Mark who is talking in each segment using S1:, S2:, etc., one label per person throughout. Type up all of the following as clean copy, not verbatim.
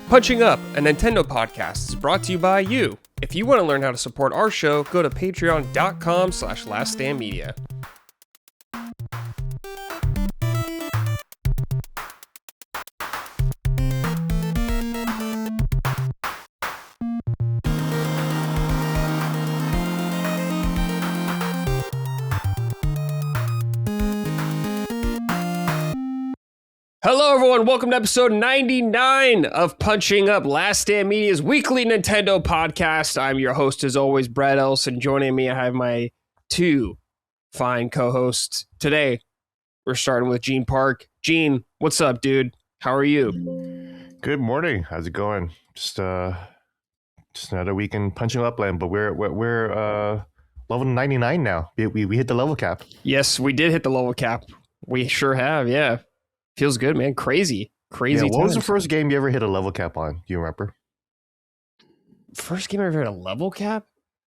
S1: Punching Up, a Nintendo podcast, is brought to you by you. If you want to learn how to support our show, go to patreon.com/laststandmedia. Hello everyone, welcome to episode 99 of Punching Up, Last Stand Media's weekly Nintendo podcast. I'm your host as always, Brad Ellison. Joining me, I have my two fine co-hosts. Today, we're starting with Gene Park. Gene, what's up, dude? How are you?
S2: Good morning. How's it going? Just another week in Punching Up land, but we're level 99 now. We hit the level cap.
S1: Yes, we did hit the level cap. We sure have, yeah. Feels good, man. Crazy.
S2: Yeah, what was the first game you ever hit a level cap on? Do you remember?
S1: First game I ever hit a level cap?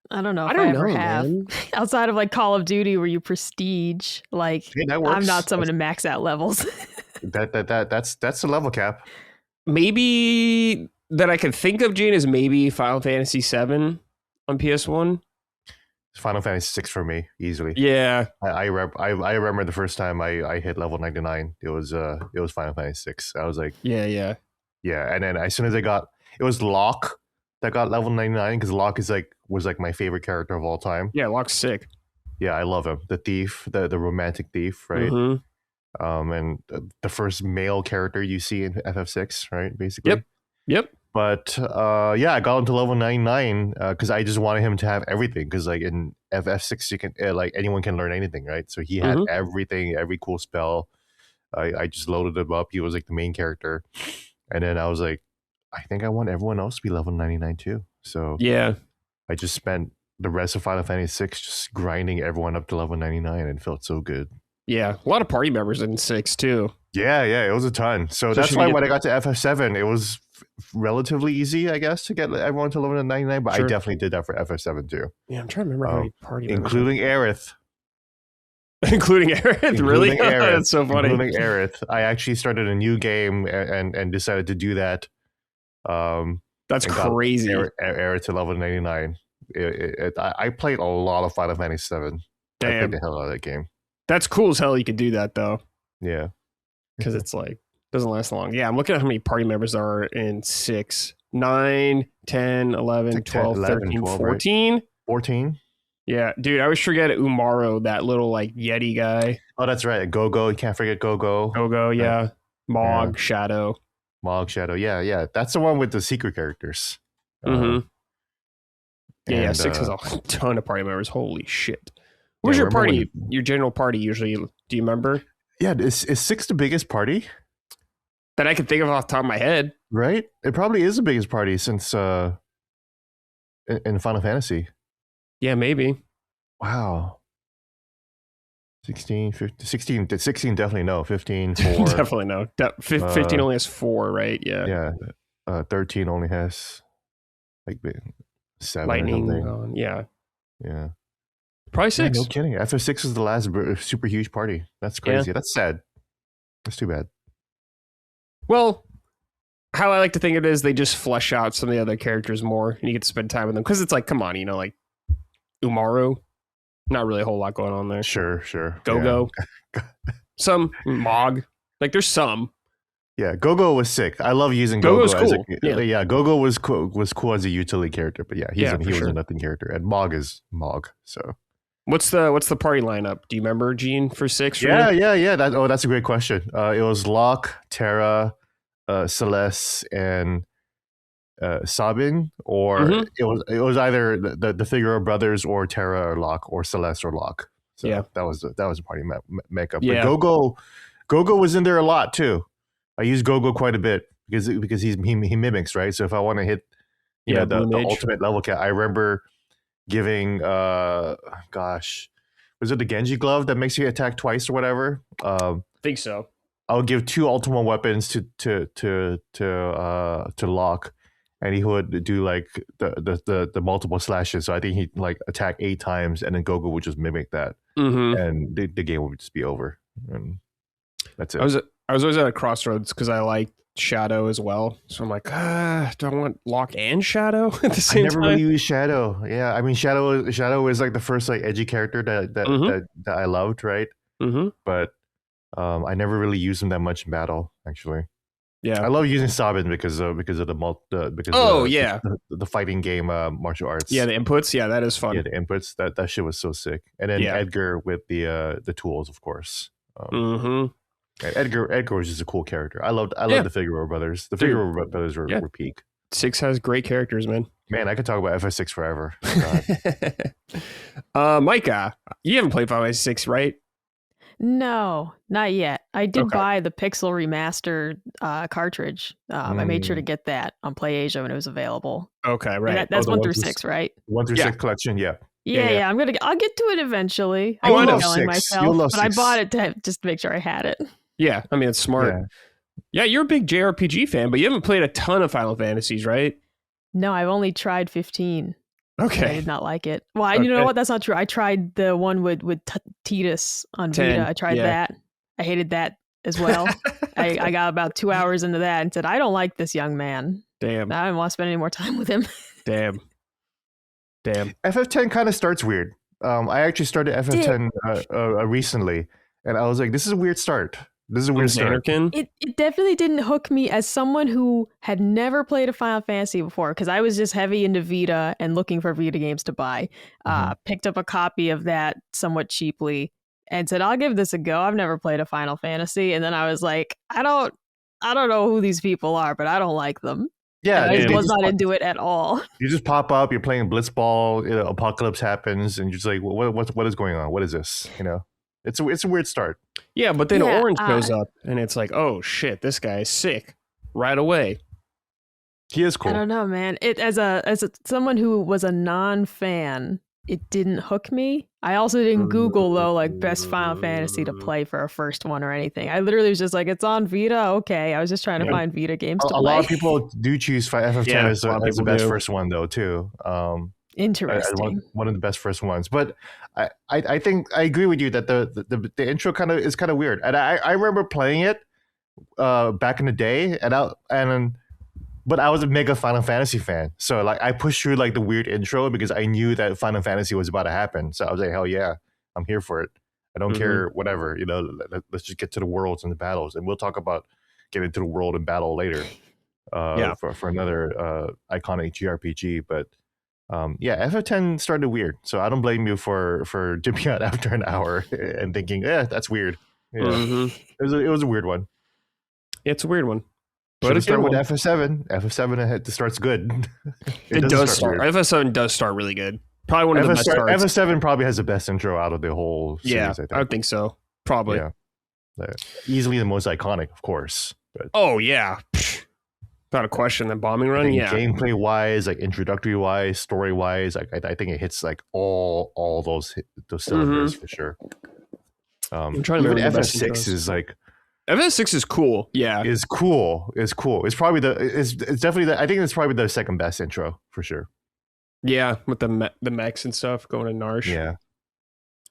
S3: I don't know if I ever have. Outside of like Call of Duty where you prestige, like I'm not someone to max out levels.
S2: That's the level cap.
S1: Maybe that I could think of, Gene, is maybe Final Fantasy VII on PS1.
S2: Final Fantasy 6 for me, easily.
S1: Yeah.
S2: I remember the first time I hit level 99. It was Final Fantasy 6. I was like, yeah. And then as soon as it was Locke that got level 99, because Locke was my favorite character of all time.
S1: Yeah, Locke's sick. Yeah,
S2: I love him. The thief, the romantic thief, right? Mm-hmm. And the first male character you see in FF6, right? Basically.
S1: Yep.
S2: But I got him to level 99 because I just wanted him to have everything. Because like in FF6, you can anyone can learn anything, right? So he had everything, every cool spell. I just loaded him up. He was like the main character, and then I was like, I think I want everyone else to be level 99 too. So
S1: yeah,
S2: I just spent the rest of Final Fantasy 6 just grinding everyone up to level 99, and it felt so good. Yeah,
S1: a lot of party members in 6 too.
S2: Yeah, it was a ton. So that's why when I got to FF7, it was relatively easy, I guess, to get everyone to level 99, but sure. I definitely did that for FF7 too.
S1: Yeah, I'm trying to remember how many party members.
S2: Including Aerith.
S1: Including Aerith? Really?
S2: Aerith.
S1: That's so funny.
S2: Including Aerith. I actually started a new game and decided to do that.
S1: That's crazy.
S2: Aerith to level 99. I played a lot of Final Fantasy 7.
S1: Damn.
S2: I played the hell out of that game.
S1: That's cool as hell you could do that, though.
S2: Yeah.
S1: Because it's like, doesn't last long. Yeah, I'm looking at how many party members there are in 6. 9, 10, 11, 12, 13, 12, 14. Right?
S2: 14?
S1: Yeah, dude, I always forget Umaro, that little like Yeti guy.
S2: Oh, that's right. Go-Go. You can't forget Go-Go.
S1: Go-Go, yeah. Mog, Shadow.
S2: Mog, Shadow. Yeah. That's the one with the secret characters.
S1: Mm-hmm. Yeah, 6 has a ton of party members. Holy shit. Where's your party? Your general party usually, do you remember?
S2: Yeah, is 6 the biggest party?
S1: That I can think of off the top of my head.
S2: Right? It probably is the biggest party since in Final Fantasy.
S1: Yeah, maybe.
S2: Wow. 16 definitely no. 15, 4.
S1: Definitely no. 15 only has 4, right? Yeah.
S2: Yeah. 13 only has like 7
S1: Lightning
S2: or something.
S1: On. Yeah.
S2: Probably
S1: 6.
S2: Yeah, no kidding. After 6 was the last super huge party. That's crazy. Yeah. That's sad. That's too bad.
S1: Well, how I like to think of it is they just flesh out some of the other characters more, and you get to spend time with them. Because it's like, come on, like Umaro, not really a whole lot going on there.
S2: Sure.
S1: Go-Go. Yeah. Some Mog. Like, there's some.
S2: Yeah, Go-Go was sick. I love using Go-Go.
S1: Go-Go's cool.
S2: Yeah, Go-Go was cool as a utility character, but he was a nothing character. And Mog is Mog, so...
S1: What's the party lineup? Do you remember, Gene, for 6?
S2: Yeah. That's a great question. It was Locke, Terra, Celeste, and Sabin, or it was either the Figueroa brothers or Terra or Locke or Celeste or Locke. So that was a party makeup.
S1: Yeah.
S2: But Go-Go was in there a lot too. I use Go-Go quite a bit because he mimics, right? So if I want to hit the ultimate level cap, I remember giving was it the Genji glove that makes you attack twice or whatever?
S1: I think so.
S2: I'll give 2 ultimate weapons to Locke, and he would do like the multiple slashes. So I think he'd like attack 8 times, and then Go-Go would just mimic that, and the game would just be over. And that's it.
S1: I was always at a crossroads because I liked Shadow as well. So I'm like, do I want Locke and Shadow at the same time?
S2: I never really used Shadow. Yeah, I mean Shadow is like the first like edgy character that I loved, right? But I never really used him that much in battle, actually.
S1: Yeah,
S2: I love using Sabin because of the fighting game martial arts.
S1: Yeah, the inputs. Yeah, that is fun.
S2: Yeah, the inputs. That shit was so sick. And then Edgar with the tools, of course. Edgar was just a cool character. I loved the Figueroa brothers. The Figueroa brothers were peak.
S1: 6 has great characters, man.
S2: Man, I could talk about FS6 forever.
S1: Micah, you haven't played Final Fantasy 6, right?
S3: No, not yet. I did buy the Pixel Remaster cartridge. I made sure to get that on PlayAsia when it was available.
S1: Okay, right.
S3: That's 1 through 6, right?
S2: 1 through 6 collection, yeah.
S3: Yeah. I'll get to it eventually.
S2: I love 6.
S3: Myself, but I bought it to just make sure I had it.
S1: Yeah, I mean it's smart. Yeah, you're a big JRPG fan, but you haven't played a ton of Final Fantasies, right?
S3: No, I've only tried 15.
S1: Okay.
S3: I did not like it. Well, you know what? That's not true. I tried the one with Tidus on
S1: 10,
S3: Vita. I tried that. I hated that as well. I got about 2 hours into that and said, I don't like this young man.
S1: Damn.
S3: I don't want to spend any more time with him.
S1: Damn.
S2: FF10 kind of starts weird. I actually started FF10 recently, and I was like, this is a weird start. This is a weird start.
S3: It definitely didn't hook me as someone who had never played a Final Fantasy before, because I was just heavy into Vita and looking for Vita games to buy. Picked up a copy of that somewhat cheaply and said, I'll give this a go. I've never played a Final Fantasy. And then I was like, I don't know who these people are, but I don't like them.
S2: Yeah,
S3: I was not into it at all.
S2: You just pop up, you're playing Blitzball, apocalypse happens, and you're just like, what is going on? What is this? It's a weird start.
S1: Yeah, but then Orange goes up, and it's like, oh shit, this guy is sick right away.
S2: He is cool.
S3: I don't know, man. It as someone who was a non-fan, it didn't hook me. I also didn't Google though, like best Final Fantasy to play for a first one or anything. I literally was just like, it's on Vita. Okay, I was just trying to find Vita games to play.
S2: A lot of people do choose FF10 as the best first one though too.
S3: Interesting.
S2: One of the best first ones, but I think I agree with you that the intro is kind of weird, and I remember playing it back in the day, but I was a mega Final Fantasy fan, so like I pushed through like the weird intro because I knew that Final Fantasy was about to happen. So I was like, hell yeah, I'm here for it. I don't care, whatever, let's just get to the worlds and the battles, and we'll talk about getting to the world and battle later. For another iconic JRPG, but. FF10 started weird, so I don't blame you for dipping out after an hour and thinking, that's weird. It was a weird one.
S1: It's a weird one.
S2: But it started with FF7. FF7 starts good.
S1: it does start. FF7 does start really good. Probably one of the best starts.
S2: FF7 probably has the best intro out of the whole series, I think.
S1: I would think so. Probably.
S2: Yeah. Easily the most iconic, of course. But.
S1: Oh, yeah. Not a question. The bombing run,
S2: gameplay wise, like introductory wise, story wise, like I think it hits like all those cylinders for sure. I'm trying to remember. FF6 is like
S1: FF6 is cool. Yeah,
S2: is cool. It's probably it's definitely I think it's probably the second best intro for sure.
S1: Yeah, with the mechs and stuff going to Narsh.
S2: Yeah,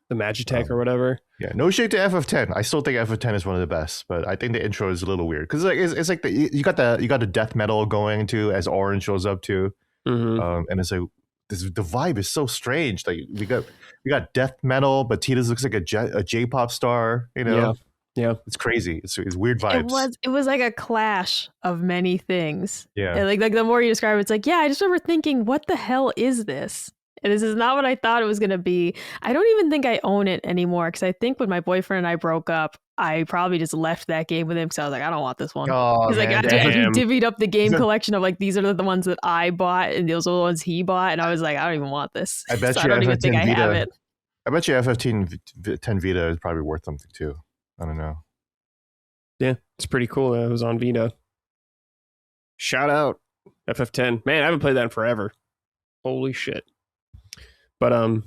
S1: the Magitech or whatever.
S2: Yeah, no shade to FF10. I still think FF10 is one of the best, but I think the intro is a little weird because like it's like you got the death metal going too as Orange shows up too, and it's like the vibe is so strange. Like we got death metal, but Tidus looks like a J-pop star. Yeah, it's crazy. It's weird vibes.
S3: It was like a clash of many things.
S2: Yeah,
S3: and like the more you describe it, it's like I just remember thinking, what the hell is this? And this is not what I thought it was going to be. I don't even think I own it anymore because I think when my boyfriend and I broke up, I probably just left that game with him because I was like, I don't want this one. Because I divvied up the game collection of like, these are the ones that I bought and those are the ones he bought. And I was like, I don't even want this.
S2: I don't even think I have it. I bet you FF10 Vita is probably worth something too. I don't know.
S1: Yeah, it's pretty cool. It was on Vita. Shout out FF10. Man, I haven't played that in forever. Holy shit. But I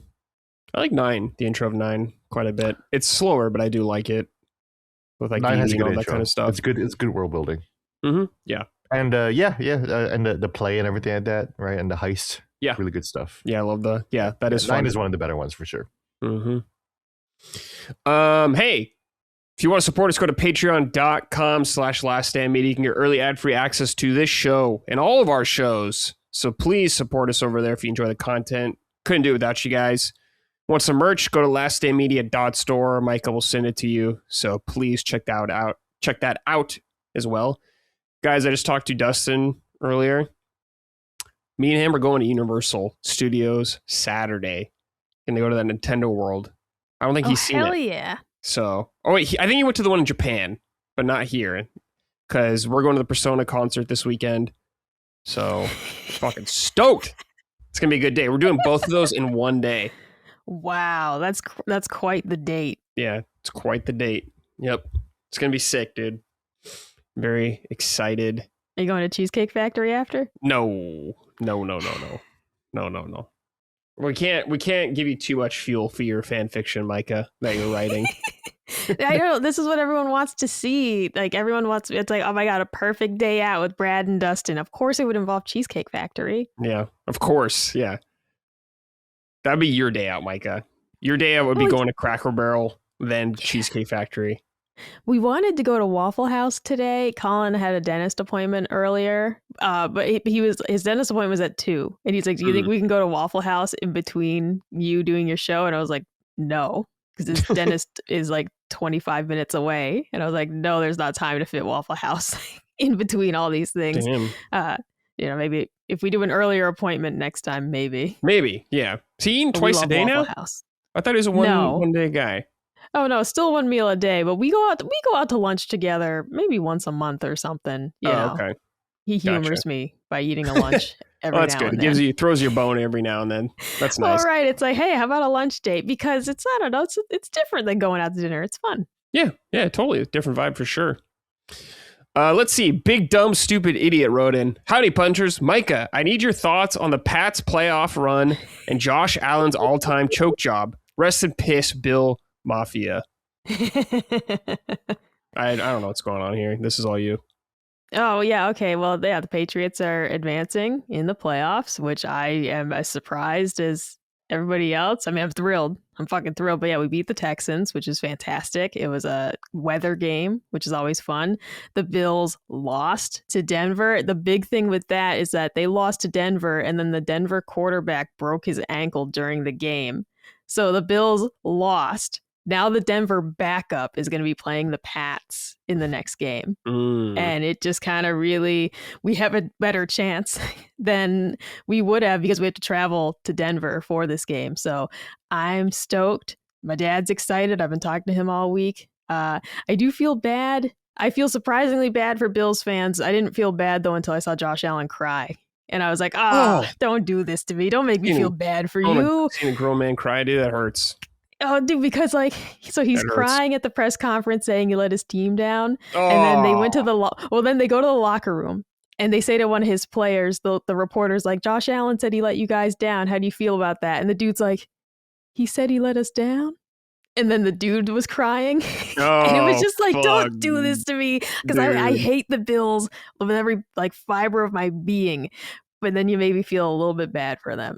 S1: like 9, the intro of 9, quite a bit. It's slower, but I do like it. With like
S2: 9 has a good
S1: all that
S2: intro.
S1: kind of stuff.
S2: It's good. It's good world building.
S1: Yeah.
S2: And and the play and everything like that, right? And the heist.
S1: Yeah.
S2: Really good stuff.
S1: Yeah, I love that is
S2: 9
S1: fun.
S2: is one of the better ones for sure.
S1: Hey, If you want to support us, go to patreon.com/laststandmedia. You can get early ad-free access to this show and all of our shows. So please support us over there if you enjoy the content. Couldn't do it without you guys. Want some merch? Go to laststandmedia.store. Micah will send it to you. So please check that out. Check that out as well. Guys, I just talked to Dustin earlier. Me and him are going to Universal Studios Saturday. And they go to that Nintendo World. I don't think he's seen it.
S3: Hell yeah.
S1: So, I think he went to the one in Japan, but not here. Because we're going to the Persona concert this weekend. So, fucking stoked. It's going to be a good day. We're doing both of those in one day.
S3: Wow, that's quite the date.
S1: Yeah, it's quite the date. Yep. It's going to be sick, dude. Very excited.
S3: Are you going to Cheesecake Factory after?
S1: No. We can't give you too much fuel for your fan fiction, Micah, that you're writing.
S3: I know, this is what everyone wants to see. Like, everyone wants, it's like, oh my God, a perfect day out with Brad and Dustin. Of course it would involve Cheesecake Factory.
S1: Yeah, of course. Yeah. That'd be your day out, Micah. Your day out would be going to Cracker Barrel, then Cheesecake Factory.
S3: We wanted to go to Waffle House today. Colin had a dentist appointment earlier, but his dentist appointment was at 2. And he's like, do you think we can go to Waffle House in between you doing your show? And I was like, no, because his dentist is like 25 minutes away. And I was like, no, there's not time to fit Waffle House in between all these things.
S1: Damn.
S3: Maybe if we do an earlier appointment next time, maybe.
S1: Maybe, yeah. Is he eating twice a day now?
S3: House.
S1: I thought he was a one day guy.
S3: Oh no, still one meal a day, but we go out to lunch together maybe once a month or something. You know. Okay. He humors me by eating a lunch every now and then. That's good.
S1: He throws you a bone every now and then. That's nice.
S3: All right, it's like, hey, how about a lunch date? Because it's, I don't know, it's different than going out to dinner. It's fun.
S1: Yeah, totally. A different vibe for sure. Let's see. Big Dumb Stupid Idiot wrote in. Howdy, punchers. Micah, I need your thoughts on the Pats playoff run and Josh Allen's all-time choke job. Rest in piss, Bill Mafia. I don't know what's going on here. This is all you.
S3: Oh, yeah. Okay. Well, yeah, the Patriots are advancing in the playoffs, which I am as surprised as everybody else. I mean, I'm thrilled. I'm fucking thrilled. But yeah, we beat the Texans, which is fantastic. It was a weather game, which is always fun. The Bills lost to Denver. The big thing with that is that they lost to Denver, and then the Denver quarterback broke his ankle during the game. So the Bills lost. Now the Denver backup is going to be playing the Pats in the next game. And it just kind of really, we have a better chance than we would have because we have to travel to Denver for this game. So I'm stoked. My dad's excited. I've been talking to him all week. I do feel bad. I feel surprisingly bad for Bills fans. I didn't feel bad though until I saw Josh Allen cry. And I was like, don't do this to me. Don't make me feel bad for you.
S1: Seeing a grown man cry, dude, that hurts.
S3: Oh, dude, because he's crying at the press conference saying he let his team down. And then they went to then they go to the locker room and they say to one of his players, the reporter's like, Josh Allen said he let you guys down. How do you feel about that? And the dude's like, he said he let us down? And then the dude was crying. And it was just like, don't do this to me. Because I hate the Bills with every fiber of my being. But then you made me feel a little bit bad for them.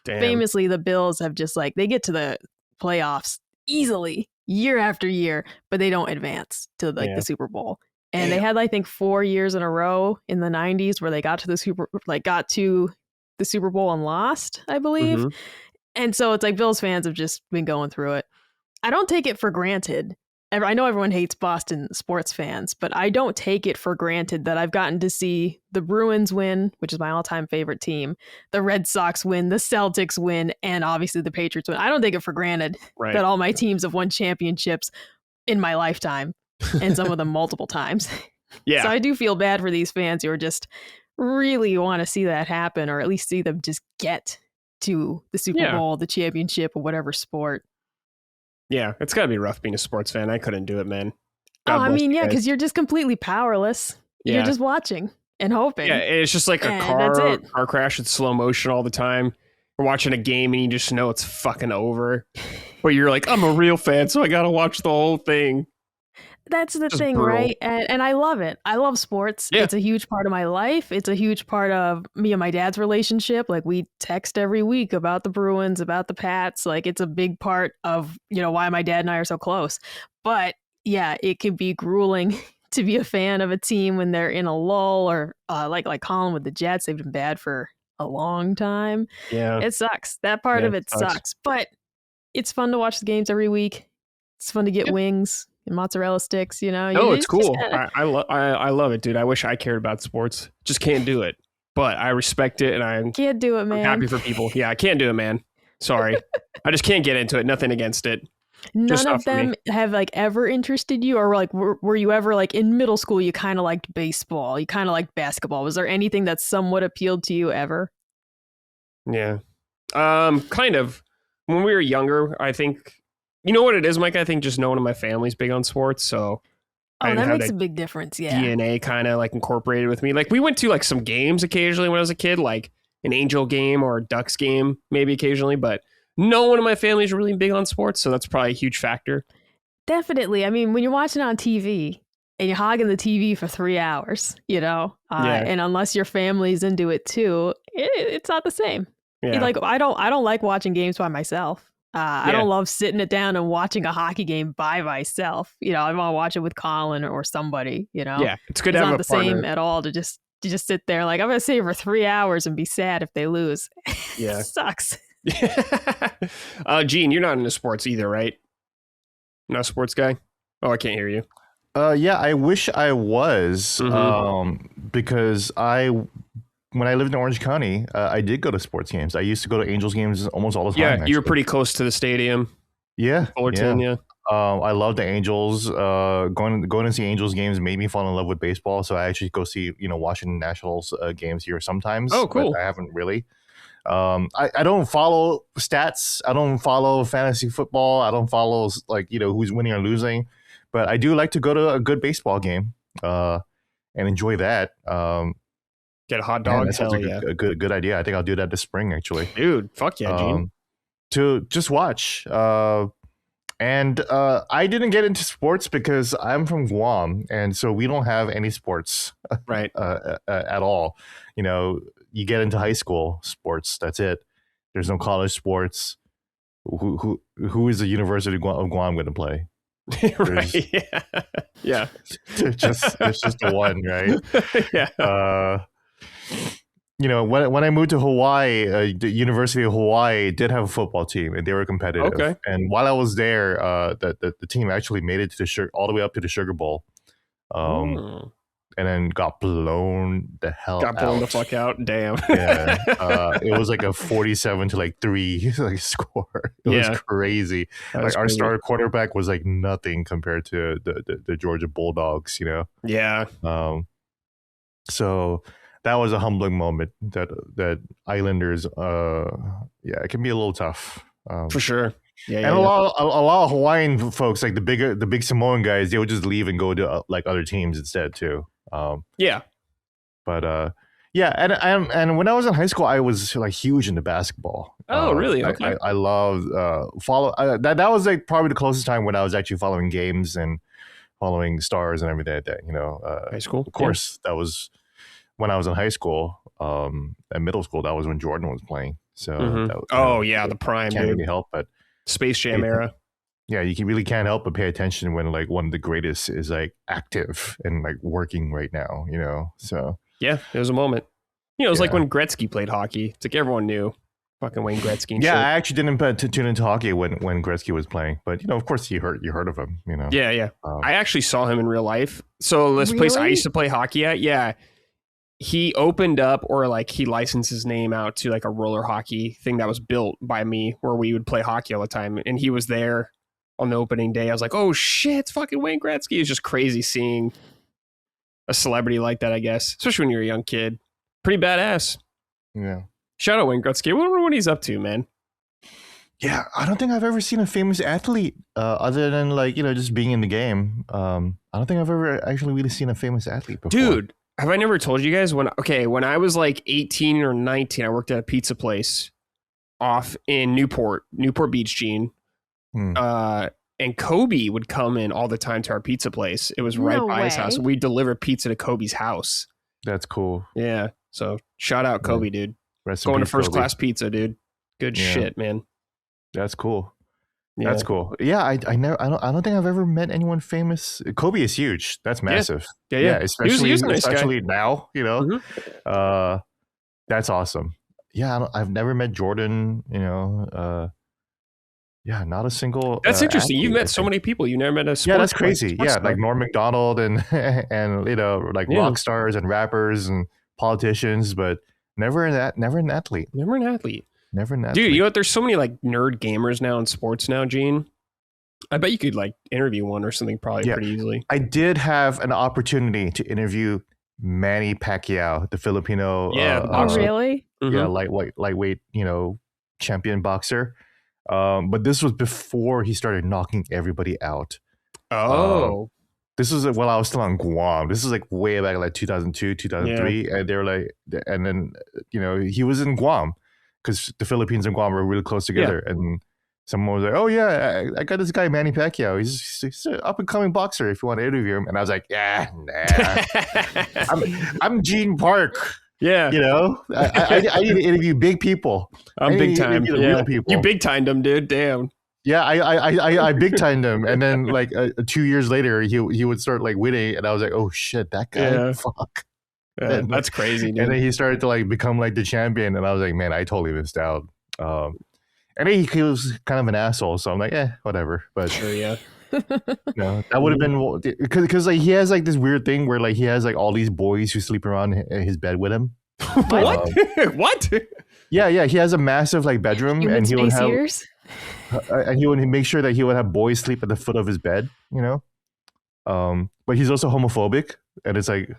S3: Famously, the Bills have just they get to the playoffs easily year after year, but they don't advance to the Super Bowl. And they had, I think, 4 years in a row in the 90s where they got to the Super Bowl and lost, I believe. Mm-hmm. And so it's Bills fans have just been going through it. I don't take it for granted. I know everyone hates Boston sports fans, but I don't take it for granted that I've gotten to see the Bruins win, which is my all-time favorite team, the Red Sox win, the Celtics win, and obviously the Patriots win. I don't take it for granted that all my teams have won championships in my lifetime, and some of them multiple times. Yeah. So I do feel bad for these fans who are just really want to see that happen, or at least see them just get to the Super Bowl, the championship, or whatever sport.
S1: Yeah, it's got to be rough being a sports fan. I couldn't do it, man.
S3: Because you're just completely powerless. Yeah. You're just watching and hoping.
S1: Yeah, it's just like a car crash in slow motion all the time. We're watching a game and you just know it's fucking over. But you're like, I'm a real fan, so I got to watch the whole thing.
S3: That's the thing, brutal. Right? And I love it. I love sports. Yeah. It's a huge part of my life. It's a huge part of me and my dad's relationship. We text every week about the Bruins, about the Pats. It's a big part of, why my dad and I are so close. But yeah, it could be grueling to be a fan of a team when they're in a lull, or like Colin with the Jets, they've been bad for a long time.
S1: Yeah.
S3: It sucks. That part of it sucks. But it's fun to watch the games every week. It's fun to get wings and mozzarella sticks, you know.
S1: No, it's cool. I love it, dude. I wish I cared about sports. Just can't do it. But I respect it, and I
S3: can't do it, man.
S1: I'm happy for people. Yeah, I can't do it, man. Sorry. I just can't get into it. Nothing against it.
S3: None of them have like ever interested you, or like were you ever like in middle school you kind of liked baseball, you kind of liked basketball? Was there anything that somewhat appealed to you ever?
S1: Yeah. Kind of. When we were younger, I think, you know what it is, Mike? I think just no one in my family's big on sports, so
S3: that makes a big difference. Yeah.
S1: DNA kind of like incorporated with me. Like we went to like some games occasionally when I was a kid, like an Angel game or a Ducks game, maybe occasionally, but no one in my family is really big on sports, so that's probably a huge factor.
S3: Definitely. I mean, when you're watching on TV and you're hogging the TV for 3 hours, you know, and unless your family's into it too, it's not the same.
S1: Yeah.
S3: Like I don't like watching games by myself. I don't love sitting it down and watching a hockey game by myself. You know, I want to watch it with Colin or somebody. You know,
S1: yeah, it's good to have a partner.
S3: It's not the same at all to just sit there like I'm gonna sit for 3 hours and be sad if they lose.
S1: Yeah,
S3: it sucks.
S1: Gene, you're not into sports either, right? Not a sports guy? Oh, I can't hear you.
S2: Yeah, I wish I was, because when I lived in Orange County, I did go to sports games. I used to go to Angels games almost all the time.
S1: Yeah, you were pretty close to the stadium.
S2: Yeah,
S1: Fullerton, yeah.
S2: I love the Angels. Going to see Angels games made me fall in love with baseball. So I actually go see Washington Nationals games here sometimes.
S1: Oh, cool.
S2: But I haven't really. I don't follow stats. I don't follow fantasy football. I don't follow who's winning or losing. But I do like to go to a good baseball game and enjoy that.
S1: Get a hot dog.
S2: That sounds like a good idea. I think I'll do that this spring, actually.
S1: Dude, fuck yeah, Gene.
S2: To just watch. And I didn't get into sports because I'm from Guam, and so we don't have any sports
S1: right
S2: at all. You know, you get into high school sports, that's it. There's no college sports. Who is the University of Guam going to play?
S1: Right. Yeah.
S2: It's just the one, right?
S1: Yeah.
S2: When I moved to Hawaii, the University of Hawaii did have a football team, and they were competitive.
S1: Okay.
S2: And while I was there, the team actually made it to all the way up to the Sugar Bowl, and then got blown the hell out.
S1: Got blown the fuck out. Damn.
S2: Yeah. It was like a 47-3 score. It was crazy. Like our starter quarterback was like nothing compared to the Georgia Bulldogs.
S1: Yeah.
S2: So that was a humbling moment that Islanders, it can be a little tough.
S1: For sure. Yeah.
S2: And a lot of Hawaiian folks, like the big Samoan guys, they would just leave and go to like other teams instead too. But and when I was in high school, I was like huge into basketball.
S1: Oh, really? Okay.
S2: I loved that was like probably the closest time when I was actually following games and following stars and everything like that.
S1: High school,
S2: of course, that was when I was in high school. At middle school, that was when Jordan was playing. So
S1: the prime.
S2: Can't really help but
S1: Space Jam era.
S2: Yeah, you really can't help but pay attention when like one of the greatest is like active and like working right now. So
S1: yeah, it was a moment. It was like when Gretzky played hockey. It's like everyone knew fucking Wayne Gretzky. And
S2: shit. I actually didn't tune into hockey when Gretzky was playing, but of course you heard of him.
S1: Yeah. I actually saw him in real life. So this place I used to play hockey at, he opened up, or like he licensed his name out to like a roller hockey thing that was built by me, where we would play hockey all the time, and he was there on the opening day. I was like, oh shit, it's fucking Wayne Gretzky. It's just crazy seeing a celebrity like that, I guess, especially when you're a young kid. Pretty badass.
S2: Yeah.
S1: Shout out Wayne Gretzky. I wonder what he's up to, man.
S2: Yeah, I don't think I've ever seen a famous athlete other than like, just being in the game. I don't think I've ever actually really seen a famous athlete before. Dude,
S1: have I never told you guys when I was like 18 or 19, I worked at a pizza place off in Newport Beach, Gene. And Kobe would come in all the time to our pizza place. It was right by his house. We delivered pizza to Kobe's house.
S2: That's cool.
S1: Yeah. So shout out Kobe, dude. Going to first class pizza, dude. Good shit, man.
S2: That's cool. That's cool. Yeah, I never I don't think I've ever met anyone famous. Kobe is huge. That's massive.
S1: Yeah.
S2: Especially
S1: He was a nice guy.
S2: now, you know.
S1: Mm-hmm.
S2: That's awesome. Yeah, I've never met Jordan, you know. Yeah, not a single.
S1: That's interesting.
S2: Athlete,
S1: You've met so many people. You never met a sports.
S2: Yeah, that's crazy.
S1: Sports
S2: like Norm Macdonald and and you know, like rock stars and rappers and politicians, but never an athlete.
S1: Never an athlete. Dude, you know what? There's so many like nerd gamers now in sports now, Gene. I bet you could like interview one or something probably pretty easily.
S2: I did have an opportunity to interview Manny Pacquiao, the Filipino.
S3: Oh, really?
S1: Mm-hmm.
S2: Yeah, lightweight, you know, champion boxer. But this was before he started knocking everybody out. This was while I was still on Guam. This is like way back, like 2002, 2003. And they were like, and then, you know, he was in Guam because the Philippines and Guam were really close together. And someone was like, oh, yeah, I got this guy, Manny Pacquiao. He's an up and coming boxer if you want to interview him. And I was like, yeah, nah. I'm Gene Park.
S1: Yeah.
S2: You know, I need to interview big people.
S1: I'm big time.
S2: Real people.
S1: You big timed him, dude. Damn.
S2: Yeah, I big timed him, and then like 2 years later, he would start like winning, and I was like, oh shit, that guy, fuck.
S1: Yeah, that's crazy, dude.
S2: And then he started to like become like the champion, and I was like, man, I totally missed out. And then he was kind of an asshole, so I'm like, whatever. But
S1: sure, yeah.
S2: No, that would have been because like he has like this weird thing where like he has like all these boys who sleep around his bed with him.
S1: What? What?
S2: Yeah, he has a massive like bedroom, and he would have. And he would make sure that he would have boys sleep at the foot of his bed, you know. But he's also homophobic, and it's like,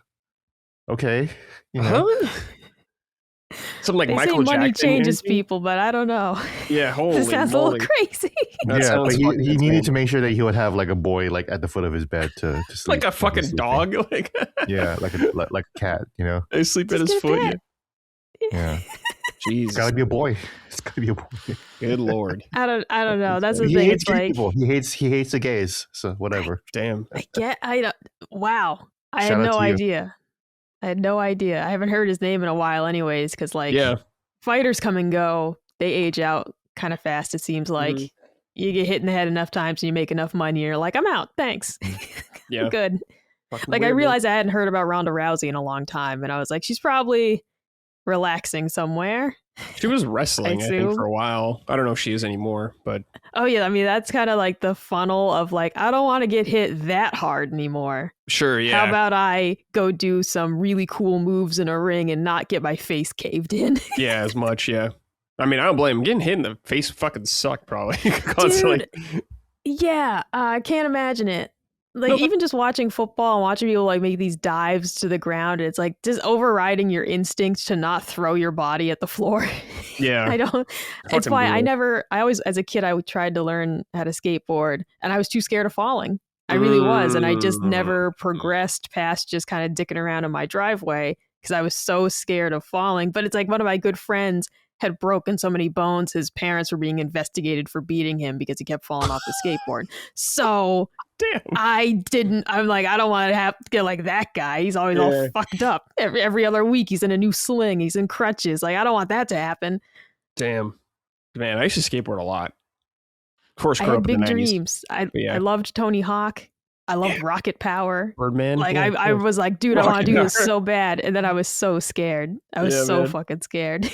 S2: okay, you know.
S1: Something like
S3: they
S1: Michael
S3: say money
S1: Jackson
S3: changes people, but I don't know.
S1: Yeah, holy
S3: this sounds
S1: moly.
S3: a little crazy.
S2: Yeah, but he needed to make sure that he would have like a boy like at the foot of his bed to sleep.
S1: Like a fucking dog, like
S2: yeah, like a cat, you know.
S1: They sleep at his foot.
S2: Yeah.
S1: Jeez.
S2: It's gotta be a boy. It's gotta be a boy.
S1: Good lord.
S3: I don't know. That's the
S2: he
S3: thing.
S2: Hates
S3: it's like
S2: people. He hates the gays. So whatever.
S1: Damn.
S3: Wow. I had no idea. I haven't heard his name in a while anyways, because like fighters come and go. They age out kind of fast, it seems like. You get hit in the head enough times and you make enough money and you're like, I'm out. Thanks.
S1: Yeah.
S3: Good.
S1: Fucking
S3: like
S1: weird,
S3: I realized I hadn't heard about Ronda Rousey in a long time, and I was like, she's probably relaxing somewhere.
S1: She was wrestling, I think, for a while. I don't know if she is anymore, but
S3: oh yeah, I mean that's kind of like the funnel of like, I don't want to get hit that hard anymore.
S1: Sure, yeah.
S3: How about I go do some really cool moves in a ring and not get my face caved in?
S1: Yeah, as much, yeah. I mean, I don't blame him. Getting hit in the face fucking sucked, probably. Constantly.
S3: Dude, yeah, I can't imagine it. Like, even just watching football and watching people like make these dives to the ground, it's like just overriding your instinct to not throw your body at the floor.
S1: Yeah.
S3: I don't. It's why I always, as a kid, I tried to learn how to skateboard and I was too scared of falling. I really was. And I just never progressed past just kind of dicking around in my driveway because I was so scared of falling. But it's like one of my good friends had broken so many bones, his parents were being investigated for beating him because he kept falling off the skateboard. So I'm like, I don't want to have to get like that guy. He's always all fucked up. Every other week he's in a new sling. He's in crutches. Like, I don't want that to happen.
S1: Damn. Man, I used to skateboard a lot. Of course,
S3: I had big dreams. I loved Tony Hawk. I loved Rocket Power.
S1: Birdman.
S3: Like, I was like, dude, I want to do this so bad. And then I was so scared. I was so fucking scared.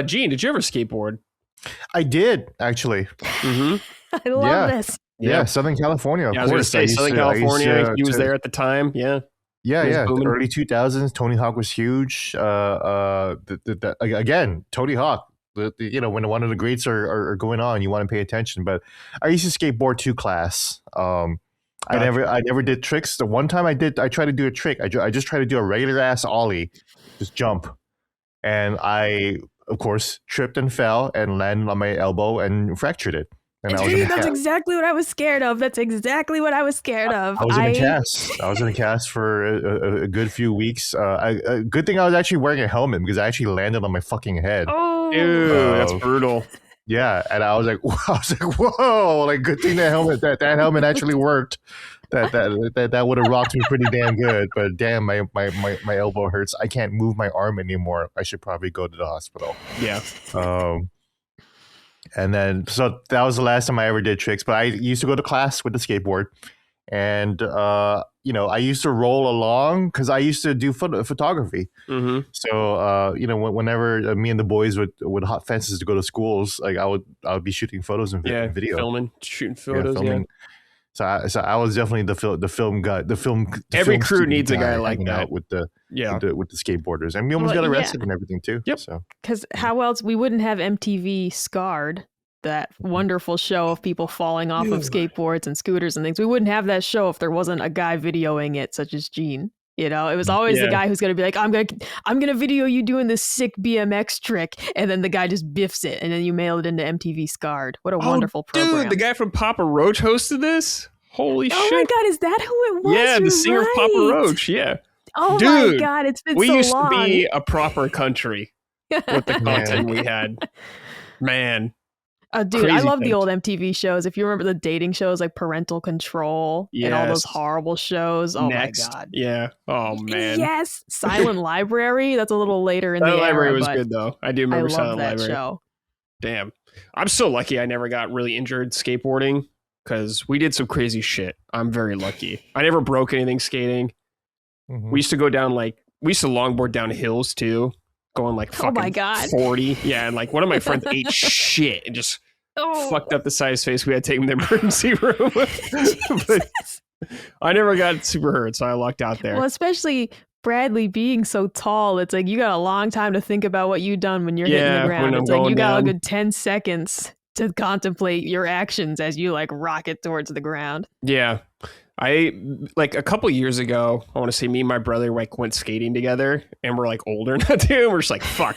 S1: Gene, did you ever skateboard?
S2: I did, actually.
S3: I love this.
S2: Yeah, Southern California.
S1: I was going to say Southern California. He was there at the time. Yeah.
S2: Yeah. The early 2000s, Tony Hawk was huge. Again, Tony Hawk. You know, when one of the greats are going on, you want to pay attention. But I used to skateboard 2 class. I never did tricks. The one time I tried to do a trick. I just tried to do a regular ass ollie, just jump, and I of course tripped and fell and landed on my elbow and fractured it. And
S3: that's exactly what I was scared of. I was in a cast.
S2: I was in a cast for a good few weeks. A good thing I was actually wearing a helmet because I actually landed on my fucking head.
S3: Oh,
S1: ew, that's brutal.
S2: Yeah, and I was like, whoa! Like, good thing that helmet actually worked. That would have rocked me pretty damn good. But damn, my elbow hurts. I can't move my arm anymore. I should probably go to the hospital.
S1: Yeah.
S2: And then, so that was the last time I ever did tricks. But I used to go to class with the skateboard, and you know, I used to roll along because I used to do photography.
S1: Mm-hmm.
S2: So you know, whenever me and the boys would hop fences to go to schools, like I would be shooting photos and video,
S1: filming, shooting photos, filming.
S2: So I was definitely the film guy.
S1: Every crew needs a guy like that
S2: out with the skateboarders, and we almost
S3: Well,
S2: got arrested and everything too.
S1: Yep.
S2: So
S3: Because how else we wouldn't have MTV Scarred, that wonderful show of people falling off of skateboards and scooters and things. We wouldn't have that show if there wasn't a guy videoing it, such as Gene. You know, it was always the guy who's gonna be like, I'm gonna video you doing this sick BMX trick, and then the guy just biffs it, and then you mail it into MTV Scarred. What a wonderful program!
S1: Dude, the guy from Papa Roach hosted this. Holy shit!
S3: Oh my god, is that who it was?
S1: Yeah, the singer of Papa Roach. Yeah.
S3: Oh
S1: Dude,
S3: my god, it's been
S1: we
S3: so
S1: used
S3: long.
S1: to be a proper country with the content we had. Man.
S3: Dude, I
S1: Crazy
S3: love the
S1: things.
S3: old MTV shows. If you remember the dating shows like Parental Control and all those
S1: Yes.
S3: horrible shows. Oh
S1: Next.
S3: my god.
S1: Yeah. Oh man.
S3: Yes. Silent Library. That's a little later in
S1: Silent
S3: the
S1: Library
S3: era,
S1: was
S3: but
S1: good though. I do
S3: I
S1: remember
S3: love
S1: Silent
S3: that
S1: Library.
S3: show.
S1: Damn. I'm so lucky I never got really injured skateboarding because we did some crazy shit. I'm very lucky. I never broke anything skating.
S2: Mhm.
S1: We used to go down we used to longboard down hills too, going like
S3: Oh my
S1: fucking
S3: God.
S1: 40. Yeah, and like one of my friends ate shit and just
S3: Oh.
S1: fucked up the side of his face. We had to take him to the emergency room. But I never got super hurt, so I lucked out there.
S3: Well, especially Bradley being so tall, it's like you got a long time to think about what you've done when you're hitting
S1: Yeah,
S3: the ground.
S1: when I'm
S3: It's like you
S1: going
S3: got
S1: down.
S3: a good 10 seconds to contemplate your actions as you like rocket towards the ground.
S1: Yeah. I like a couple years ago, I want to say me and my brother like went skating together and we're like older now too. We're just like, fuck.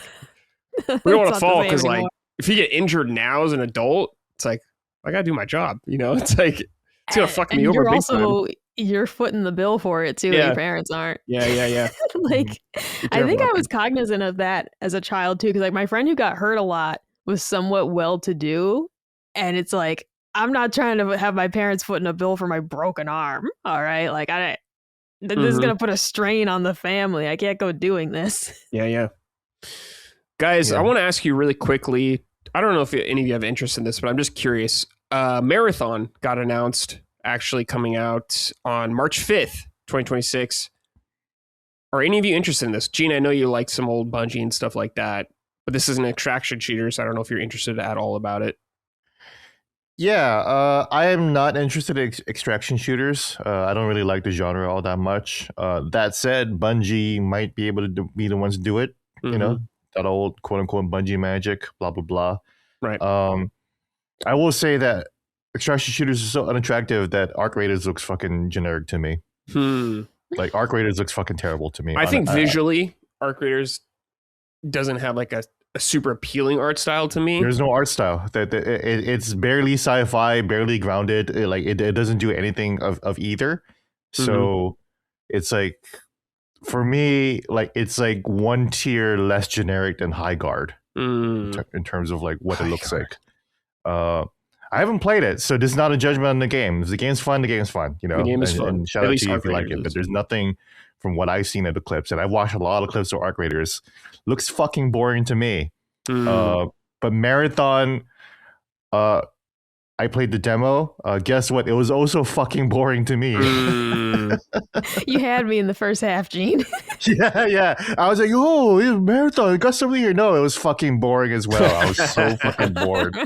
S1: We don't want to
S3: It's not the
S1: fall
S3: same
S1: because like
S3: anymore.
S1: if you get injured now as an adult, it's like I gotta do my job. You know, it's like it's gonna fuck me
S3: And
S1: over
S3: you're
S1: big time.
S3: also you're footing the bill for it too.
S1: Yeah.
S3: Your parents aren't.
S1: Yeah.
S3: Like I
S1: careful
S3: think I
S1: out
S3: was cognizant of that as a child too, because like my friend who got hurt a lot was somewhat well to do, and it's like I'm not trying to have my parents footing a bill for my broken arm. All right, like this is
S1: Mhm.
S3: gonna put a strain on the family. I can't go doing this.
S1: Yeah. Guys,
S2: Yeah.
S1: I want to ask you really quickly. I don't know if any of you have interest in this, but I'm just curious. Marathon got announced actually coming out on March 5th, 2026. Are any of you interested in this? Gene, I know you like some old Bungie and stuff like that, but this is an extraction shooter, so I don't know if you're interested at all about it.
S2: Yeah, I am not interested in extraction shooters. I don't really like the genre all that much. That said, Bungie might be able to be the ones to do it. You know, that old quote unquote Bungie magic, blah blah blah.
S1: Right.
S2: I will say that extraction shooters are so unattractive that Arc Raiders looks fucking generic to me. Like Arc Raiders looks fucking terrible to me.
S1: I think visually, Arc Raiders doesn't have like a super appealing art style to me.
S2: There's no art style. It's barely sci-fi, barely grounded. It doesn't do anything of either. So it's like, for me, like it's like one tier less generic than High Guard in terms of like what it looks like. I haven't played it, so this is not a judgment on the game. If the game's fun, the game's fun. You know,
S1: The game is fun.
S2: And shout
S1: At
S2: out
S1: least
S2: to you if
S1: Arc
S2: you like
S1: Raiders
S2: it. But
S1: is.
S2: there's nothing from what I've seen of the clips, and I've watched a lot of clips of Arc Raiders. Looks fucking boring to me. But Marathon, I played the demo. Guess what? It was also fucking boring to me.
S3: You had me in the first half, Gene.
S2: Yeah. I was like, oh, yeah, Marathon, got something here. No, it was fucking boring as well. I was so fucking bored.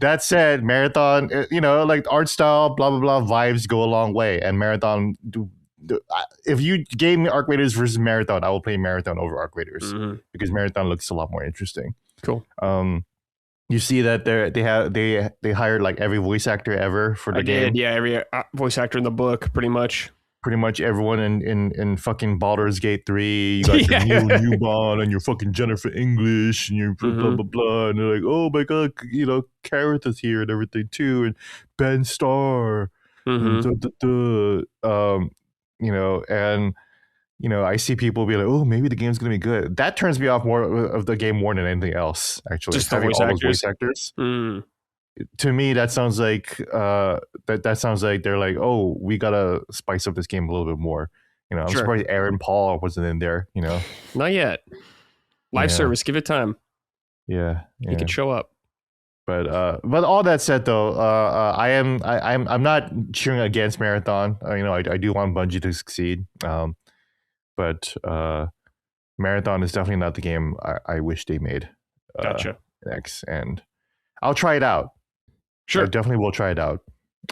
S2: That said, Marathon, you know, like art style, blah, blah, blah, vibes go a long way. And Marathon, if you gave me Arc Raiders versus Marathon, I will play Marathon over Arc Raiders because Marathon looks a lot more interesting.
S1: Cool.
S2: You see that they hired like every voice actor ever for the game.
S1: Yeah, every voice actor in the book, pretty much.
S2: Pretty much everyone in fucking Baldur's Gate 3. You got your Neil Newbon and your fucking Jennifer English and your blah, blah, blah. And they're like, oh my God, you know, Kareth is here and everything too. And Ben Starr. And you know, and, you know, I see people be like, oh, maybe the game's going to be good. That turns me off more of the game more than anything else, actually.
S1: Just the
S2: having
S1: voice
S2: all those
S1: actors.
S2: voice actors. To me, that sounds like that sounds like they're like, oh, we gotta spice up this game a little bit more. You know, I'm
S1: Sure.
S2: surprised Aaron Paul wasn't in there. You know,
S1: Not yet. Live
S2: Yeah.
S1: service, give it time.
S2: Yeah.
S1: He could show up.
S2: But all that said, though, I'm not cheering against Marathon. I do want Bungie to succeed. But Marathon is definitely not the game I wish they made.
S1: Gotcha.
S2: Next, and I'll try it out.
S1: Sure.
S2: I definitely will try it out.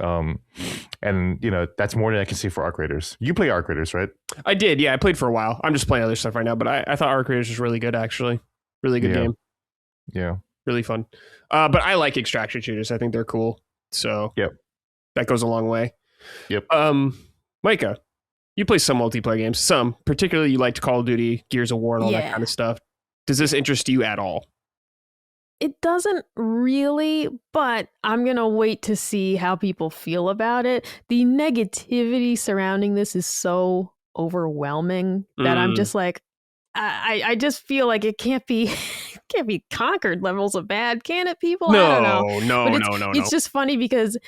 S2: And that's more than I can say for Arc Raiders. You play Arc Raiders, right?
S1: I did. Yeah, I played for a while. I'm just playing other stuff right now, but I thought Arc Raiders was really good, actually. Really good game.
S2: Yeah.
S1: Really fun. But I like extraction shooters. I think they're cool. So that goes a long way.
S2: Yep.
S1: Micah, you play some multiplayer games. Some, particularly you liked Call of Duty, Gears of War, and all that kind of stuff. Does this interest you at all?
S3: It doesn't really, but I'm going to wait to see how people feel about it. The negativity surrounding this is so overwhelming that I'm just like, I just feel like it can't be conquered levels of bad, can it, people?
S1: No,
S3: I don't know.
S1: No.
S3: It's just funny because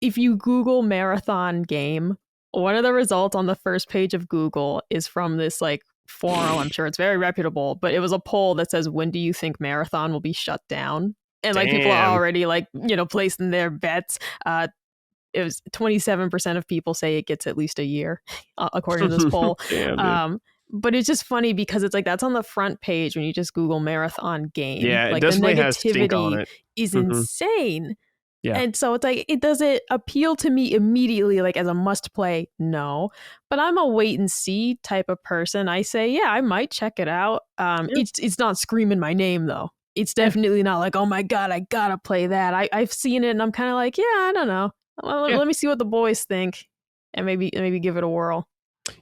S3: if you Google marathon game, one of the results on the first page of Google is from this like forum. I'm sure it's very reputable, but it was a poll that says, when do you think marathon will be shut down? And like people are already like, placing their bets. It was 27% of people say it gets at least a year, according to this poll.
S1: Damn,
S3: but it's just funny because it's like that's on the front page when you just Google marathon game.
S1: Yeah,
S3: like
S1: it
S3: the
S1: definitely has stink on it.
S3: is insane.
S1: Yeah.
S3: And so it's like, does it appeal to me immediately, like as a must play? No. But I'm a wait and see type of person. I say, yeah, I might check it out. It's not screaming my name though. It's definitely not like, oh my God, I gotta play that. I've seen it and I'm kind of like, yeah, I don't know. Let me see what the boys think and maybe give it a whirl.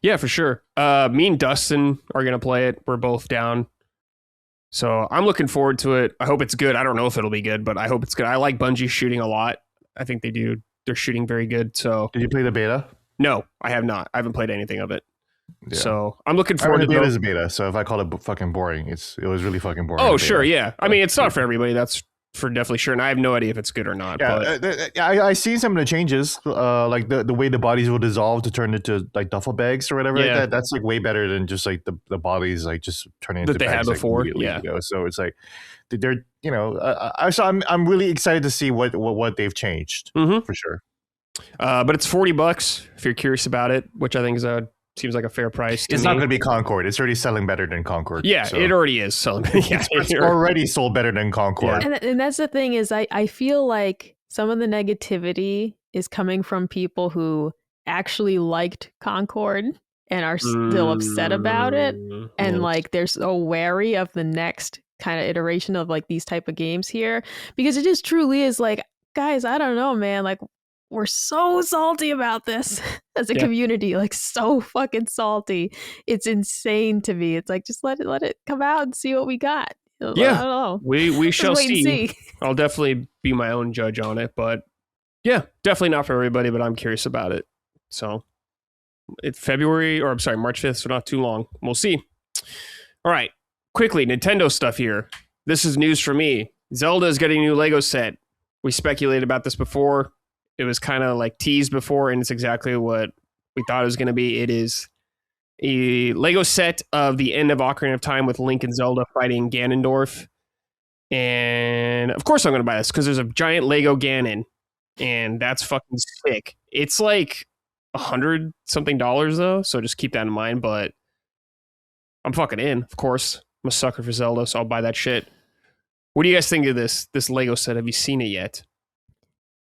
S1: Yeah, for sure. Me and Dustin are going to play it. We're both down. So I'm looking forward to it. I hope it's good. I don't know if it'll be good, but I hope it's good. I like Bungie shooting a lot. I think they do. They're shooting very good. So
S2: did you play the beta?
S1: No, I have not. I haven't played anything of it.
S2: Yeah.
S1: So I'm looking forward to
S2: it. The beta is a beta. So if I call it fucking boring, it was really fucking boring.
S1: Oh, sure. Yeah. I mean, it's not for everybody. That's for definitely sure. And I have no idea if it's good or not.
S2: Yeah, but I seen some of the changes, like the way the bodies will dissolve to turn into like duffel bags or whatever. Yeah. Like that. That's like way better than just like the bodies like just turning into
S1: that they
S2: bags,
S1: had before.
S2: Like,
S1: yeah.
S2: So it's like they're I'm really excited to see what they've changed for sure.
S1: But it's $40 if you're curious about it, which I think is seems like a fair price.
S2: It's not going to be Concord. It's already selling better than Concord.
S1: Yeah, so. It already is selling.
S2: Yeah, it's already sold better than Concord.
S3: Yeah. And that's the thing is I feel like some of the negativity is coming from people who actually liked Concord and are still upset about it. And like they're so wary of the next kind of iteration of like these type of games here. Because it just truly is like, guys, I don't know, man. Like, we're so salty about this as a community, like so fucking salty. It's insane to me. It's like, just let it come out and see what we got.
S1: Yeah,
S3: I don't know.
S1: We shall see. I'll definitely be my own judge on it, but yeah, definitely not for everybody, but I'm curious about it. So it's March 5th, so not too long. We'll see. All right, quickly, Nintendo stuff here. This is news for me. Zelda is getting a new Lego set. We speculated about this before. It was kind of like teased before, and it's exactly what we thought it was going to be. It is a Lego set of the end of Ocarina of Time with Link and Zelda fighting Ganondorf. And of course I'm going to buy this because there's a giant Lego Ganon, and that's fucking sick. It's like $100-something though, so just keep that in mind. But I'm fucking in, of course. I'm a sucker for Zelda, so I'll buy that shit. What do you guys think of this Lego set? Have you seen it yet?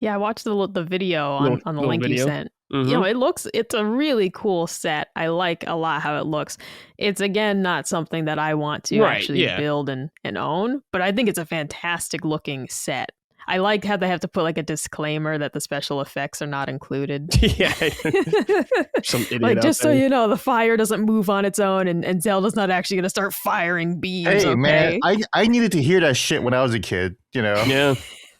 S3: Yeah, I watched the video on the link you sent.
S1: Mm-hmm.
S3: It's a really cool set. I like a lot how it looks. It's, again, not something that I want to actually build and own, but I think it's a fantastic looking set. I like how they have to put like a disclaimer that the special effects are not included.
S1: Yeah. Some idiot
S3: like, just so you know, the fire doesn't move on its own and Zelda's not actually going to start firing beams.
S2: Hey, man, I needed to hear that shit when I was a kid,
S1: Yeah.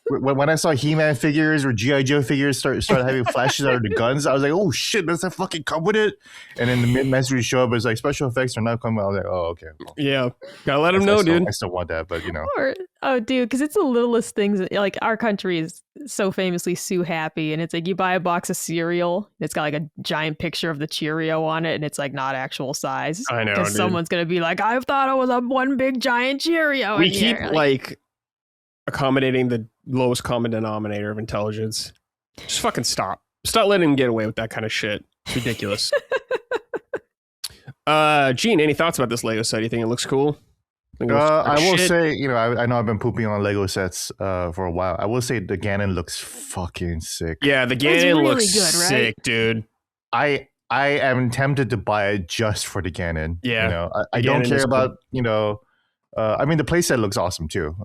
S2: When I saw He-Man figures or G.I. Joe figures start having flashes out of the guns, I was like, oh shit, does that fucking come with it? And then the mid-message show up, it's like, special effects are not coming. I was like, oh, okay. Well,
S1: yeah, gotta let them know, dude.
S2: I still want that, but
S3: Oh, dude, because it's the littlest things. Like our country is so famously Sue happy, and it's like you buy a box of cereal, it's got like a giant picture of the Cheerio on it, and it's like not actual size.
S1: I know,
S3: because
S1: dude.
S3: someone's gonna be like, I thought it was a one big giant Cheerio.
S1: We
S3: in
S1: keep
S3: here.
S1: like accommodating the lowest common denominator of intelligence. Just fucking stop. Stop letting him get away with that kind of shit. It's ridiculous. Gene, any thoughts about this Lego set? You think it looks cool?
S2: I will say, I know I've been pooping on Lego sets for a while. I will say the Ganon looks fucking sick.
S1: Yeah, the Ganon
S3: really
S1: looks
S3: good, right?
S1: sick, dude.
S2: I am tempted to buy it just for the Ganon.
S1: Yeah,
S2: I don't care about I mean the playset looks awesome too.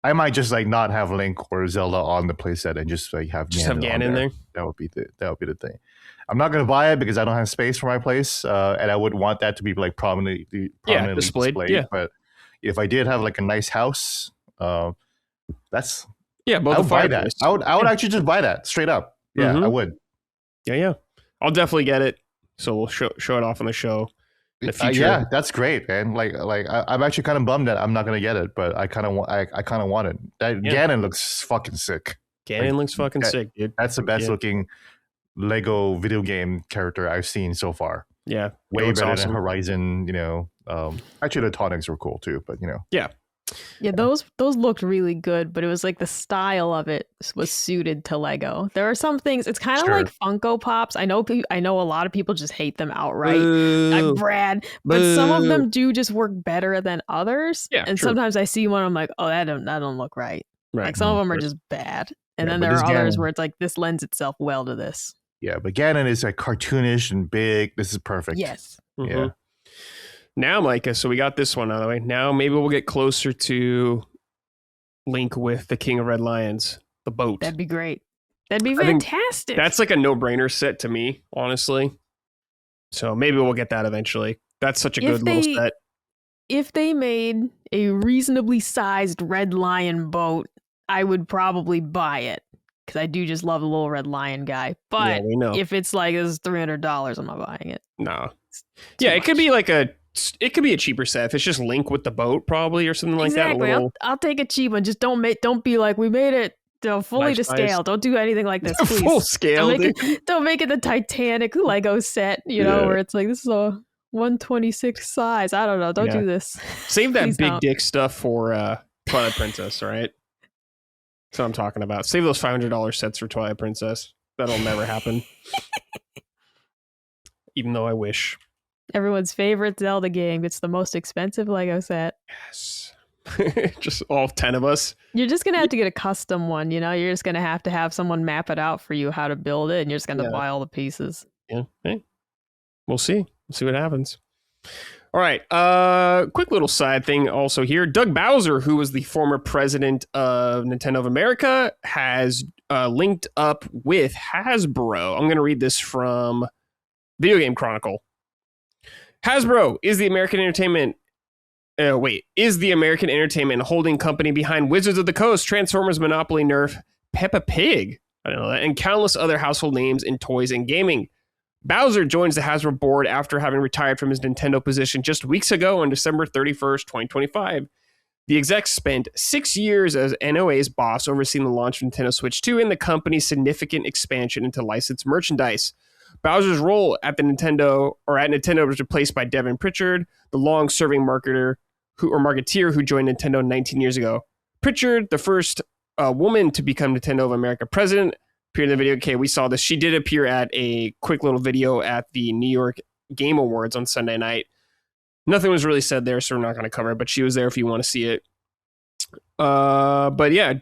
S2: I might just like not have Link or Zelda on the playset and just like have
S1: Ganon there.
S2: That would be the thing. I'm not gonna buy it because I don't have space for my place, and I would want that to be like prominently displayed.
S1: Yeah.
S2: But if I did have like a nice house, that's
S1: both
S2: I would buy that. I would actually just buy that straight up. Yeah, I would.
S1: Yeah. I'll definitely get it. So we'll show it off on the show. In the future.
S2: Yeah, that's great, man. Like I'm actually kind of bummed that I'm not gonna get it, but I kind of want it. Ganon looks fucking sick.
S1: Ganon looks fucking sick, dude.
S2: That's the best looking Lego video game character I've seen so far.
S1: Yeah,
S2: way better than Horizon. Actually the tonics were cool too, but
S3: Yeah, those looked really good, but it was like the style of it was suited to Lego. There are some things. It's kind of like Funko Pops. I know a lot of people just hate them outright. I'm Brad, but some of them do just work better than others.
S1: Yeah,
S3: and sometimes I see one, I'm like, oh, that don't look right. Like some of them are just bad, and then there are others where it's like this lends itself well to this.
S2: Yeah, but Ganon is like cartoonish and big. This is perfect.
S3: Yes.
S1: Mm-hmm.
S2: Yeah.
S1: Now, Micah, so we got this one out of the way. Now maybe we'll get closer to Link with the King of Red Lions, the boat.
S3: That'd be great. That'd be fantastic.
S1: That's like a no-brainer set to me, honestly. So maybe we'll get that eventually. That's such a good little set.
S3: If they made a reasonably sized Red Lion boat, I would probably buy it. Because I do just love the little Red Lion guy. But if it's like, this is $300, I'm not buying it.
S1: No. Yeah, it could be like it could be a cheaper set if it's just Link with the boat, probably, or something like that.
S3: Exactly. I'll take a cheap one. Just don't be like, we made it fully to scale. Don't do anything like this, please.
S1: Full scale.
S3: Don't make it the Titanic Lego set, where it's like, this is a 126 size. I don't know. Don't do this.
S1: Save that big dick stuff for Twilight Princess, right? That's what I'm talking about. Save those $500 sets for Twilight Princess. That'll never happen. Even though I wish.
S3: Everyone's favorite Zelda game gets the most expensive Lego set.
S1: Yes. Just all 10 of us.
S3: You're just going to have to get a custom one, You're just going to have someone map it out for you how to build it, and you're just going to buy all the pieces.
S1: Yeah. Hey. We'll see. We'll see what happens. All right. Quick little side thing also here. Doug Bowser, who was the former president of Nintendo of America, has linked up with Hasbro. I'm going to read this from Video Game Chronicle. Hasbro is the American entertainment holding company behind Wizards of the Coast, Transformers, Monopoly, Nerf, Peppa Pig, I don't know that, and countless other household names in toys and gaming. Bowser joins the Hasbro board after having retired from his Nintendo position just weeks ago on December 31st, 2025. The exec spent 6 years as NOA's boss overseeing the launch of Nintendo Switch 2 and the company's significant expansion into licensed merchandise. Bowser's role at Nintendo was replaced by Devin Pritchard, the long-serving marketeer who joined Nintendo 19 years ago. Pritchard, the first woman to become Nintendo of America president, appeared in the video. Okay, we saw this. She did appear at a quick little video at the New York Game Awards on Sunday night. Nothing was really said there, so we're not going to cover it, but she was there if you want to see it. But yeah,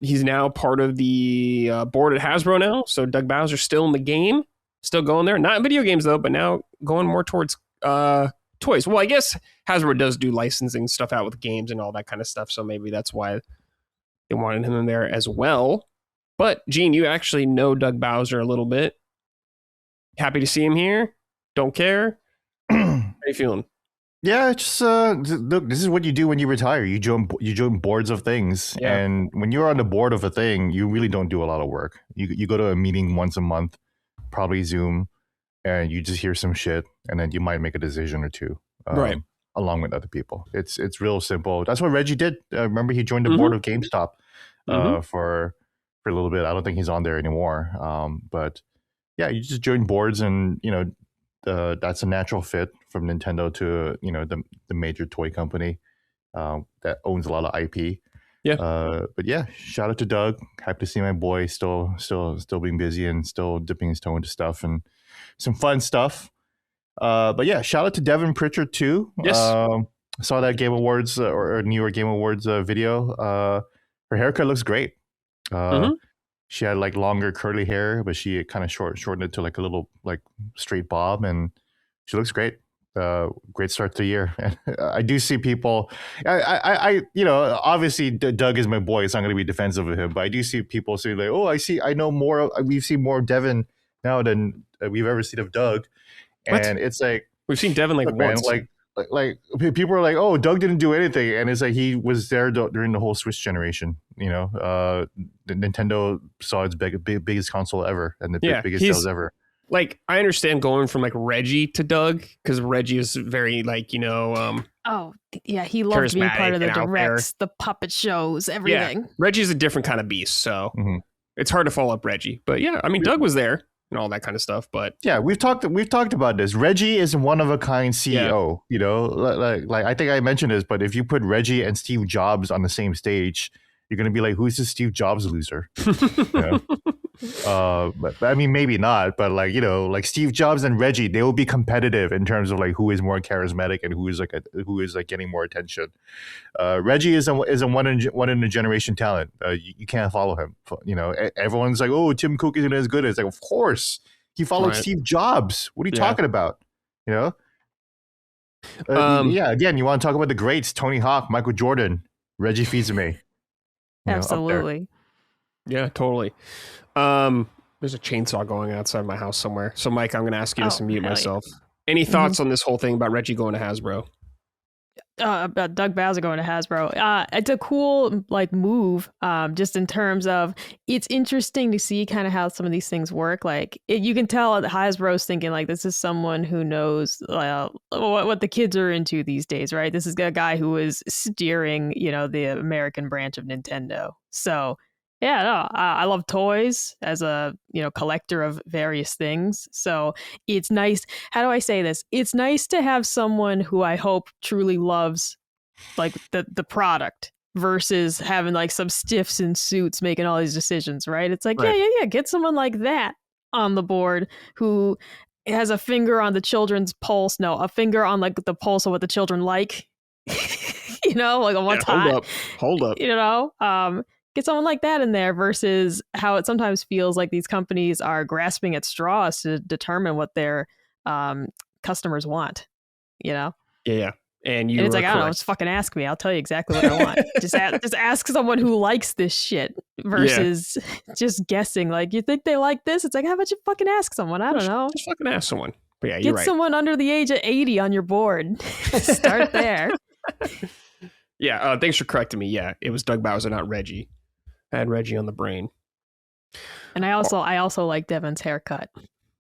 S1: he's now part of the board at Hasbro now, so Doug Bowser's still in the game. Still going there. Not in video games, though, but now going more towards toys. Well, I guess Hasbro does do licensing stuff out with games and all that kind of stuff, so maybe that's why they wanted him in there as well. But, Gene, you actually know Doug Bowser a little bit. Happy to see him here? Don't care? How are you feeling?
S2: Yeah, just look, this is what you do when you retire. You join boards of things. Yeah. And when you're on the board of a thing, you really don't do a lot of work. You go to a meeting once a month, probably Zoom, and you just hear some shit, and then you might make a decision or two.
S1: Right.
S2: along with other people. It's real simple. That's what Reggie did. Remember, he joined the board of GameStop for a little bit. I don't think he's on there anymore. But yeah, you just join boards, and that's a natural fit from Nintendo to the major toy company that owns a lot of IP.
S1: Yeah.
S2: But yeah, shout out to Doug. Happy to see my boy still being busy and still dipping his toe into stuff and some fun stuff. But yeah, shout out to Devin Pritchard too.
S1: Yes.
S2: Saw that Game Awards or New York Game Awards video. Her haircut looks great. She had like longer curly hair, but she kind of shortened it to like a little like straight bob, and she looks great. Great start to the year. I do see people. I obviously Doug is my boy. It's not going to be defensive of him, but I do see people say like, "Oh, I know more. We've seen more of Devin now than we've ever seen of Doug." And it's like
S1: we've seen Devin like once.
S2: Like people are like, "Oh, Doug didn't do anything," and it's like he was there during the whole Switch generation. The Nintendo saw its biggest console ever and the biggest sales ever.
S1: Like, I understand going from like Reggie to Doug, because Reggie is very like, he loved
S3: being part of the directs, the puppet shows, everything.
S1: Yeah. Reggie's a different kind of beast, so it's hard to follow up Reggie. But yeah, I mean, Doug was there and all that kind of stuff. But
S2: yeah, we've talked about this. Reggie is one of a kind CEO. Like I think I mentioned this, but if you put Reggie and Steve Jobs on the same stage, you're gonna be like, who's this Steve Jobs loser? But I mean, maybe not, but like Steve Jobs and Reggie, they will be competitive in terms of like who is more charismatic and who is getting more attention. Reggie is a one in a generation talent. You can't follow him. Everyone's like, oh, Tim Cook isn't as good. It's like, of course he followed Steve Jobs. What are you talking about? Again, you want to talk about the greats: Tony Hawk, Michael Jordan, Reggie Fils-Aimé.
S3: Absolutely.
S1: Yeah, totally. There's a chainsaw going outside my house somewhere. So, Mike, I'm going to ask you to mute myself. Any thoughts on this whole thing about Reggie going to Hasbro?
S3: About Doug Bowser going to Hasbro. It's a cool move. Just in terms of, it's interesting to see kind of how some of these things work. Like you can tell that Hasbro's thinking like, this is someone who knows what the kids are into these days, right? This is a guy who is steering, the American branch of Nintendo. So yeah, no, I love toys as a collector of various things. So it's nice. How do I say this? It's nice to have someone who I hope truly loves like the product versus having like some stiffs in suits making all these decisions, right? It's like, yeah, get someone like that on the board who has a finger on the children's pulse. No, a finger on like the pulse of what the children like. Like on one time.
S1: Hold up.
S3: Get someone like that in there versus how it sometimes feels like these companies are grasping at straws to determine what their customers want,
S1: Yeah.
S3: And it's like, I don't know, just fucking ask me. I'll tell you exactly what I want. just ask someone who likes this shit versus just guessing. Like, you think they like this? It's like, how about you fucking ask someone? I don't know.
S1: Just fucking ask someone. But yeah,
S3: you're right. Get someone under the age of 80 on your board. Start there.
S1: Yeah, thanks for correcting me. Yeah, it was Doug Bowser, not Reggie. I had Reggie on the brain.
S3: And I also like Devin's haircut.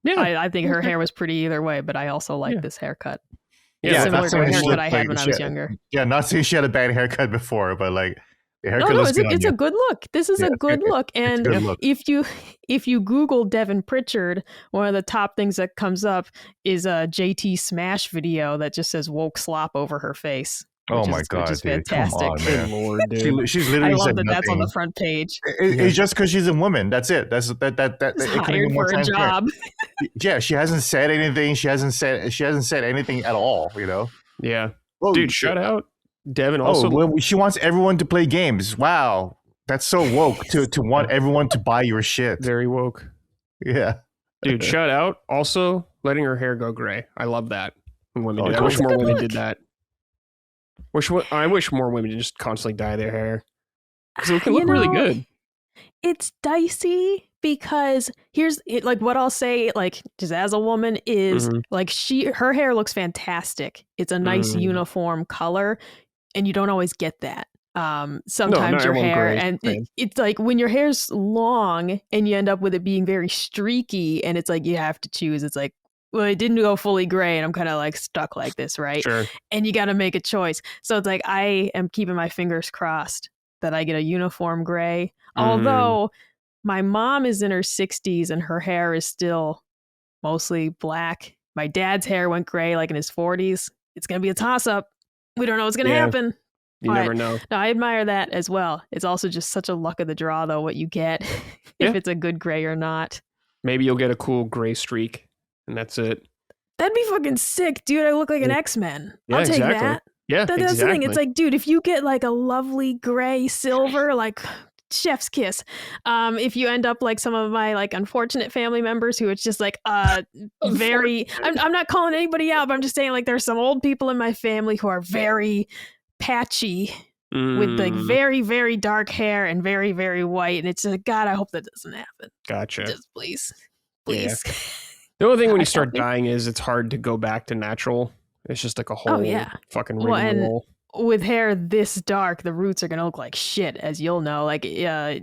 S3: Yeah. I think her hair was pretty either way, but I also like this haircut.
S1: Yeah,
S3: similar to the haircut I had when I was younger.
S2: Yeah, not saying she had a bad haircut before, but like the haircut
S3: it's a good look. This is a good look. And if you Google Devin Pritchard, one of the top things that comes up is a JT Smash video that just says woke slop over her face.
S2: Oh my God,
S3: which is
S2: dude.
S3: Fantastic.
S2: Come on, man.
S1: Lord, dude.
S2: She's literally
S3: I love
S2: said
S3: that
S2: nothing.
S3: That's on the front page.
S2: It's just because she's a woman. That's it. That
S3: hired for a job.
S2: Yeah, she hasn't said anything. She hasn't said anything at all.
S1: Yeah. Oh, dude, shout out Devin. Also,
S2: she wants everyone to play games. Wow, that's so woke to want everyone to buy your shit.
S1: Very woke.
S2: Yeah,
S1: dude. Shout out. Also, letting her hair go gray. I love that. When women do that. I wish more women did that. I wish more women just constantly dye their hair because it can look really good.
S3: It's dicey because here's like what I'll say, like just as a woman is like her hair looks fantastic. It's a nice uniform color, and you don't always get that. Sometimes your hair and it's like when your hair's long and you end up with it being very streaky, and it's like you have to choose. It's like, well, it didn't go fully gray, and I'm kind of like stuck like this, right?
S1: Sure.
S3: And you got to make a choice. So it's like I am keeping my fingers crossed that I get a uniform gray. Although my mom is in her 60s and her hair is still mostly black. My dad's hair went gray like in his 40s. It's going to be a toss-up. We don't know what's going to happen.
S1: You never know.
S3: No, I admire that as well. It's also just such a luck of the draw, though, what you get, if it's a good gray or not.
S1: Maybe you'll get a cool gray streak, and that's it.
S3: That'd be fucking sick, dude. I look like an X-Men.
S1: Yeah,
S3: I'll take
S1: exactly.
S3: that.
S1: Yeah,
S3: That's the thing. It's like, dude, if you get like a lovely gray silver, like chef's kiss. If you end up like some of my like unfortunate family members who it's just like very, I'm not calling anybody out, but I'm just saying like there's some old people in my family who are very patchy with like very, very dark hair and very, very white. And it's like, God, I hope that doesn't happen.
S1: Gotcha.
S3: Just please.
S1: Yeah. The only thing when you start dying is it's hard to go back to natural. It's just like a whole fucking rigmarole.
S3: With hair this dark, the roots are going to look like shit, as you'll know. Like,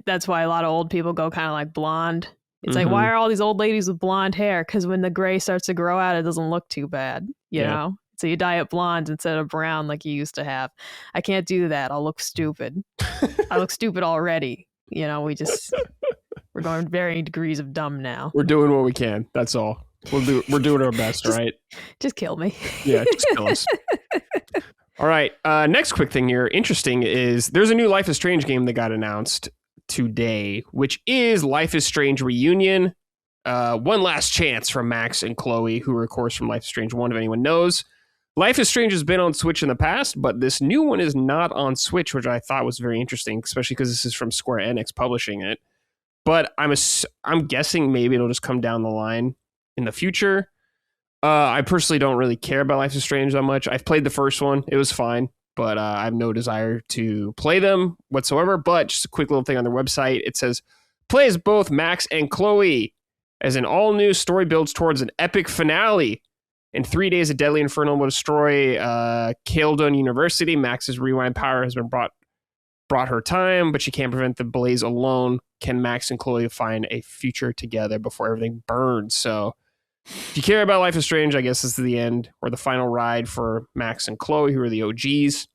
S3: that's why a lot of old people go kind of like blonde. It's like, why are all these old ladies with blonde hair? Because when the gray starts to grow out, it doesn't look too bad, you know? So you dye it blonde instead of brown like you used to have. I can't do that. I'll look stupid. I look stupid already. You know, we're going varying degrees of dumb now.
S1: We're doing what we can. That's all. We're doing our best, right?
S3: Just kill me.
S1: Yeah, just kill us. All right. Next quick thing here, interesting, is there's a new Life is Strange game that got announced today, which is Life is Strange Reunion. One last chance from Max and Chloe, who are, of course, from Life is Strange 1, if anyone knows. Life is Strange has been on Switch in the past, but this new one is not on Switch, which I thought was very interesting, especially because this is from Square Enix publishing it. But I'm guessing maybe it'll just come down the line in the future. I personally don't really care about Life is Strange that much. I've played the first one. It was fine, but I have no desire to play them whatsoever. But just a quick little thing on their website. It says, play as both Max and Chloe as an all-new story builds towards an epic finale. In 3 days, a deadly inferno will destroy Caledon University. Max's rewind power has been brought her time, but she can't prevent the blaze alone. Can Max and Chloe find a future together before everything burns? So if you care about Life is Strange, I guess this is the end or the final ride for Max and Chloe, who are the OGs.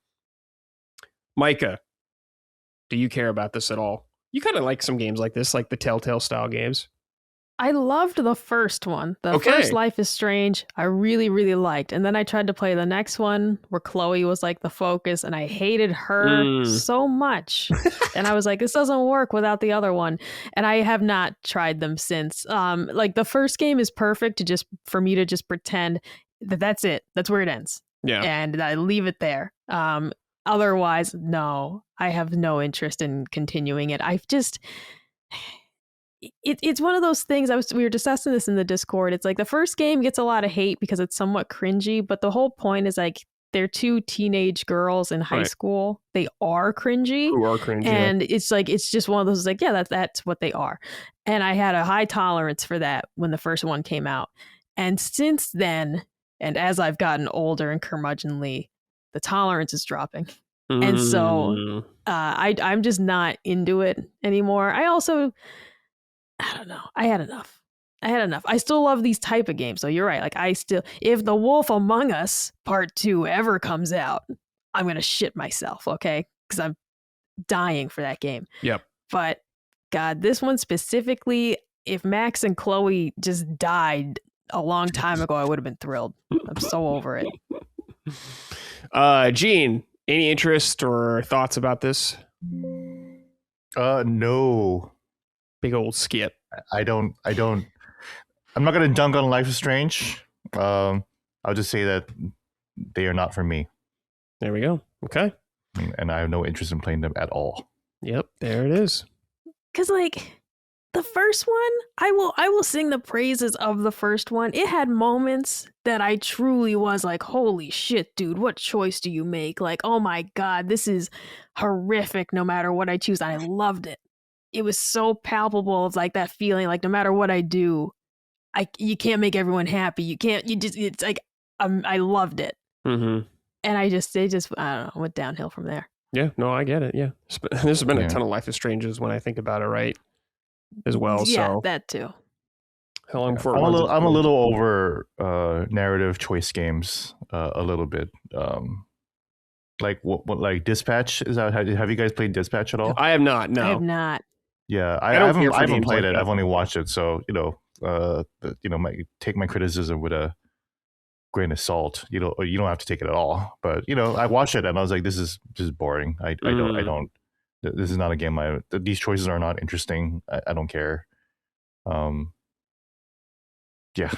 S1: Micah, do you care about this at all? You kind of like some games like this, like the Telltale style games.
S3: I loved the first one. The first Life is Strange, I really, really liked. And then I tried to play the next one where Chloe was like the focus, and I hated her so much. And I was like, this doesn't work without the other one. And I have not tried them since. Like the first game is perfect for me to just pretend that that's it. That's where it ends.
S1: Yeah.
S3: And I leave it there. Otherwise, no, I have no interest in continuing it. It's one of those things. We were discussing this in the Discord. It's like the first game gets a lot of hate because it's somewhat cringy, but the whole point is like they're two teenage girls in high school. They are cringy.
S1: Who are cringy.
S3: And it's like it's just one of those like, yeah, that's what they are. And I had a high tolerance for that when the first one came out. And since then, and as I've gotten older and curmudgeonly, the tolerance is dropping. And so I'm just not into it anymore. I don't know. I had enough. I still love these type of games. So you're right. Like if The Wolf Among Us Part 2 ever comes out, I'm going to shit myself. Okay. Because I'm dying for that game.
S1: Yep.
S3: But God, this one specifically, if Max and Chloe just died a long time ago, I would have been thrilled. I'm so over it.
S1: Gene, any interest or thoughts about this?
S2: No.
S1: Big old skip.
S2: I'm not going to dunk on Life is Strange. I'll just say that they are not for me.
S1: There we go. Okay.
S2: And I have no interest in playing them at all.
S1: Yep. There it is.
S3: Because like the first one, I will sing the praises of the first one. It had moments that I truly was like, holy shit, dude, what choice do you make? Like, oh my God, this is horrific no matter what I choose. I loved it. It was so palpable of like that feeling, like no matter what I do, you can't make everyone happy. It's like, I loved it. And they just, I don't know, went downhill from there.
S1: Yeah, no, I get it. Yeah. There's been a ton of Life is Stranges when I think about it, right? As well.
S3: Yeah,
S1: so
S3: that too.
S1: How long before it
S2: I'm
S1: runs its
S2: a
S1: course?
S2: little over narrative choice games a little bit. Like what like Dispatch is that? Have you guys played Dispatch at all?
S1: I have not.
S3: I have
S1: No,
S3: not.
S2: Yeah,
S1: I don't care
S2: I
S1: for
S2: haven't
S1: games
S2: played
S1: like
S2: it.
S1: that.
S2: I've only watched it, so take my criticism with a grain of salt. Or you don't have to take it at all. But I watched it and I was like, this is just boring. I don't. This is not a game. These choices are not interesting. I don't care. Yeah,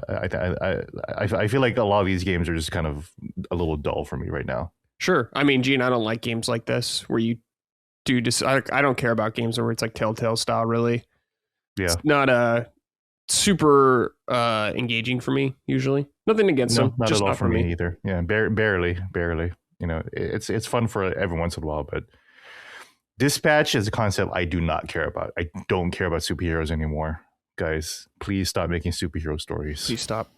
S2: I feel like a lot of these games are just kind of a little dull for me right now.
S1: Sure. I mean, Gene, I don't like games like this where you do just. I don't care about games where it's like Telltale style. Really,
S2: Yeah,
S1: it's not super engaging for me. Usually, nothing against
S2: no,
S1: them,
S2: not
S1: just
S2: at all
S1: not
S2: for me either. Yeah, barely. It's fun for every once in a while, but Dispatch is a concept I do not care about. I don't care about superheroes anymore. Guys, please stop making superhero stories.
S1: Please stop.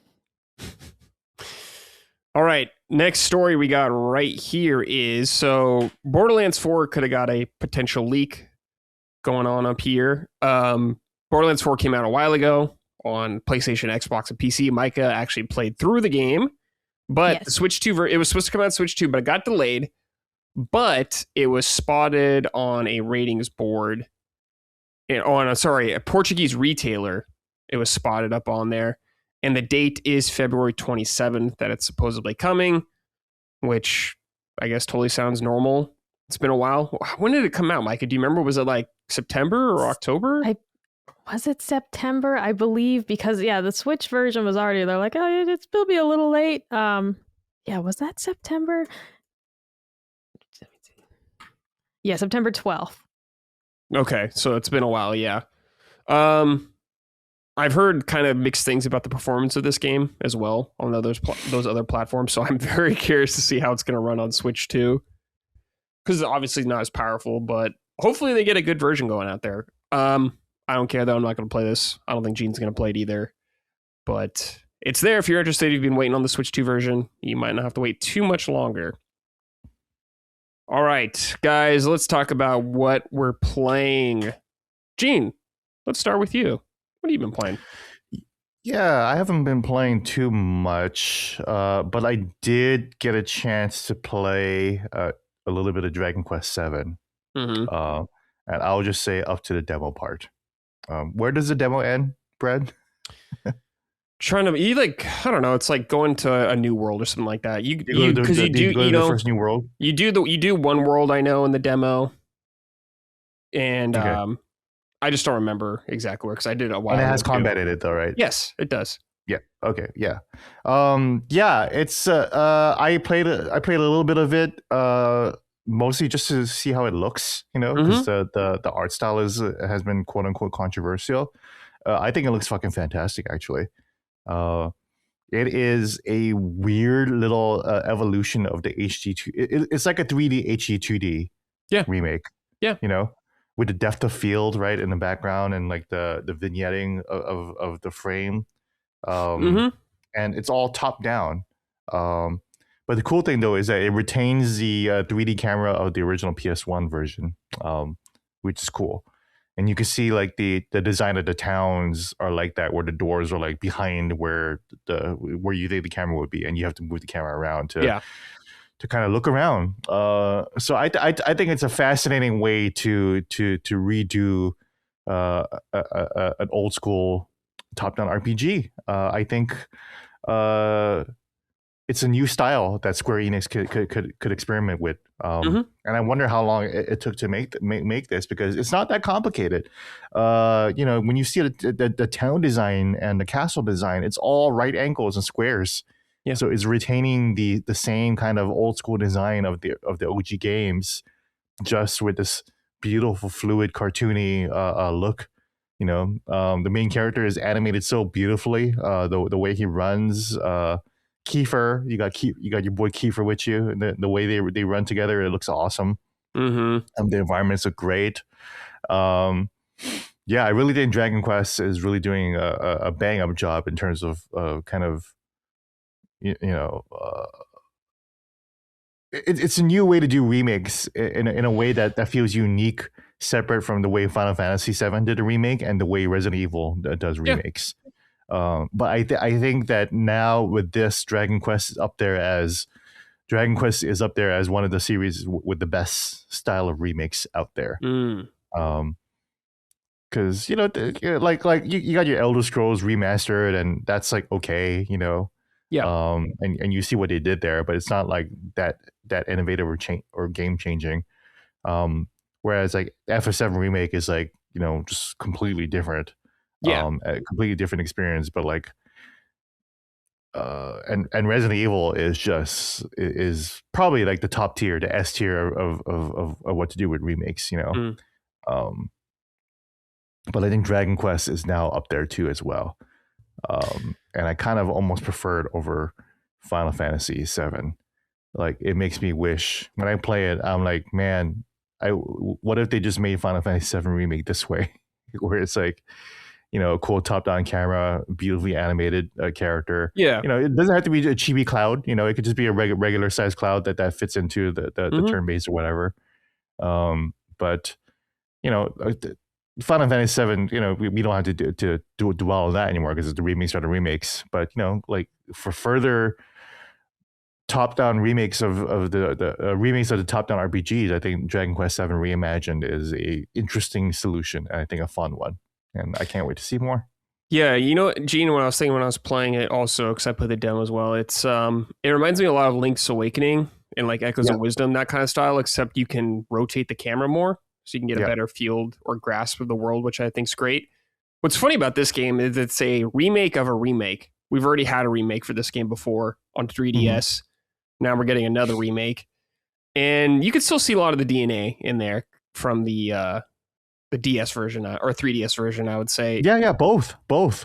S1: All right, next story we got right here is so Borderlands 4 could have got a potential leak going on up here. Borderlands 4 came out a while ago on PlayStation, Xbox, and PC. Micah actually played through the game, but
S3: Yes.
S1: the Switch 2, it was supposed to come out on Switch 2, but it got delayed. But it was spotted on a ratings board, a Portuguese retailer. It was spotted up on there. And the date is February 27th that it's supposedly coming, which I guess totally sounds normal. It's been a while. When did it come out, Micah? Do you remember? Was it like September or October?
S3: Was it September? I believe, because the Switch version was already. They're like, oh, it'll be a little late. Was that September? Yeah, September 12th.
S1: Okay, so it's been a while, yeah. I've heard kind of mixed things about the performance of this game as well on those other platforms, so I'm very curious to see how it's going to run on Switch too. Because it's obviously not as powerful, but hopefully they get a good version going out there. I don't care, though. I'm not going to play this. I don't think Gene's going to play it either. But it's there if you're interested. If you've been waiting on the Switch 2 version, you might not have to wait too much longer. All right, guys, let's talk about what we're playing. Gene, let's start with you. What have you been playing?
S2: Yeah, I haven't been playing too much, but I did get a chance to play a little bit of Dragon Quest VII.
S1: Mm-hmm.
S2: And I'll just say up to the demo part. Where does the demo end, Brad?
S1: I don't know, it's like going to a new world or something like that. You
S2: go to the first new world.
S1: You do one world, I know, in the demo, and
S2: Okay.
S1: I just don't remember exactly where because I did it a while.
S2: And it has
S1: ago,
S2: combat in it, though, right?
S1: Yes, it does.
S2: Yeah. Okay. Yeah. It's I played a little bit of it, mostly just to see how it looks, because the art style has been quote unquote controversial. I think it looks fucking fantastic, actually. It is a weird little evolution of the HD2. It's like a 3D HD2D remake.
S1: Yeah.
S2: With the depth of field right in the background and like the vignetting of the frame. And it's all top down. But the cool thing though is that it retains the 3D camera of the original PS1 version, which is cool. And you can see like the design of the towns are like that, where the doors are like behind where you think the camera would be, and you have to move the camera around to kind of look around. So I think it's a fascinating way to redo an old school top-down RPG. I think it's a new style that Square Enix could experiment with, and I wonder how long it took to make this, because it's not that complicated. When you see the town design and the castle design, it's all right angles and squares. Yeah. So it's retaining the same kind of old school design of the OG games, just with this beautiful fluid cartoony look. The main character is animated so beautifully. The way he runs. Kiefer, you got your boy Kiefer with you, and the way they run together, it looks awesome. The environments look great. I really think Dragon Quest is really doing a bang up job in terms of kind of it's a new way to do remakes in a way that feels unique, separate from the way Final Fantasy VII did a remake and the way Resident Evil does remakes. But I think that now with this, Dragon Quest is up there as one of the series with the best style of remakes out there. Because you got your Elder Scrolls remastered, and that's like okay, and you see what they did there, but it's not like that innovative or game changing. Whereas like FF7 remake is like just completely different. A completely different experience, but like and Resident Evil is probably like the top tier, the S tier of what to do with remakes, but I think Dragon Quest is now up there too as well, and I kind of almost prefer it over Final Fantasy VII. Like it makes me wish when I play it, I'm like, man, what if they just made Final Fantasy VII remake this way, where it's like, a cool top-down camera, beautifully animated character. Yeah. It doesn't have to be a chibi cloud. It could just be a regular size cloud that fits into the turn-based or whatever. But Final Fantasy VII, we don't have to dwell on that anymore because the remakes are the remakes. But like for further top-down remakes of the remakes of the top-down RPGs, I think Dragon Quest VII Reimagined is a interesting solution, and I think a fun one. And I can't wait to see more.
S1: Yeah, Gene, when I was playing it also, because I played the demo as well, it reminds me a lot of Link's Awakening and like Echoes of Wisdom, that kind of style, except you can rotate the camera more, so you can get a better field or grasp of the world, which I think is great. What's funny about this game is it's a remake of a remake. We've already had a remake for this game before on 3DS. Now we're getting another remake. And you can still see a lot of the DNA in there from the DS version or 3DS version, I would say.
S2: Yeah, both.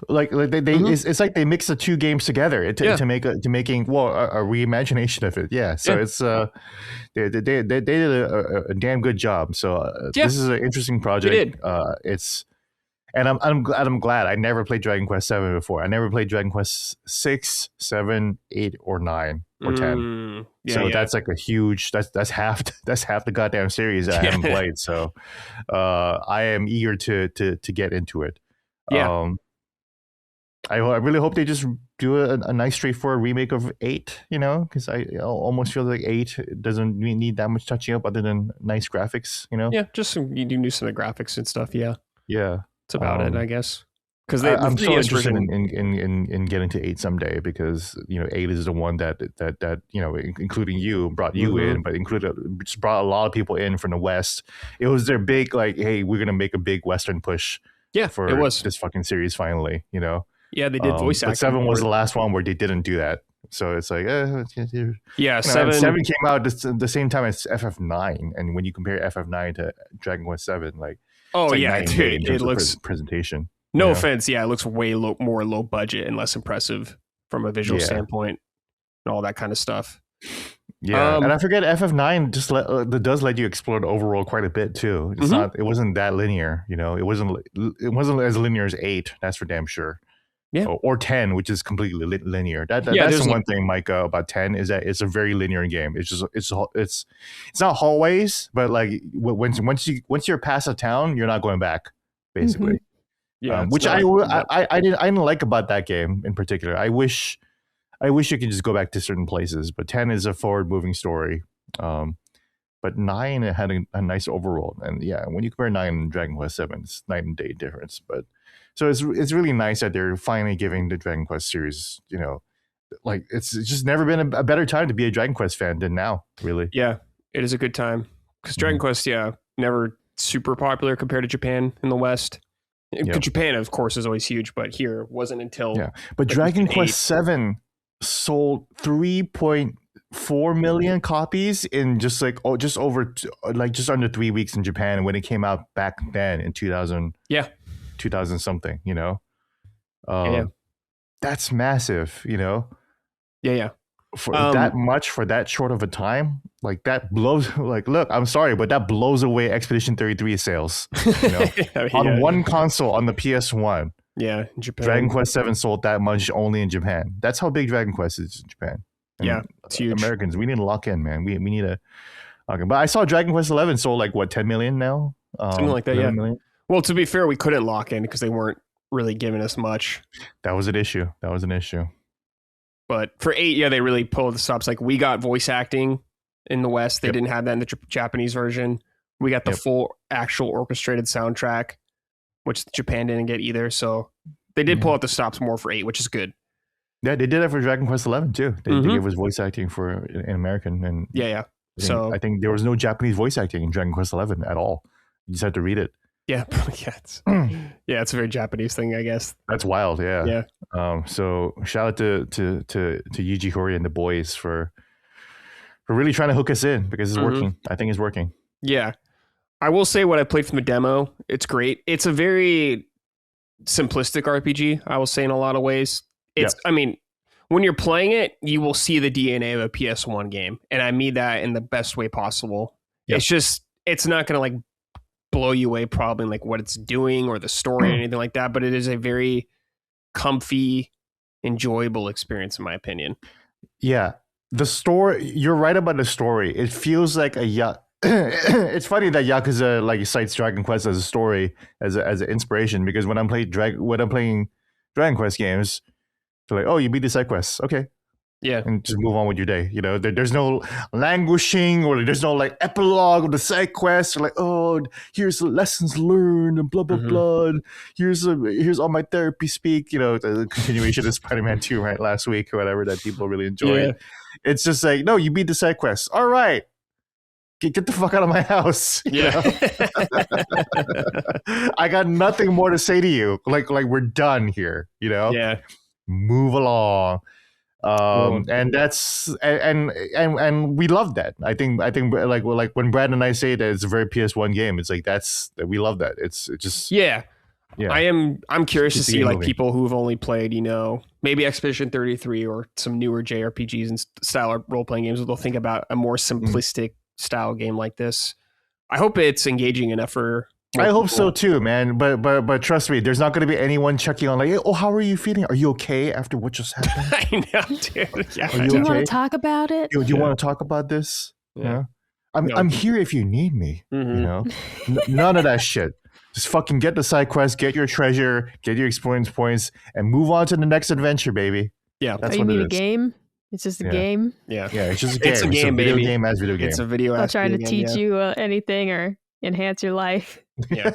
S2: Like they it's like they mix the two games together to making a reimagination of it. Yeah, so it's they did a damn good job. So this is an interesting project. I'm glad I never played Dragon Quest 7 before. I never played Dragon Quest 6, 7, 8, or 9 or 10. That's like a huge that's half the goddamn series that I haven't played. So I am eager to get into it. I really hope they just do a nice straightforward remake of 8, because I almost feel like 8 doesn't need that much touching up other than nice graphics, Yeah,
S1: just you do some of the graphics and stuff, Yeah.
S2: That's
S1: about it, I guess. Because
S2: I'm so interested in getting to 8 someday, because 8 is the one that including you brought you in, but just brought a lot of people in from the West. It was their big like, hey, we're gonna make a big Western push. For it was this fucking series finally.
S1: Yeah, they did voice acting.
S2: But 7 was the last one where they didn't do that. So it's like, 7 came out the same time as FF9, and when you compare FF9 to Dragon Quest 7, like.
S1: Oh yeah, dude, it looks
S2: presentation.
S1: No offense, it looks way more low budget and less impressive from a visual standpoint, and all that kind of stuff.
S2: Yeah, and I forget FF9 just does let you explore the overworld quite a bit too. It's not. It wasn't that linear. It wasn't as linear as 8. That's for damn sure. Yeah, or 10, which is completely linear. That's the one thing, Micah, about 10 is that it's a very linear game. It's not hallways, but like once you're past a town, you're not going back, basically. Yeah, which I didn't like about that game in particular. I wish you could just go back to certain places, but 10 is a forward moving story. But 9 it had a nice overall, and when you compare 9 and Dragon Quest 7, it's night and day difference. But so it's really nice that they're finally giving the Dragon Quest series, like it's just never been a better time to be a Dragon Quest fan than now, really.
S1: Yeah, it is a good time because Dragon Quest, never super popular compared to Japan in the West. Japan, of course, is always huge, but here wasn't until
S2: But Dragon Quest 7 sold 3.4 million copies in just under 3 weeks in Japan when it came out back then in 2000. 2000 something, that's massive, for that much, for that short of a time, like that blows, like, look, I'm sorry, but that blows away Expedition 33 sales, on one console on the PS1.
S1: Yeah, in Japan.
S2: Dragon Quest 7 sold that much only in Japan. That's how big Dragon Quest is in Japan. And
S1: It's huge.
S2: Americans, we need to lock in, man. We need to lock in. But I saw Dragon Quest 11 sold like what 10 million now,
S1: Something like that. Yeah.
S2: Million?
S1: Well, to be fair, we couldn't lock in because they weren't really giving us much.
S2: That was an issue.
S1: But for 8, yeah, they really pulled the stops. Like we got voice acting in the West. They didn't have that in the Japanese version. We got the full actual orchestrated soundtrack, which Japan didn't get either. So they did pull out the stops more for 8, which is good.
S2: Yeah, they did that for Dragon Quest 11 too. They gave us voice acting for in American, and I think there was no Japanese voice acting in Dragon Quest 11 at all. You just had to read it.
S1: Yeah, it's a very Japanese thing, I guess.
S2: That's wild. Yeah.
S1: Yeah.
S2: So shout out to Yuji Horii and the boys for really trying to hook us in, because it's working. I think it's working.
S1: Yeah. I will say what I played from the demo, it's great. It's a very simplistic RPG, I will say, in a lot of ways. I mean, when you're playing it, you will see the DNA of a PS1 game. And I mean that in the best way possible. Yep. It's not going to like blow you away probably in like what it's doing or the story or anything like that, but it is a very comfy, enjoyable experience in my opinion.
S2: Yeah. The story, you're right about the story. It feels like it's funny that Yakuza like cites Dragon Quest as a story, as an inspiration, because when I'm playing Dragon Quest games, they're like, oh, you beat the side quests. Okay.
S1: Yeah.
S2: And just move on with your day. You know, there's no languishing, or there's no like epilogue of the side quests. Or like, oh, here's the lessons learned and blah, blah, blah. Here's all my therapy speak, you know, the continuation of Spider-Man 2, right? Last week or whatever, that people really enjoyed. Yeah. It's just like, no, you beat the side quests. All right. Get the fuck out of my house.
S1: Yeah.
S2: I got nothing more to say to you. Like we're done here, you know?
S1: Yeah.
S2: Move along. And that's and we love that. I think like when Brad and I say that it's a very PS1 game, it's like we love that. It's just I'm curious to see like people who've only played, you know, maybe Expedition 33 or some newer JRPGs and style role-playing games, they'll think about a more simplistic style game like this. I hope it's engaging enough for I hope so too, man. But trust me, there's not going to be anyone checking on like, oh, how are you feeling? Are you okay after what just happened?
S1: I know, dude. Yeah.
S3: Do you want to talk about it?
S2: Do you want to talk about this? Yeah. I'm here if you need me. You know, none of that shit. Just fucking get the side quest, get your treasure, get your experience points, and move on to the next adventure, baby.
S1: Yeah,
S3: that's what it is. You mean a game? It's just a game.
S2: Yeah, it's just a game.
S1: It's a game,
S2: video
S1: baby.
S2: Game as video game.
S1: It's a video.
S3: Not trying to teach you anything or enhance your life.
S1: Yeah.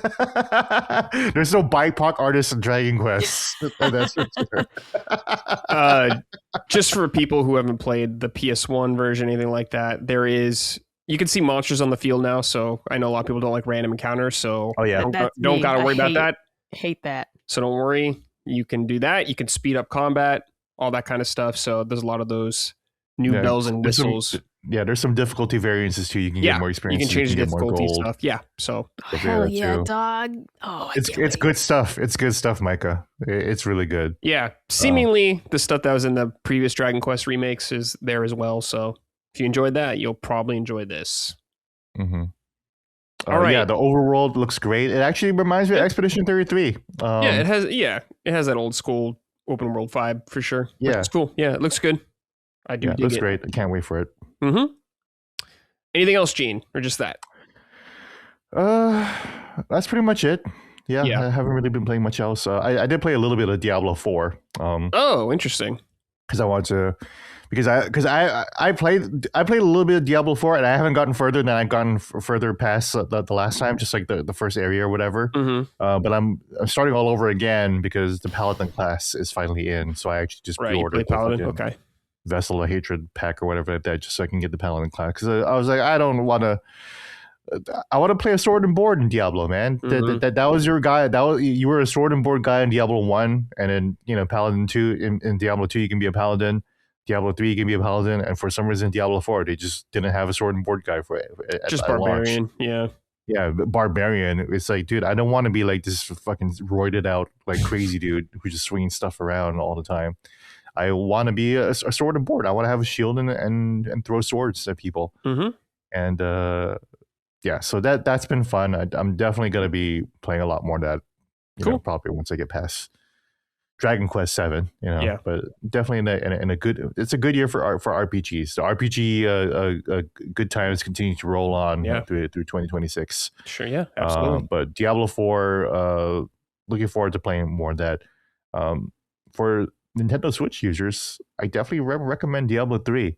S2: There's no BIPOC artists in Dragon Quest. That's for
S1: sure. Just for people who haven't played the PS1 version, anything like that, you can see monsters on the field now. So I know a lot of people don't like random encounters. So don't gotta worry about that.
S3: Hate that.
S1: So don't worry. You can do that. You can speed up combat, all that kind of stuff. So there's a lot of those new bells and whistles.
S2: There's some difficulty variances too. You can get more experience.
S1: You can change the difficulty stuff. Yeah. So
S3: hell yeah, dog. Oh,
S2: it's good stuff. It's good stuff, Micah. It's really good.
S1: Yeah. Seemingly the stuff that was in the previous Dragon Quest remakes is there as well. So if you enjoyed that, you'll probably enjoy this.
S2: All right. Yeah, the overworld looks great. It actually reminds me of Expedition 33.
S1: It has that old school open world vibe for sure.
S2: Yeah.
S1: It's cool. Yeah, it looks good. I do dig it.
S2: Looks great. I can't wait for it.
S1: Anything else, Gene, or just that?
S2: That's pretty much it. Yeah. I haven't really been playing much else. I did play a little bit of Diablo 4.
S1: Oh, interesting.
S2: Because I wanted to, I played a little bit of Diablo 4 and I haven't gotten further than I've gotten further past the last time, just like the first area or whatever. But I'm starting all over again because the Paladin class is finally in. So I actually just pre-ordered
S1: Paladin. Okay.
S2: Vessel of Hatred pack or whatever like that, just so I can get the Paladin class. Because I was like, I want to play a sword and board in Diablo, man. That was your guy. You were a sword and board guy in Diablo 1, and then Paladin 2 in Diablo 2 you can be a paladin. Diablo 3 you can be a paladin, and for some reason Diablo 4 they just didn't have a sword and board guy for it.
S1: Just barbarian,
S2: launch. Yeah, barbarian. It's like, dude, I don't want to be like this fucking roided out like crazy dude who's just swinging stuff around all the time. I want to be a sword and board. I want to have a shield and throw swords at people. And so that's been fun. I'm definitely going to be playing a lot more of that. You know, probably once I get past Dragon Quest 7,
S1: Yeah.
S2: but definitely in a good. It's a good year for RPGs. The RPG good times continue to roll on through 2026.
S1: Sure, yeah, absolutely.
S2: But Diablo 4, looking forward to playing more of that. For Nintendo Switch users, I definitely recommend Diablo 3.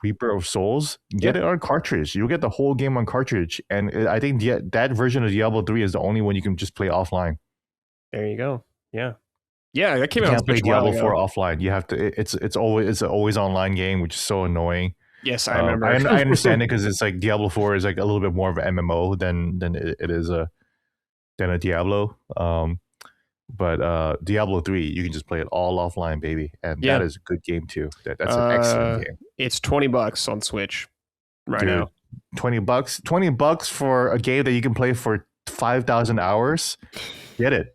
S2: Reaper of Souls, get it on cartridge. You'll get the whole game on cartridge, and I think that version of Diablo 3 is the only one you can just play offline.
S1: There you go. Yeah, that came out.
S2: You can't play Diablo 4 offline. You have to. It's an always online game, which is so annoying.
S1: Yes, I remember.
S2: I understand it because it's like Diablo 4 is like a little bit more of an MMO than it is a Diablo. But Diablo 3, you can just play it all offline, baby, and that is a good game too. That's an excellent game.
S1: It's $20 on Switch now.
S2: $20 for a game that you can play for 5,000 hours. Get it?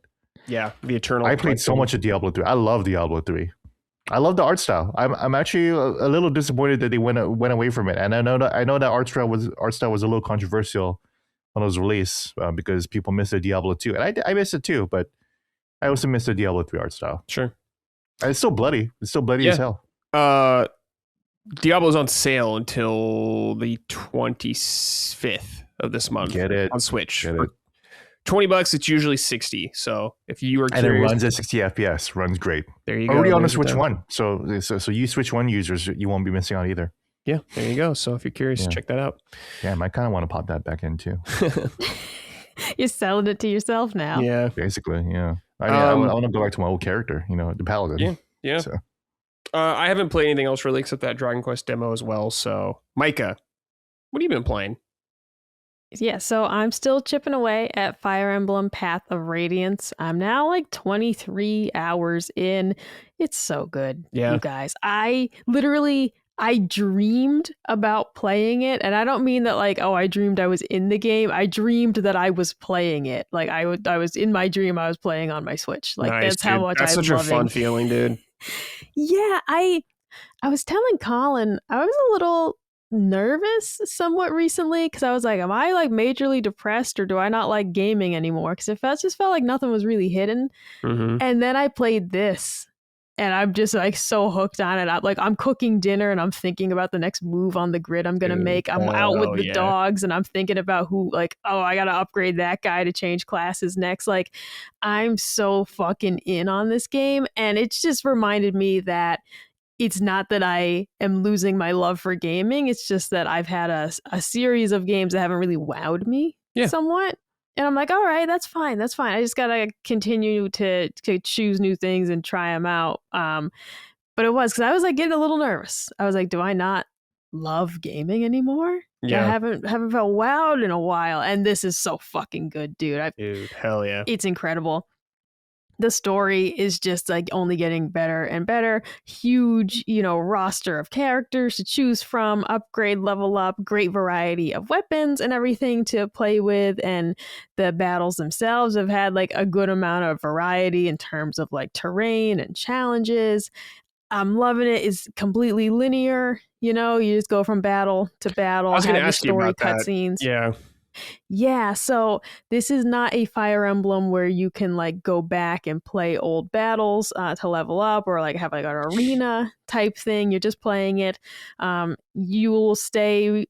S1: Yeah, the Eternal.
S2: I played so much of Diablo 3. I love Diablo 3. I love the art style. I'm actually a little disappointed that they went away from it. And I know that art style was a little controversial when it was released because people missed the Diablo 2, and I missed it too. But I also missed the Diablo 3 art style.
S1: Sure.
S2: And it's still bloody. It's still bloody as hell.
S1: Diablo's on sale until the 25th of this month.
S2: Get it
S1: on Switch.
S2: Get it.
S1: $20, it's usually 60. So if you were curious,
S2: and it runs at 60 FPS, runs great.
S1: There you go.
S2: Already on the Switch One, so you Switch One users, you won't be missing out either.
S1: Yeah, there you go. So if you're curious, check that out.
S2: Yeah, I might kind of want to pop that back in too.
S3: You're selling it to yourself now.
S1: Yeah,
S2: basically. Yeah, I want to go back to my old character, the paladin.
S1: Yeah. So. I haven't played anything else really except that Dragon Quest demo as well. So Micah, what have you been playing?
S3: Yeah, so I'm still chipping away at Fire Emblem Path of Radiance. I'm now like 23 hours in. It's so good, you guys. I dreamed about playing it, and I don't mean that like, I dreamed I was in the game. I dreamed that I was playing it. Like I was in my dream, I was playing on my Switch. Like
S1: nice,
S3: that's how much
S1: that's
S3: I'm
S1: such a fun feeling, dude.
S3: Yeah, I was telling Colin, I was a little nervous somewhat recently because I was like, am I like majorly depressed or do I not like gaming anymore? Because it just felt like nothing was really hidden. And then I played this and I'm just like so hooked on it. I'm cooking dinner and I'm thinking about the next move on the grid I'm gonna make. I'm out with the dogs and I'm thinking about who I gotta upgrade that guy to change classes next. Like I'm so fucking in on this game, and it's just reminded me that it's not that I am losing my love for gaming. It's just that I've had a series of games that haven't really wowed me somewhat. And I'm like, all right, that's fine. That's fine. I just got to continue to choose new things and try them out. But it was because I was like getting a little nervous. I was like, do I not love gaming anymore? Yeah. I haven't felt wowed in a while. And this is so fucking good, dude.
S1: Dude, hell yeah.
S3: It's incredible. The story is just like only getting better and better. Huge, roster of characters to choose from, upgrade, level up, great variety of weapons and everything to play with. And the battles themselves have had like a good amount of variety in terms of like terrain and challenges. I'm loving it. It's completely linear. You just go from battle to battle.
S1: I was going to ask you
S3: story
S1: about that.
S3: Cutscenes.
S1: Yeah.
S3: Yeah, so this is not a Fire Emblem where you can like go back and play old battles to level up or like have like an arena type thing. You're just playing it. You will stay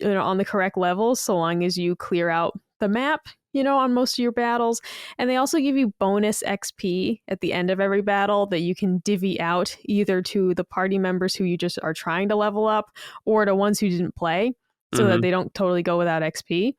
S3: on the correct levels so long as you clear out the map, on most of your battles. And they also give you bonus XP at the end of every battle that you can divvy out either to the party members who you just are trying to level up or to ones who didn't play, so that they don't totally go without XP.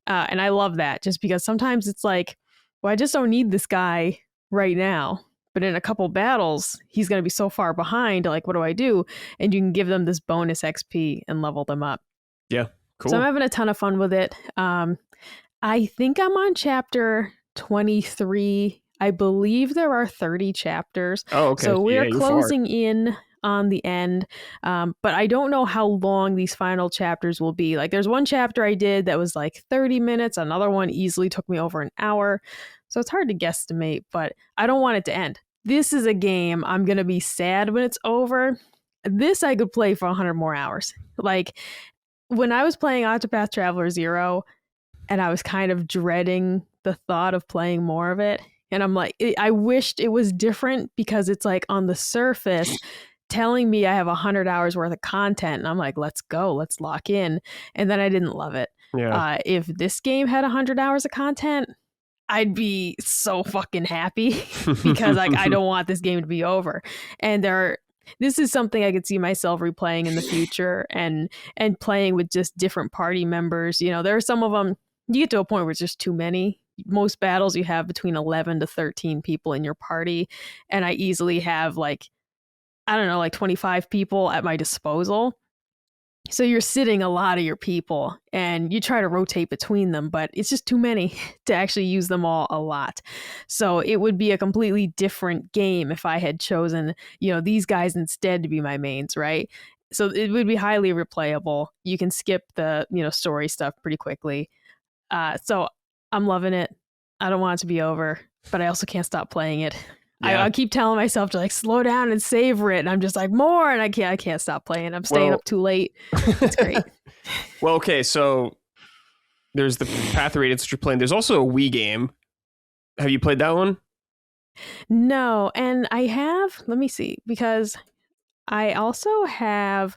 S3: And I love that just because sometimes it's like, well, I just don't need this guy right now. But in a couple battles, he's going to be so far behind. Like, what do I do? And you can give them this bonus XP and level them up.
S1: Yeah, cool.
S3: So I'm having a ton of fun with it. I think I'm on chapter 23. I believe there are 30 chapters.
S1: Oh, okay.
S3: So we're closing in on the end, but I don't know how long these final chapters will be. Like there's one chapter I did that was like 30 minutes, another one easily took me over an hour, so it's hard to guesstimate, but I don't want it to end. This is a game I'm gonna be sad when it's over. This I could play for 100 more hours. Like when I was playing Octopath Traveler 0 and I was kind of dreading the thought of playing more of it, And I'm like, I wished it was different because it's like on the surface telling me I have 100 hours worth of content. And I'm like, let's go, let's lock in. And then I didn't love it.
S1: Yeah.
S3: If this game had 100 hours of content, I'd be so fucking happy because like I don't want this game to be over. And this is something I could see myself replaying in the future and playing with just different party members. You know, there are some of them you get to a point where it's just too many. Most battles you have between 11 to 13 people in your party, and I easily have like, I don't know, like 25 people at my disposal. So you're sitting a lot of your people and you try to rotate between them, but it's just too many to actually use them all a lot. So it would be a completely different game if I had chosen, you know, these guys instead to be my mains, right? So it would be highly replayable. You can skip the, you know, story stuff pretty quickly. So I'm loving it. I don't want it to be over, but I also can't stop playing it. Yeah. I keep telling myself to like slow down and savor it, and I'm just like more, and I can't stop playing. I'm staying up too late. It's great.
S1: Well, okay, so there's the Path of Radiance that you're playing. There's also a Wii game. Have you played that one?
S3: No, and I have. Let me see, because I also have.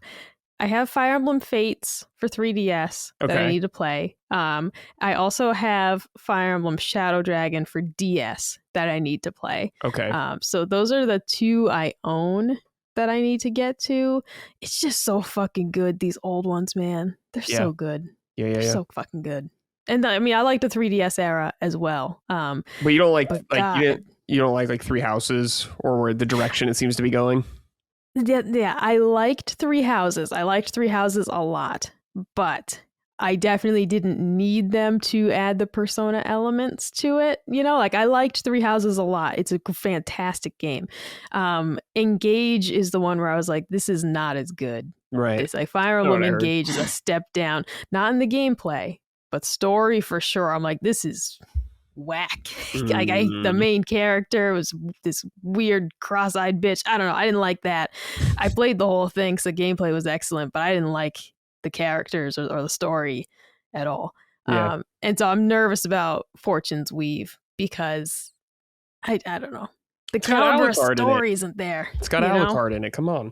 S3: I have Fire Emblem Fates for 3DS that I need to play. I also have Fire Emblem Shadow Dragon for DS that I need to play.
S1: Okay.
S3: So those are the two I own that I need to get to. It's just so fucking good. These old ones, man, they're so good.
S1: Yeah.
S3: So fucking good. And I mean, I like the 3DS era as well.
S1: But you don't like you don't like Three Houses or where the direction it seems to be going.
S3: Yeah, I liked Three Houses. I liked Three Houses a lot, but I definitely didn't need them to add the Persona elements to it. You know, like I liked Three Houses a lot. It's a fantastic game. Engage is the one where I was like, this is not as good.
S1: Right.
S3: It's like Fire Emblem Engage is a step down, not in the gameplay, but story for sure. I'm like, this is whack. Like the main character was this weird cross-eyed bitch. I don't know. I didn't like that. I played the whole thing because the gameplay was excellent, but I didn't like the characters or the story at all.
S1: Yeah.
S3: And so I'm nervous about Fortune's Weave because I don't know. The caliber of story isn't there.
S1: It's got Alucard in it. Come on.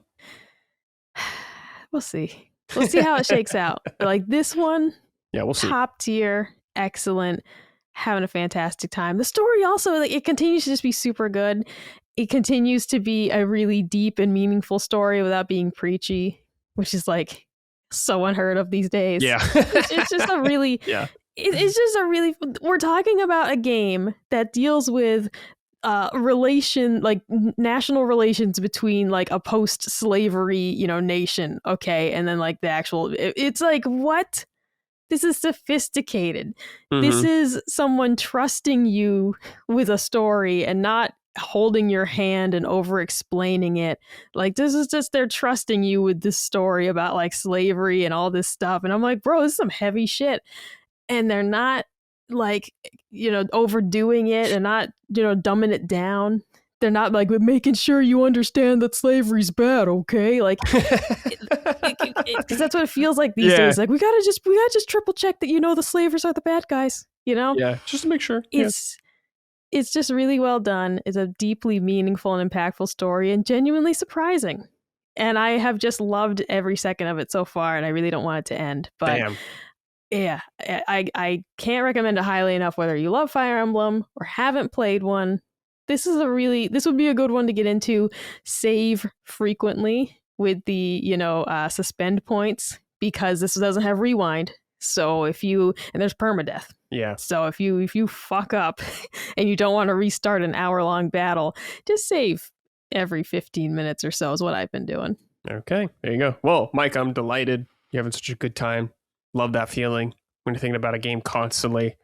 S3: We'll see. We'll see how it shakes out. But like this one,
S1: we'll see.
S3: Top tier, excellent. Having a fantastic time. The story also, like, it continues to just be super good. It continues to be a really deep and meaningful story without being preachy, which is like so unheard of these days.
S1: Yeah.
S3: It's just a really, it's just a really, we're talking about a game that deals with national relations between like a post-slavery, you know, nation. Okay. And then like the actual, it's like, what? This is sophisticated. This is someone trusting you with a story and not holding your hand and over explaining it. Like this is just, they're trusting you with this story about like slavery and all this stuff. And I'm like, bro, this is some heavy shit. And they're not like, you know, overdoing it and not, you know, dumbing it down. They're not like making sure you understand that slavery's bad, okay? Like, because that's what it feels like these days. Like we gotta just triple check that you know the slavers are the bad guys. You know?
S1: Yeah, just to make sure.
S3: It's just really well done. It's a deeply meaningful and impactful story, and genuinely surprising. And I have just loved every second of it so far, and I really don't want it to end. But yeah, I can't recommend it highly enough. Whether you love Fire Emblem or haven't played one. This would be a good one to get into. Save frequently with the, you know, suspend points, because this doesn't have rewind. So and there's permadeath.
S1: Yeah.
S3: So if you fuck up and you don't want to restart an hour-long battle, just save every 15 minutes or so is what I've been doing.
S1: Okay, there you go. Well, Mike, I'm delighted you're having such a good time. Love that feeling when you're thinking about a game constantly.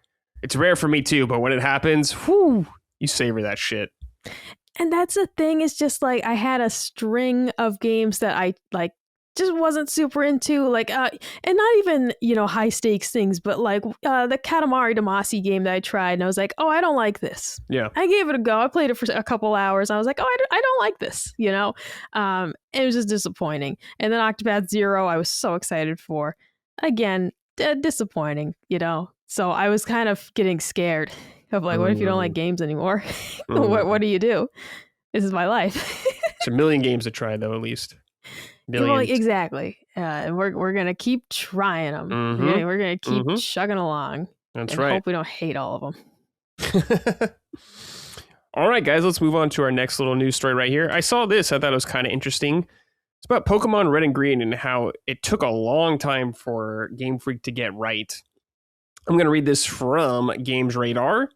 S1: It's rare for me too, but when it happens, whoo, you savor that shit.
S3: And that's the thing, is just like I had a string of games that I like just wasn't super into, like and not even, you know, high stakes things, but like the Katamari Damacy game that I tried, and I was like, oh, I don't like this.
S1: Yeah.
S3: I gave it a go. I played it for a couple hours. And I was like, oh, I don't like this, you know. It was just disappointing. And then Octopath Zero, I was so excited for. Again, disappointing, you know. So I was kind of getting scared Of like, what if you don't like games anymore?
S1: Mm.
S3: What do you do? This is my life.
S1: It's a million games to try, though, at least.
S3: Well,
S1: Millions.
S3: exactly. And we're gonna keep trying them.
S1: Mhm.
S3: We're gonna keep
S1: Mhm.
S3: chugging along.
S1: That's
S3: and
S1: right.
S3: hope we don't hate all of them.
S1: All right, guys, let's move on to our next little news story right here. I saw this. I thought it was kind of interesting. It's about Pokemon Red and Green and how it took a long time for Game Freak to get right. I'm going to read this from Games Radar.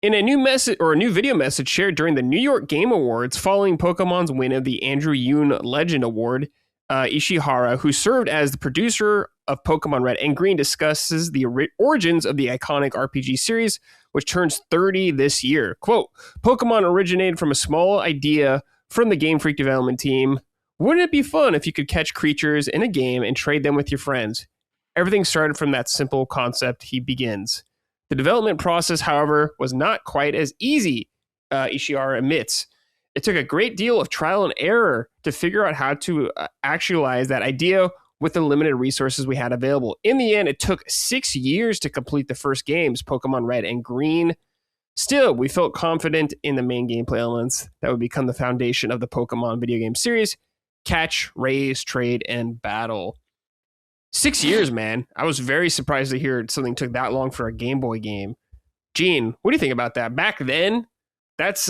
S1: In a new video message shared during the New York Game Awards following Pokemon's win of the Andrew Yoon Legend Award, Ishihara, who served as the producer of Pokemon Red and Green, discusses the origins of the iconic RPG series, which turns 30 this year. Quote, Pokemon originated from a small idea from the Game Freak development team. Wouldn't it be fun if you could catch creatures in a game and trade them with your friends? Everything started from that simple concept, he begins. The development process, however, was not quite as easy, Ishihara admits. It took a great deal of trial and error to figure out how to actualize that idea with the limited resources we had available. In the end, it took 6 years to complete the first games, Pokemon Red and Green. Still, we felt confident in the main gameplay elements that would become the foundation of the Pokemon video game series: catch, raise, trade, and battle. 6 years, man. I was very surprised to hear something took that long for a Game Boy game. Gene, what do you think about that? Back then, that's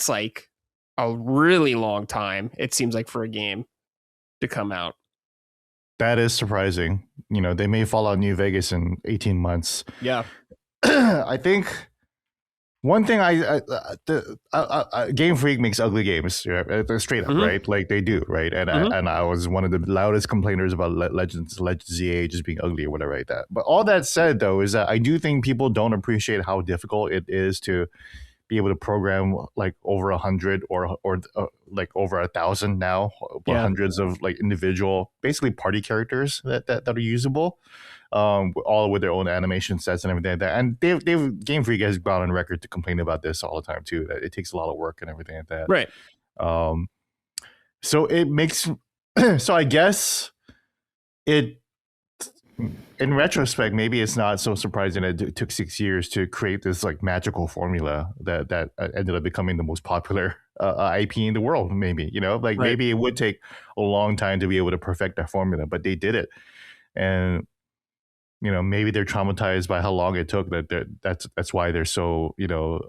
S1: like a really long time, it seems like, for a game to come out.
S2: That is surprising. You know, they made Fallout New Vegas in 18 months.
S1: Yeah.
S2: I think one thing Game Freak makes ugly games, right? Straight up, right? Like they do, right? And I was one of the loudest complainers about Legends ZA just being ugly or whatever like that. But all that said, though, is that I do think people don't appreciate how difficult it is to be able to program like over 100 or like over 1,000 now, hundreds of like individual, basically party characters that are usable, all with their own animation sets and everything like that. And Game Freak has gone on record to complain about this all the time too, that it takes a lot of work and everything like that.
S1: Right.
S2: So it makes, so I guess it, in retrospect, maybe it's not so surprising that it took 6 years to create this like magical formula that ended up becoming the most popular IP in the world. Maybe, you know, like maybe it would take a long time to be able to perfect that formula, but they did it. And, you know, maybe they're traumatized by how long it took. That's why they're so, you know,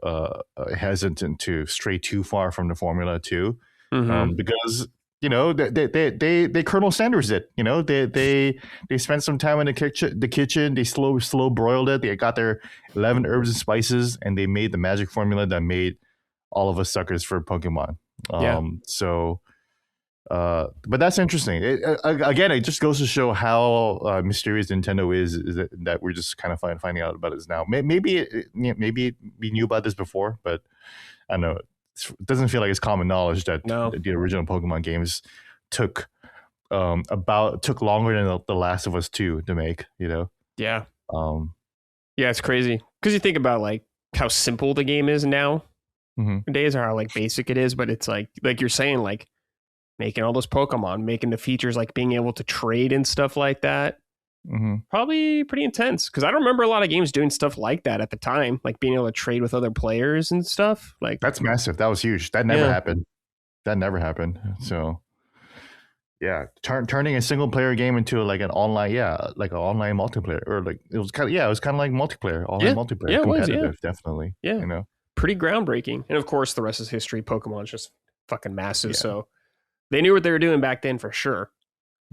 S2: hesitant to stray too far from the formula too, because, you know, they Colonel Sanders it. You know, they spent some time in the kitchen. They slow broiled it. They got their 11 herbs and spices, and they made the magic formula that made all of us suckers for Pokemon. So, but that's interesting. Again, it just goes to show how mysterious Nintendo is that we're just kind of finding out about it now. Maybe we knew about this before, but I don't know. It doesn't feel like it's common knowledge that the original Pokemon games took longer than The Last of Us 2 to make, you know?
S1: Yeah. Yeah, it's crazy. Because you think about like how simple the game is now nowadays, or how like basic it is, but it's like you're saying, like making all those Pokemon, making the features like being able to trade and stuff like that. Probably pretty intense, because I don't remember a lot of games doing stuff like that at the time, like being able to trade with other players and stuff. Like
S2: that's massive. That was huge. That never happened. So yeah, turning a single player game into like an online, like an online multiplayer, or like it was kind of like multiplayer, online multiplayer, competitive, definitely.
S1: Yeah,
S2: you know,
S1: pretty groundbreaking. And of course, the rest is history. Pokemon's just fucking massive, so they knew what they were doing back then for sure.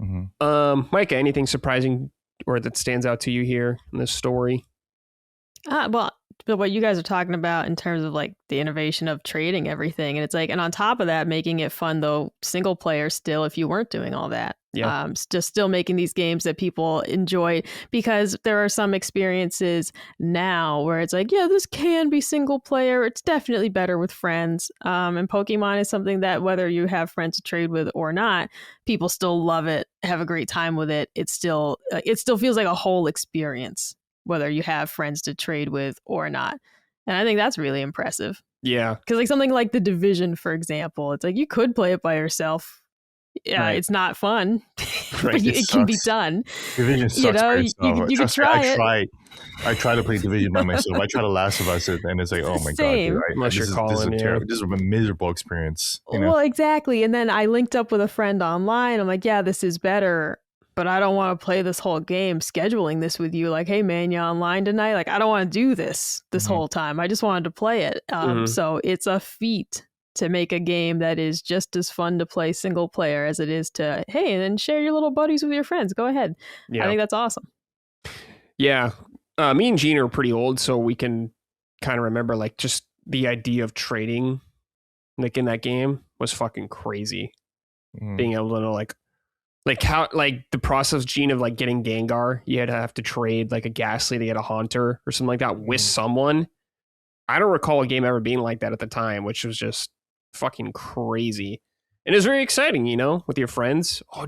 S1: Micah, anything surprising or that stands out to you here in this story?
S3: Well, what you guys are talking about in terms of like the innovation of trading everything, and it's like, and on top of that, making it fun though, single player still, if you weren't doing all that, just still making these games that people enjoy, because there are some experiences now where it's like, yeah, this can be single player, it's definitely better with friends, and Pokemon is something that whether you have friends to trade with or not, people still love it, have a great time with it. It still feels like a whole experience, whether you have friends to trade with or not. And I think that's really impressive.
S1: Yeah.
S3: Because like something like The Division, for example, it's like you could play it by yourself Yeah,
S2: Right.
S3: it's not fun,
S1: Right,
S3: but
S2: it
S3: it can be
S2: sucks.
S3: done.
S2: Division sucks by
S3: You
S2: itself.
S3: can
S2: Trust me,
S3: try it.
S2: I try to play Division by myself. I try to Last of Us it, and it's like, oh my god, dude,
S3: Same.
S1: Unless you're
S2: this is
S1: calling,
S2: a
S1: yeah.
S2: terrible, this is a miserable experience. You know,
S3: Well, exactly. And then I linked up with a friend online. I'm like, yeah, this is better, but I don't want to play this whole game scheduling this with you. Like, hey, man, you online tonight? Like, I don't want to do this
S2: Mhm.
S3: whole time. I just wanted to play it.
S1: Mhm.
S3: So it's a feat to make a game that is just as fun to play single player as it is to, hey, and then share your little buddies with your friends. Go ahead.
S1: Yeah.
S3: I think that's awesome.
S1: Yeah. Me and Gene are pretty old, so we can kind of remember like just the idea of trading like in that game was fucking crazy.
S2: Mhm.
S1: Being able to know like how like the process, Gene, of like getting Gengar, you had to have to trade like a Ghastly to get a Haunter or something like that with someone. I don't recall a game ever being like that at the time, which was just fucking crazy. And it was very exciting, you know, with your friends. Oh,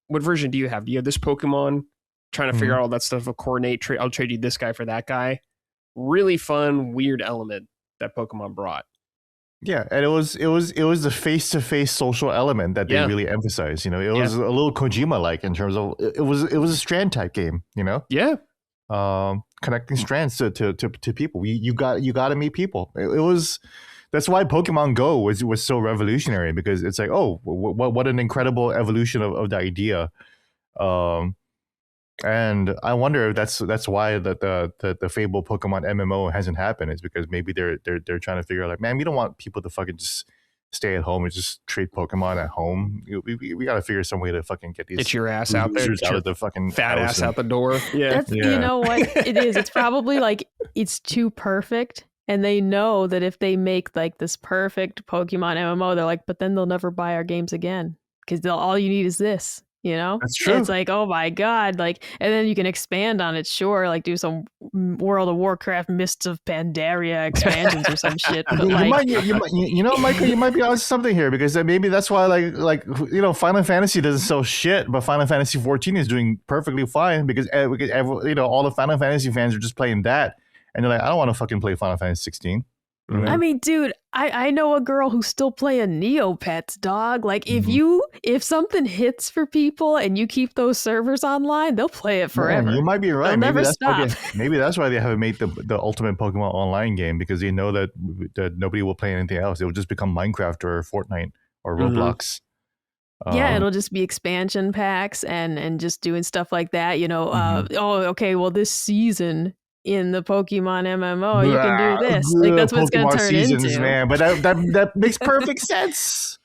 S1: what version do you have? Do you have this Pokemon? Trying to figure out all that stuff, a coordinate trade. I'll trade you this guy for that guy. Really fun, weird element that Pokemon brought.
S2: Yeah, and it was the face to face social element that they really emphasized. You know, it was a little Kojima like in terms of it was a strand type game. You know, connecting strands to people. You got to meet people. It was. That's why Pokemon Go was so revolutionary, because it's like, oh, what an incredible evolution of the idea. And I wonder if that's why the fabled Pokemon MMO hasn't happened. Is because maybe they're trying to figure out, like, man, we don't want people to fucking just stay at home and just trade Pokemon at home. We got to figure some way to fucking get
S1: your ass out there,
S2: out of the fucking
S1: fat ass out the door. Yeah.
S3: You know what it is? It's probably like it's too perfect. And they know that if they make like this perfect Pokemon MMO, they're like, but then they'll never buy our games again, because all you need is this, you know?
S2: That's true.
S3: And it's like, oh my god, like, and then you can expand on it, sure, like do some World of Warcraft Mists of Pandaria expansions or some shit. But
S2: you know, Michael, you might be on something here, because maybe that's why like you know, Final Fantasy doesn't sell shit, but Final Fantasy 14 is doing perfectly fine because you know, all the Final Fantasy fans are just playing that. And they're like, I don't want to fucking play Final Fantasy 16.
S1: Mm-hmm.
S3: I mean, dude, I know a girl who's still playing Neopets, dog. Like, if something hits for people and you keep those servers online, they'll play it forever.
S2: Man, you might be right.
S3: They'll never stop.
S2: Maybe that's why they haven't made the ultimate Pokemon online game, because they know that nobody will play anything else. It will just become Minecraft or Fortnite or Roblox.
S3: Yeah, it'll just be expansion packs and just doing stuff like that. You know, okay, well, this season in the Pokemon MMO, you can do this. Like, that's what it's going to turn into,
S2: man. But that makes perfect sense.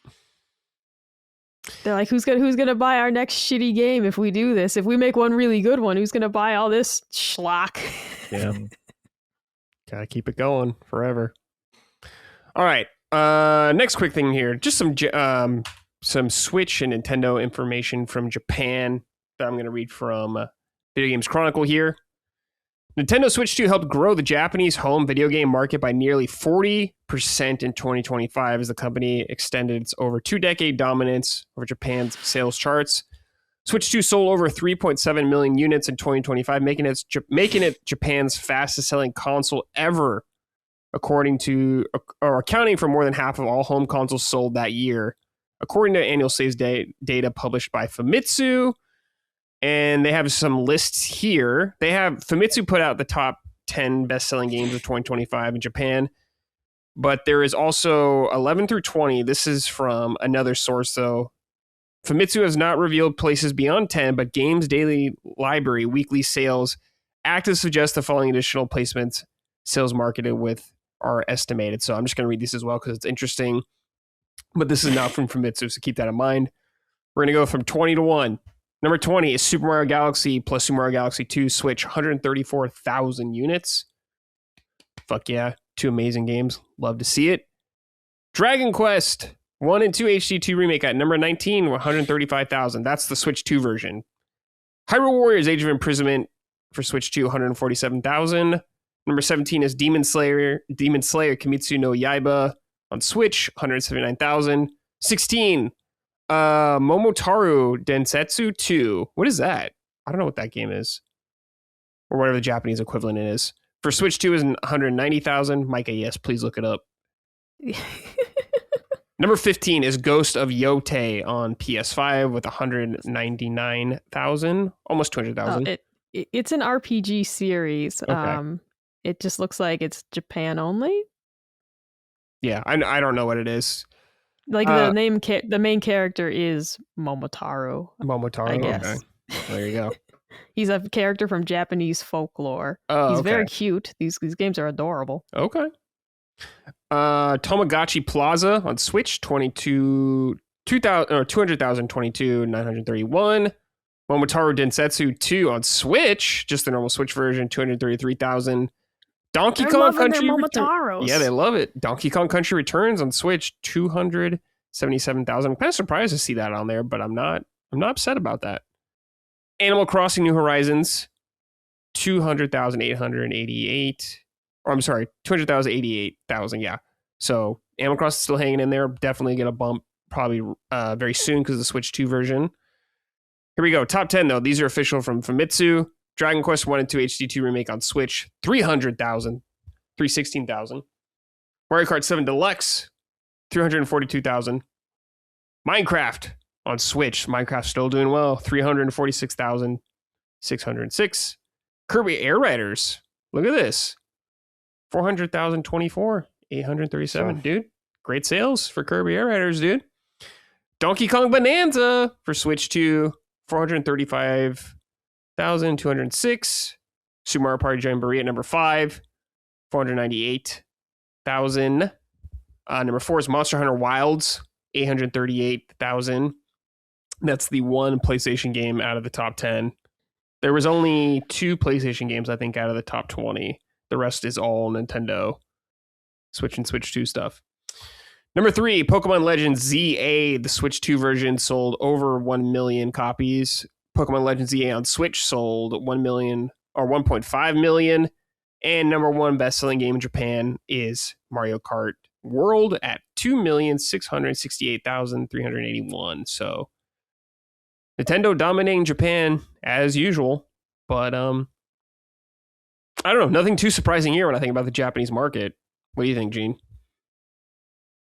S3: They're like, who's gonna buy our next shitty game if we do this? If we make one really good one, who's gonna buy all this schlock?
S1: Yeah, gotta keep it going forever. All right, next quick thing here, just some Switch and Nintendo information from Japan that I'm gonna read from Video Games Chronicle here. Nintendo Switch 2 helped grow the Japanese home video game market by nearly 40% in 2025 as the company extended its over 2-decade dominance over Japan's sales charts. Switch 2 sold over 3.7 million units in 2025, making it Japan's fastest selling console ever, accounting for more than half of all home consoles sold that year, according to annual sales data published by Famitsu. And they have some lists here. Famitsu put out the top 10 best-selling games of 2025 in Japan. But there is also 11 through 20. This is from another source, though. Famitsu has not revealed places beyond 10, but Games Daily Library weekly sales actively suggest the following additional placements sales marketed with are estimated. So I'm just going to read these as well because it's interesting. But this is not from Famitsu, so keep that in mind. We're going to go from 20 to 1. Number 20 is Super Mario Galaxy plus Super Mario Galaxy 2 Switch, 134,000 units. Fuck yeah. 2 amazing games. Love to see it. Dragon Quest 1 and 2 HD2 Remake at number 19, 135,000. That's the Switch 2 version. Hyrule Warriors Age of Imprisonment for Switch 2, 147,000. Number 17 is Demon Slayer Kimetsu no Yaiba on Switch, 179,000. 16, Momotaru Densetsu 2. What is that? I don't know what that game is. Or whatever the Japanese equivalent is. For Switch 2 is 190,000. Micah, yes, please look it up. Number 15 is Ghost of Yotei on PS5 with 199,000, almost 200,000.
S3: It's an RPG series.
S1: Okay.
S3: It just looks like it's Japan only.
S1: Yeah, I don't know what it is.
S3: Like the main character is Momotaro.
S1: Momotaro,
S3: I guess.
S1: Okay. There you go.
S3: He's a character from Japanese folklore.
S1: Oh,
S3: He's
S1: okay.
S3: very cute. These games are adorable.
S1: Okay. Tamagotchi Plaza on Switch, 200,022,931. Momotaro Densetsu 2 on Switch, just the normal Switch version, 233,000. Donkey Kong Country
S3: Momotaros.
S1: Yeah, they love it. Donkey Kong Country Returns on Switch, 277,000. I'm kind of surprised to see that on there, but I'm not upset about that. Animal Crossing New Horizons, 200,888. Or I'm sorry, 200,088,000. Yeah. So Animal Crossing is still hanging in there. Definitely get a bump probably very soon because of the Switch 2 version. Here we go. Top 10 though. These are official from Famitsu. Dragon Quest 1 and 2 HD2 remake on Switch, 300,000, 316,000. Mario Kart 7 Deluxe, 342,000. Minecraft on Switch. Minecraft still doing well, 346,606. Kirby Air Riders. Look at this. 400,024, 837, dude. Great sales for Kirby Air Riders, dude. Donkey Kong Bonanza for Switch 2, 435,206. Super Mario Party Jamboree at number 5, 498,000. Number 4 is Monster Hunter Wilds, 838,000. That's the one PlayStation game out of the top 10. There was only 2 PlayStation games, I think, out of the top 20. The rest is all Nintendo Switch and Switch 2 stuff. Number 3, Pokemon Legends ZA. The Switch 2 version sold over 1 million copies. Pokemon Legends ZA on Switch sold 1 million or 1.5 million. And number 1 best-selling game in Japan is Mario Kart World at 2,668,381. So Nintendo dominating Japan as usual. But I don't know. Nothing too surprising here when I think about the Japanese market. What do you think, Gene?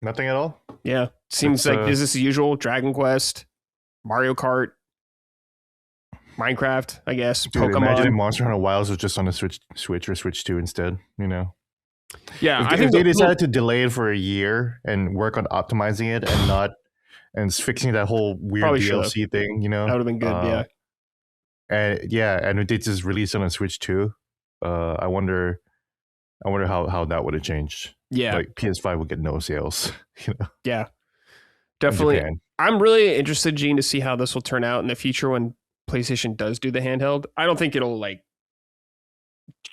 S2: Nothing at all.
S1: Yeah. Seems like business as usual. Dragon Quest, Mario Kart, Minecraft, I guess.
S2: Dude,
S1: Pokemon.
S2: Imagine if Monster Hunter Wilds was just on the Switch or Switch 2 instead, you know?
S1: Yeah.
S2: If they decided to delay it for a year and work on optimizing it and fixing that whole weird
S1: Probably
S2: DLC thing, you know?
S1: That would have been good, yeah.
S2: And if they just released it on Switch 2, I wonder how that would have changed.
S1: Yeah.
S2: Like PS5 would get no sales. You know?
S1: Yeah. Definitely. I'm really interested, Gene, to see how this will turn out in the future when PlayStation does do the handheld. I don't think it'll like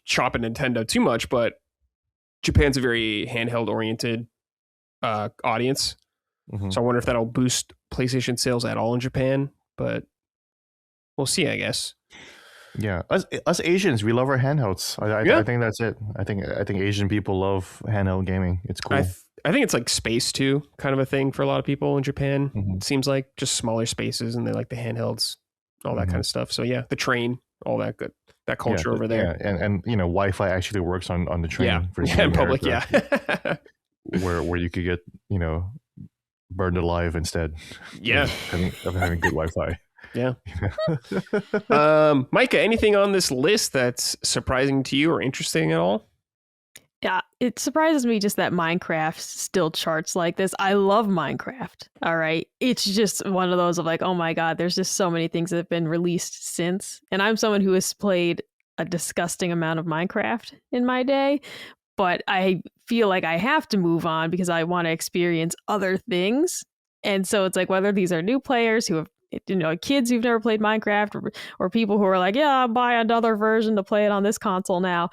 S1: chop at Nintendo too much, but Japan's a very handheld oriented audience. Mm-hmm. So I wonder if that'll boost PlayStation sales at all in Japan, but we'll see, I guess.
S2: Yeah, us Asians, we love our handhelds. I think that's it. I think Asian people love handheld gaming. It's cool.
S1: I think it's like space too, kind of a thing for a lot of people in Japan. Mm-hmm. It seems like just smaller spaces, and they like the handhelds, all that kind of stuff. So yeah, the train, all that good, that culture over there.
S2: Yeah, and you know, Wi-Fi actually works on the train.
S1: Yeah,
S2: for
S1: in public. Yeah,
S2: where you could get burned alive instead.
S1: Yeah,
S2: of having good Wi-Fi.
S1: Yeah. Micah, anything on this list that's surprising to you or interesting at all?
S3: Yeah, it surprises me just that Minecraft still charts like this. I love Minecraft. All right. It's just one of those of like, oh my God, there's just so many things that have been released since. And I'm someone who has played a disgusting amount of Minecraft in my day. But I feel like I have to move on because I want to experience other things. And so it's like whether these are new players who have, you know, kids who've never played Minecraft or people who are like, yeah, I'll buy another version to play it on this console now.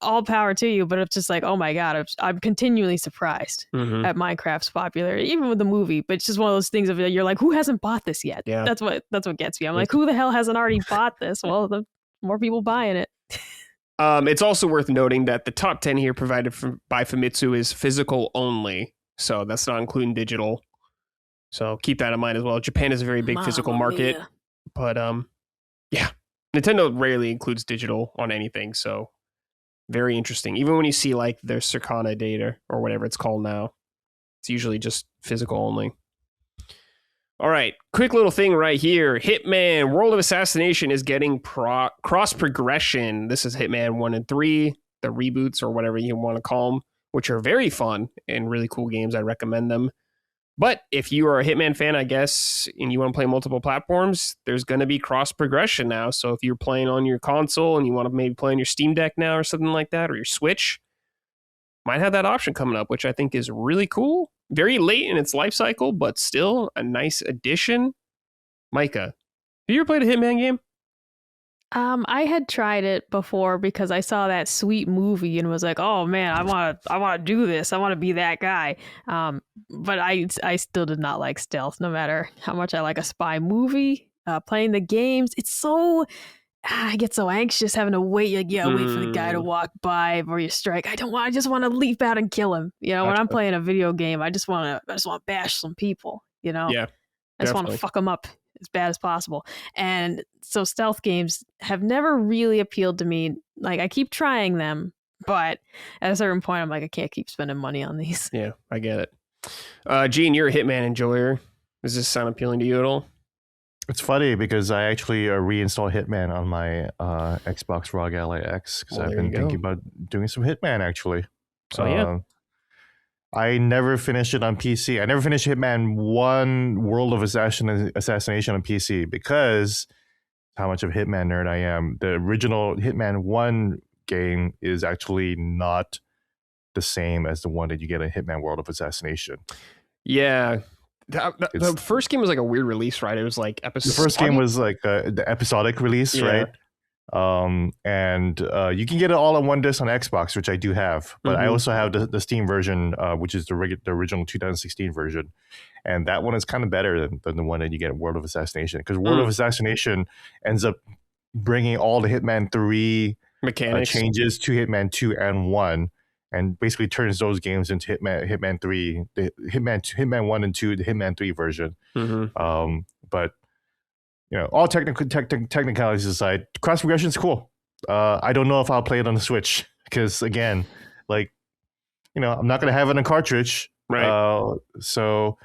S3: All power to you. But it's just like, oh my God, I'm continually surprised at Minecraft's popularity, even with the movie. But it's just one of those things of you're like, who hasn't bought this yet? Yeah. That's what gets me. I'm like, who the hell hasn't already bought this? Well, the more people buying it.
S1: It's also worth noting that the top 10 here provided by Famitsu is physical only. So that's not including digital. So keep that in mind as well. Japan is a very big physical market, but yeah, Nintendo rarely includes digital on anything. So very interesting. Even when you see like their Circana data or whatever it's called now, it's usually just physical only. All right, quick little thing right here. Hitman World of Assassination is getting cross progression. This is Hitman 1 and 3, the reboots or whatever you want to call them, which are very fun and really cool games. I recommend them. But if you are a Hitman fan, I guess, and you want to play multiple platforms, there's going to be cross progression now. So if you're playing on your console and you want to maybe play on your Steam Deck now or something like that, or your Switch, might have that option coming up, which I think is really cool. Very late in its life cycle, but still a nice addition. Micah, have you ever played a Hitman game?
S3: I had tried it before because I saw that sweet movie and was like, "Oh man, I want to do this. I want to be that guy." But I still did not like stealth, no matter how much I like a spy movie. Playing the games, it's so I get so anxious having to wait. Like, wait for the guy to walk by before you strike. I just want to leap out and kill him. When I'm playing a video game, I just want to bash some people.
S1: Yeah,
S3: I just want to fuck them up as bad as possible. And so stealth games have never really appealed to me. Like, I keep trying them, but at a certain point I'm like, I can't keep spending money on these.
S1: Yeah, I get it. Gene, you're a Hitman enjoyer. Does this sound appealing to you at all?
S2: It's funny because I actually reinstalled Hitman on my Xbox ROG Ally X because I've been thinking about doing some Hitman actually.
S1: So yeah.
S2: I never finished it on PC. I never finished Hitman 1 World of Assassination on PC because how much of a Hitman nerd I am. The original Hitman 1 game is actually not the same as the one that you get in Hitman World of Assassination.
S1: Yeah. The first game was like a weird release, right? It was like episodic.
S2: The first game was like the episodic release, right? And you can get it all on one disc on Xbox, which I do have, but I also have the Steam version, which is the original 2016 version, and that one is kind of better than the one that you get in World of Assassination, because World of Assassination ends up bringing all the Hitman 3 mechanics changes to Hitman 2 and 1, and basically turns those games into Hitman 3, the Hitman 1 and 2, the Hitman 3 version. But all technicalities aside, cross progression is cool. I don't know if I'll play it on the Switch because, again, I'm not going to have it on a cartridge.
S1: Right.
S2: So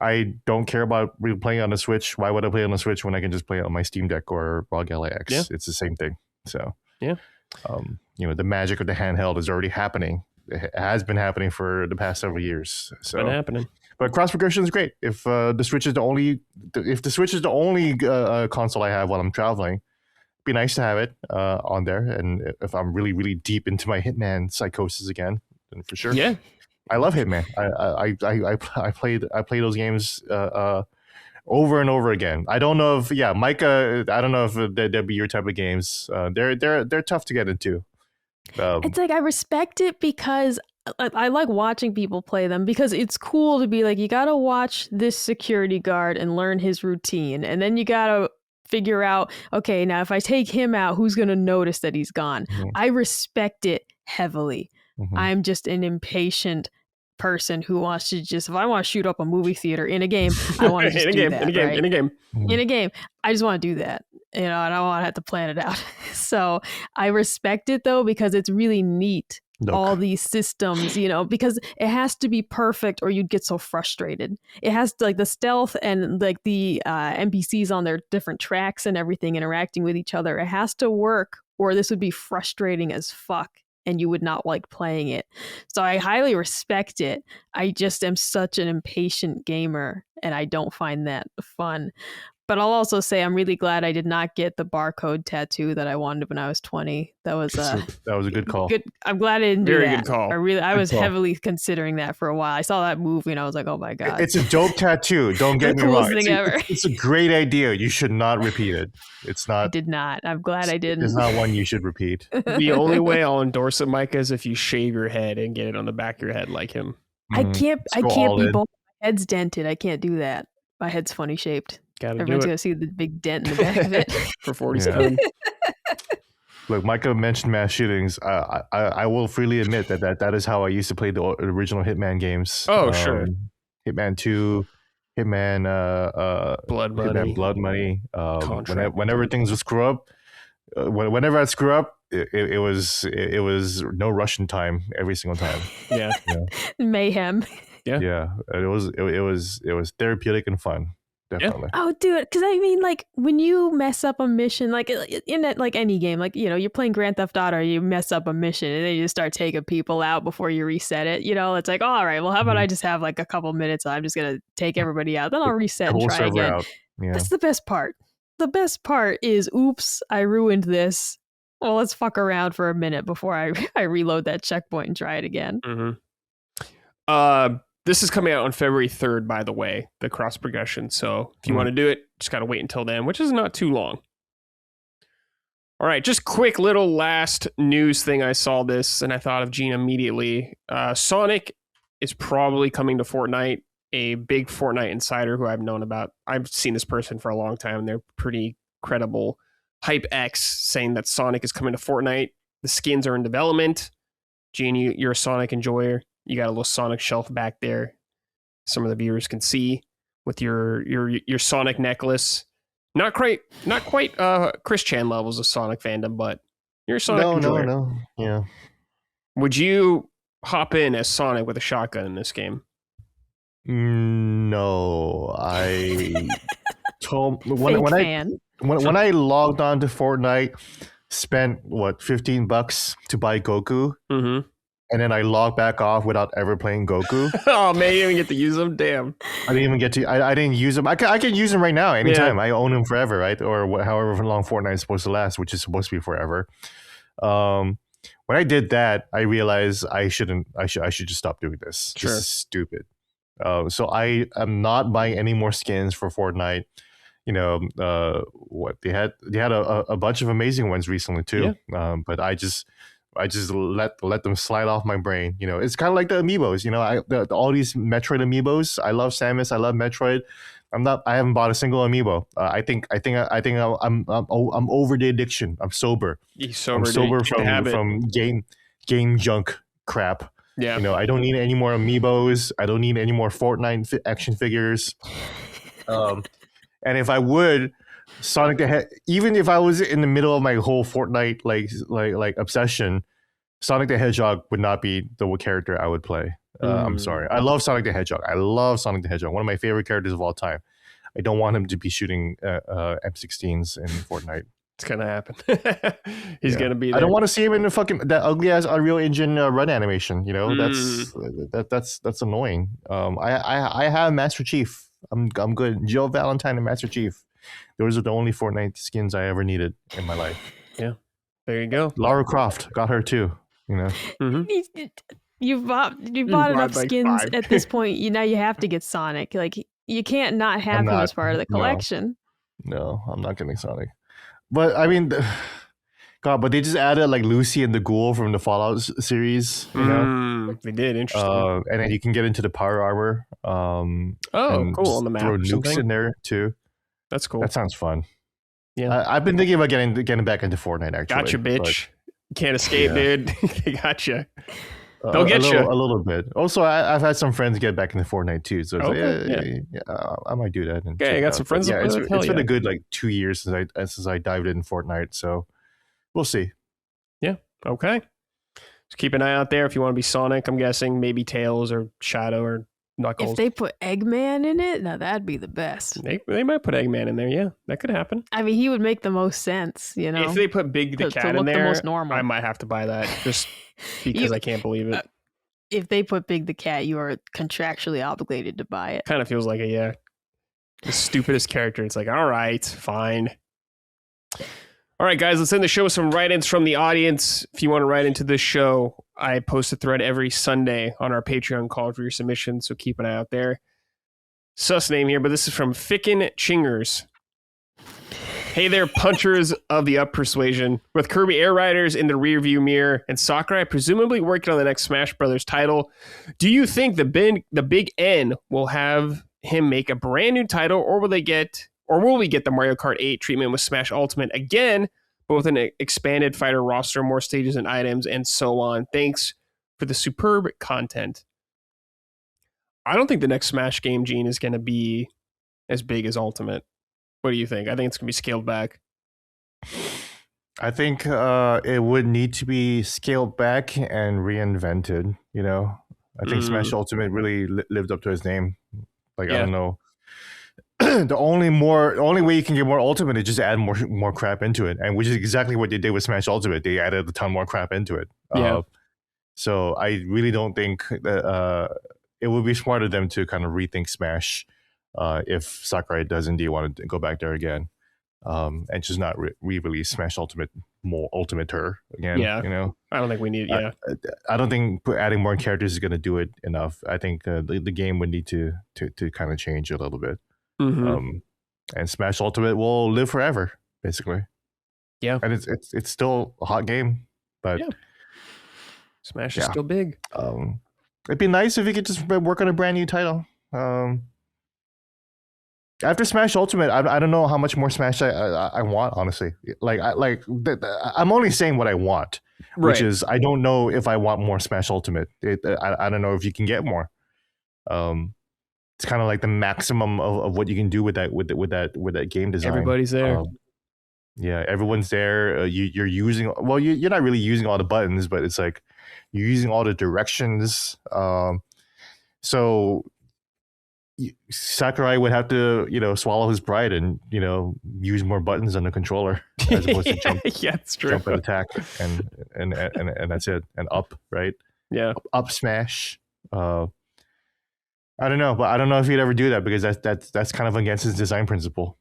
S2: I don't care about playing on the Switch. Why would I play on the Switch when I can just play it on my Steam Deck or ROG Ally X? Yeah. It's the same thing. So, the magic of the handheld is already happening. It has been happening for the past several years. So
S1: been happening.
S2: But cross progression is great. If the Switch is the only console I have while I'm traveling, it'd be nice to have it on there. And if I'm really, really deep into my Hitman psychosis again, then for sure.
S1: Yeah,
S2: I love Hitman. I play those games over and over again. I don't know if Micah. I don't know if that'd be your type of games. They're tough to get into.
S3: It's like I respect it because I like watching people play them, because it's cool to be like, you got to watch this security guard and learn his routine. And then you got to figure out, okay, now if I take him out, who's going to notice that he's gone? I respect it heavily. I'm just an impatient person who wants to if I want to shoot up a movie theater in a game, I want to just in a game. I just want to do that. I don't want to have to plan it out. So I respect it though, because it's really neat. All these systems, because it has to be perfect or you'd get so frustrated. It has to, like, the stealth and like the NPCs on their different tracks and everything interacting with each other. It has to work or this would be frustrating as fuck and you would not like playing it. So I highly respect it. I just am such an impatient gamer and I don't find that fun. But I'll also say I'm really glad I did not get the barcode tattoo that I wanted when I was 20. That was a good call. I'm glad I didn't do that. Very good call. I was heavily considering that for a while. I saw that movie and I was like, oh my God.
S2: It's a dope tattoo. Don't get me wrong.
S3: The coolest thing ever.
S2: It's a great idea. You should not repeat it. It's not.
S3: I did not. I'm glad I didn't.
S2: It's not one you should repeat.
S1: The only way I'll endorse it, Micah, is if you shave your head and get it on the back of your head like him.
S3: I can't be both. My head's dented. I can't do that. My head's funny shaped. Everyone's going to see the big dent in the back of it.
S1: For 47.
S2: Look, Micah mentioned mass shootings. I will freely admit that is how I used to play the original Hitman games.
S1: Oh, sure.
S2: Hitman 2, Hitman Blood Money. Whenever things would screw up, whenever I'd screw up, it was no Russian time every single time.
S1: Yeah.
S3: Mayhem.
S2: Yeah, it was therapeutic and fun. Definitely.
S3: Oh, dude, because I mean, like, when you mess up a mission, like in it, like any game, like, you know, you're playing Grand Theft Auto, you mess up a mission, and then you just start taking people out before you reset it. You know, it's like, all right, well, how about I just have like a couple minutes? I'm just gonna take everybody out, then I'll reset and try again.
S2: Out. Yeah.
S3: That's the best part. The best part is, oops, I ruined this. Well, let's fuck around for a minute before I reload that checkpoint and try it again.
S1: This is coming out on February 3rd, by the way, the cross progression. So if you want to do it, just got to wait until then, which is not too long. All right, just quick little last news thing. I saw this and I thought of Gene immediately. Sonic is probably coming to Fortnite. A big Fortnite insider who I've known about. I've seen this person for a long time, and they're pretty credible. HypeX saying that Sonic is coming to Fortnite. The skins are in development. Gene, you're a Sonic enjoyer. You got a little Sonic shelf back there. Some of the viewers can see with your Sonic necklace. Not quite Chris Chan levels of Sonic fandom, but you're a Sonic enjoyer.
S2: No. Yeah.
S1: Would you hop in as Sonic with a shotgun in this game?
S2: No, I told when I logged on to Fortnite, spent what $15 to buy Goku, and then I logged back off without ever playing Goku.
S1: Oh man, you didn't even get to use them. Damn,
S2: I didn't even get to. I didn't use them. I can use them right now, anytime. Yeah. I own them forever, right? Or however long Fortnite is supposed to last, which is supposed to be forever. When I did that, I realized I should just stop doing this. Sure. This is stupid. So I am not buying any more skins for Fortnite. You know, what they had a bunch of amazing ones recently too. Yeah. But I just let them slide off my brain. You know, it's kind of like the amiibos. You know, all these Metroid amiibos. I love Samus. I love Metroid. I haven't bought a single amiibo. I think I'm over the addiction. I'm sober.
S1: He's sober.
S2: I'm sober from game junk crap.
S1: Yeah.
S2: You know, I don't need any more amiibos. I don't need any more Fortnite action figures. And if I would, Sonic the Hedgehog, even if I was in the middle of my whole Fortnite like obsession, Sonic the Hedgehog would not be the character I would play. I'm sorry. I love Sonic the Hedgehog. One of my favorite characters of all time. I don't want him to be shooting M16s in Fortnite.
S1: It's gonna happen. He's gonna be there.
S2: I don't want to see him in that ugly ass Unreal Engine run animation. You know, that's annoying. I have Master Chief. I'm good. Jill Valentine and Master Chief. Those are the only Fortnite skins I ever needed in my life.
S1: Yeah, there you go.
S2: Lara Croft, got her too. You know,
S3: you've bought enough skins at this point. Now you have to get Sonic. Like, you can't not have him as part of the collection.
S2: No, I'm not getting Sonic. But I mean, God, but they just added like Lucy and the Ghoul from the Fallout series. You know,
S1: they did. Interesting.
S2: And then you can get into the power armor.
S1: Cool on the map.
S2: Throw nukes in there too.
S1: That's cool.
S2: That sounds fun.
S1: Yeah,
S2: I've been thinking about getting back into Fortnite. Actually,
S1: gotcha, bitch. Can't escape, dude. They gotcha. They'll get you
S2: a little bit. Also, I've had some friends get back into Fortnite too, so it's I might do that.
S1: Okay, I got some friends.
S2: Yeah, it's been a good like 2 years since I dived in Fortnite, so we'll see.
S1: Yeah. Okay. Just keep an eye out there if you want to be Sonic. I'm guessing maybe Tails or Shadow or Knuckles.
S3: If they put Eggman in it, now that'd be the best.
S1: They might put Eggman in there. Yeah, that could happen.
S3: I mean, he would make the most sense. You know,
S1: if they put Big the Cat in there,
S3: the most normal.
S1: I might have to buy that just because I can't believe it.
S3: If they put Big the Cat, you are contractually obligated to buy it.
S1: Kind of feels like the stupidest character. It's like, all right, fine. All right, guys, let's end the show with some write-ins from the audience. If you want to write into this show, I post a thread every Sunday on our Patreon call for your submissions, so keep an eye out there. Sus name here, but this is from Fickin Chingers. Hey there, punchers of the up persuasion. With Kirby Air Riders in the rearview mirror and Sakurai presumably working on the next Smash Brothers title, do you think the Big N will have him make a brand new title, or will we get the Mario Kart 8 treatment with Smash Ultimate again, but with an expanded fighter roster, more stages and items, and so on? Thanks for the superb content. I don't think the next Smash game, Gene, is going to be as big as Ultimate. What do you think? I think it's going to be scaled back.
S2: I think it would need to be scaled back and reinvented, you know. I think Smash Ultimate really lived up to his name. Like, I don't know. The only way you can get more Ultimate is just add more crap into it, and which is exactly what they did with Smash Ultimate. They added a ton more crap into it. So I really don't think that it would be smart of them to kind of rethink Smash if Sakurai does indeed want to go back there again, and just not re-release Smash Ultimate more Ultimater again.
S1: Yeah,
S2: you know,
S1: I don't think we need. Yeah,
S2: I don't think adding more characters is going to do it enough. I think the game would need to kind of change a little bit. And Smash Ultimate will live forever, basically. Yeah, and it's still a hot game, but
S1: Smash is still big.
S2: It'd be nice if you could just work on a brand new title. After Smash Ultimate, I don't know how much more Smash I want, honestly. I'm only saying what I want, which is I don't know if I want more Smash Ultimate. I don't know if you can get more. It's kind of like the maximum of what you can do with that game design.
S1: Everybody's there.
S2: Yeah, everyone's there. You're using, well, you're not really using all the buttons, but it's like you're using all the directions. So Sakurai would have to, swallow his pride and, use more buttons on the controller as opposed to jump.
S1: Yeah, it's true.
S2: Jump and attack and that's it. And up, right?
S1: Yeah.
S2: Up smash. I don't know, but I don't know if he'd ever do that because that's kind of against his design principle.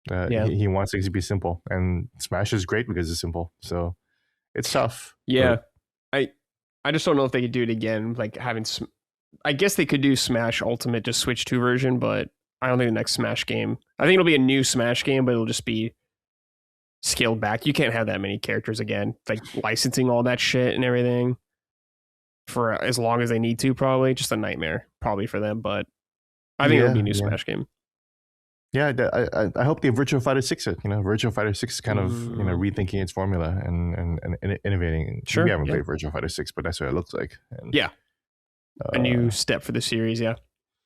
S2: He wants things to be simple, and Smash is great because it's simple. So it's tough.
S1: Yeah, but I just don't know if they could do it again. Like I guess they could do Smash Ultimate, just Switch 2 version, but I don't think the next Smash game. I think it'll be a new Smash game, but it'll just be scaled back. You can't have that many characters again, like licensing all that shit and everything for as long as they need to. Probably just a nightmare, probably for them. But I think it'll be a new Smash game.
S2: Yeah, I hope they Virtua Fighter 6 it. Virtua Fighter 6 is kind of rethinking its formula and innovating.
S1: Sure,
S2: we haven't played Virtua Fighter 6, but that's what it looks like. And,
S1: a new step for the series.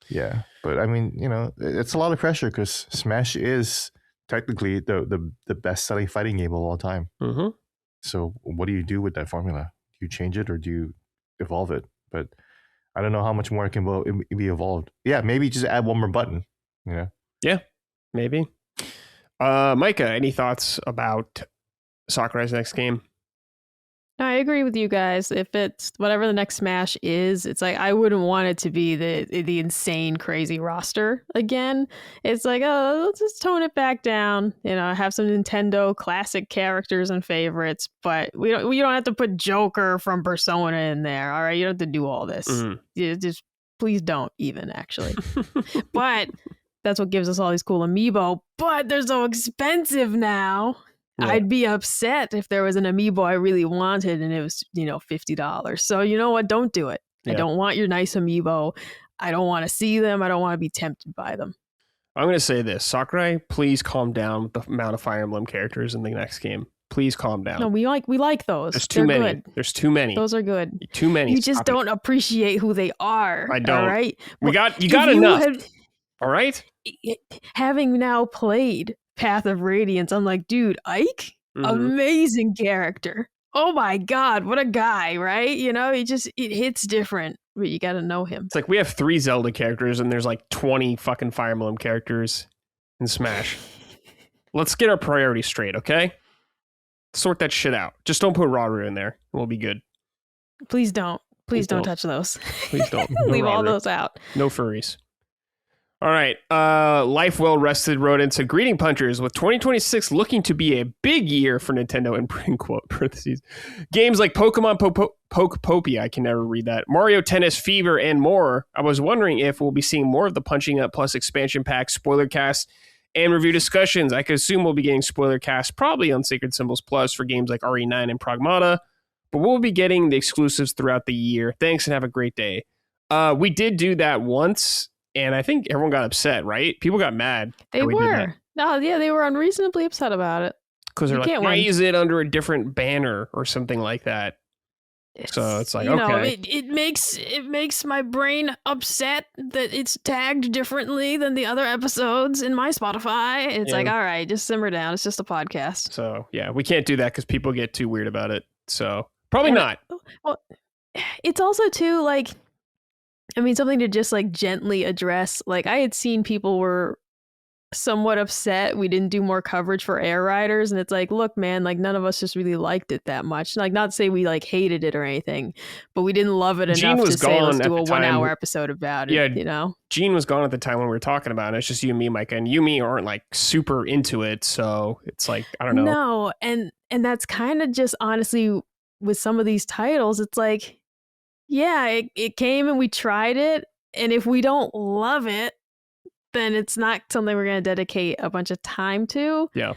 S2: Yeah, but I mean, it's a lot of pressure because Smash is technically the best selling fighting game of all time. Mm-hmm. So what do you do with that formula? Do you change it or do you evolve it? But I don't know how much more it can be evolved. Yeah, maybe just add one more button.
S1: Yeah, maybe. Micah, any thoughts about Sakurai's next game?
S3: No, I agree with you guys. If it's whatever the next Smash is, it's like I wouldn't want it to be the insane, crazy roster again. It's like, oh, let's just tone it back down. Have some Nintendo classic characters and favorites, but we don't have to put Joker from Persona in there. All right, you don't have to do all this. Just please don't even actually. But that's what gives us all these cool amiibo. But they're so expensive now. Yeah. I'd be upset if there was an amiibo I really wanted and it was, $50. So you know what? Don't do it. Yeah. I don't want your nice amiibo. I don't want to see them. I don't want to be tempted by them.
S1: I'm going to say this. Sakurai, please calm down with the amount of Fire Emblem characters in the next game. Please calm down.
S3: No, we like those.
S1: There's too many. Good. There's too many.
S3: Those are good.
S1: Too many.
S3: You just don't appreciate who they are.
S1: I don't.
S3: All right?
S1: You got enough. All right?
S3: Having now played Path of Radiance, I'm like, dude, Ike, amazing character. Oh my God, what a guy, right? It hits different, but you got to know him.
S1: It's like we have 3 Zelda characters and there's like 20 fucking Fire Emblem characters in Smash. Let's get our priorities straight, okay? Sort that shit out. Just don't put Rauru in there and we'll be good.
S3: Please don't. Please don't touch those.
S1: Please don't. No
S3: Leave
S1: Rauru.
S3: All those out.
S1: No furries. All right. Life Well Rested wrote into Greeting Punchers with 2026 looking to be a big year for Nintendo in quote parentheses. Games like Pokemon Pokepopia, I can never read that, Mario Tennis Fever, and more. I was wondering if we'll be seeing more of the Punching Up Plus expansion pack, spoiler cast, and review discussions. I could assume we'll be getting spoiler cast probably on Sacred Symbols Plus for games like RE9 and Pragmata, but we'll be getting the exclusives throughout the year. Thanks and have a great day. We did do that once. And I think everyone got upset, right? People got mad.
S3: They were. No, yeah, they were unreasonably upset about it.
S1: Because they're like, why is it under a different banner or something like that? So it's like, okay.
S3: It makes my brain upset that it's tagged differently than the other episodes in my Spotify. It's like, all right, just simmer down. It's just a podcast.
S1: So, yeah, we can't do that because people get too weird about it. So, probably not.
S3: Well, it's also, too, like, I mean, something to just like gently address. Like I had seen people were somewhat upset we didn't do more coverage for Air Riders, and it's like, look, man, like none of us just really liked it that much. Like, not to say we like hated it or anything, but we didn't love it
S1: Gene
S3: enough
S1: was
S3: to say let's
S1: gone
S3: do
S1: at
S3: a
S1: the
S3: 1 hour
S1: time.
S3: episode about it.
S1: Yeah,
S3: You know,
S1: Gene was gone at the time when we were talking about it. It's just you and me, Micah, and you and me aren't like super into it, so it's like, I don't know.
S3: no, and that's kind of just honestly with some of these titles, it's like, yeah, it came and we tried it, and if we don't love it, then it's not something we're going to dedicate a bunch of time to.
S1: Yeah.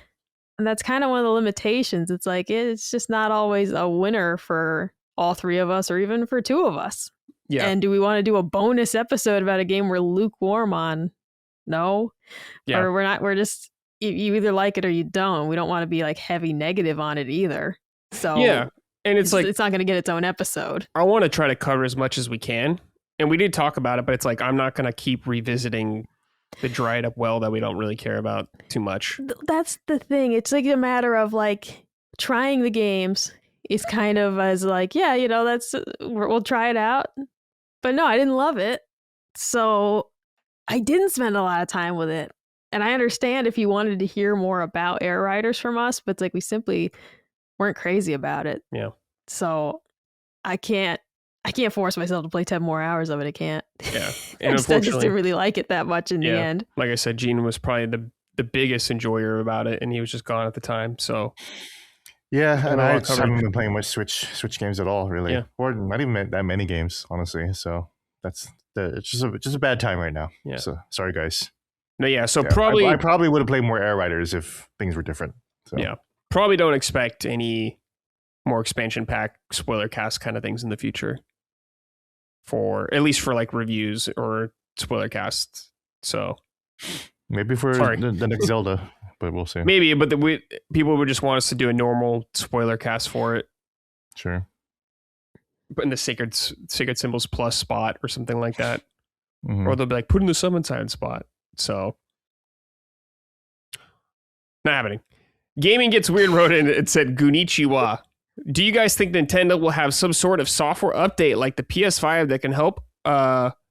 S3: And that's kind of one of the limitations. It's like, it's just not always a winner for all three of us or even for two of us.
S1: Yeah.
S3: And do we want to do a bonus episode about a game we're lukewarm on? No.
S1: Yeah.
S3: Or we're just, you either like it or you don't. We don't want to be like heavy negative on it either. So
S1: yeah. And it's like,
S3: it's not going to get its own episode.
S1: I want to try to cover as much as we can. And we did talk about it, but it's like, I'm not going to keep revisiting the dried up well that we don't really care about too much.
S3: That's the thing. It's like a matter of like trying the games is kind of as like, yeah, you know, we'll try it out. But no, I didn't love it. So I didn't spend a lot of time with it. And I understand if you wanted to hear more about Air Riders from us, but it's like we simply weren't crazy about it.
S1: Yeah.
S3: So I can't force myself to play 10 more hours of it. I can't.
S1: Yeah.
S3: And I just didn't really like it that much in the end.
S1: Like I said, Gene was probably the biggest enjoyer about it, and he was just gone at the time. So
S2: yeah, and I haven't been playing much Switch games at all, really.
S1: Yeah.
S2: Or not even that many games, honestly. So it's just a bad time right now.
S1: Yeah.
S2: So sorry, guys.
S1: No, yeah. So probably
S2: I probably would have played more Air Riders if things were different. So.
S1: Yeah. Probably don't expect any more expansion pack spoiler cast kind of things in the future. For at least for like reviews or spoiler casts. So
S2: maybe for the next Zelda, but we'll see.
S1: Maybe, but people would just want us to do a normal spoiler cast for it.
S2: Sure.
S1: But in the sacred symbols plus spot or something like that.
S2: Mm-hmm.
S1: Or they'll be like, put in the summon sign spot. So not happening. Gaming Gets Weird wrote in, it said Gunichiwa. Do you guys think Nintendo will have some sort of software update like the PS5 that can help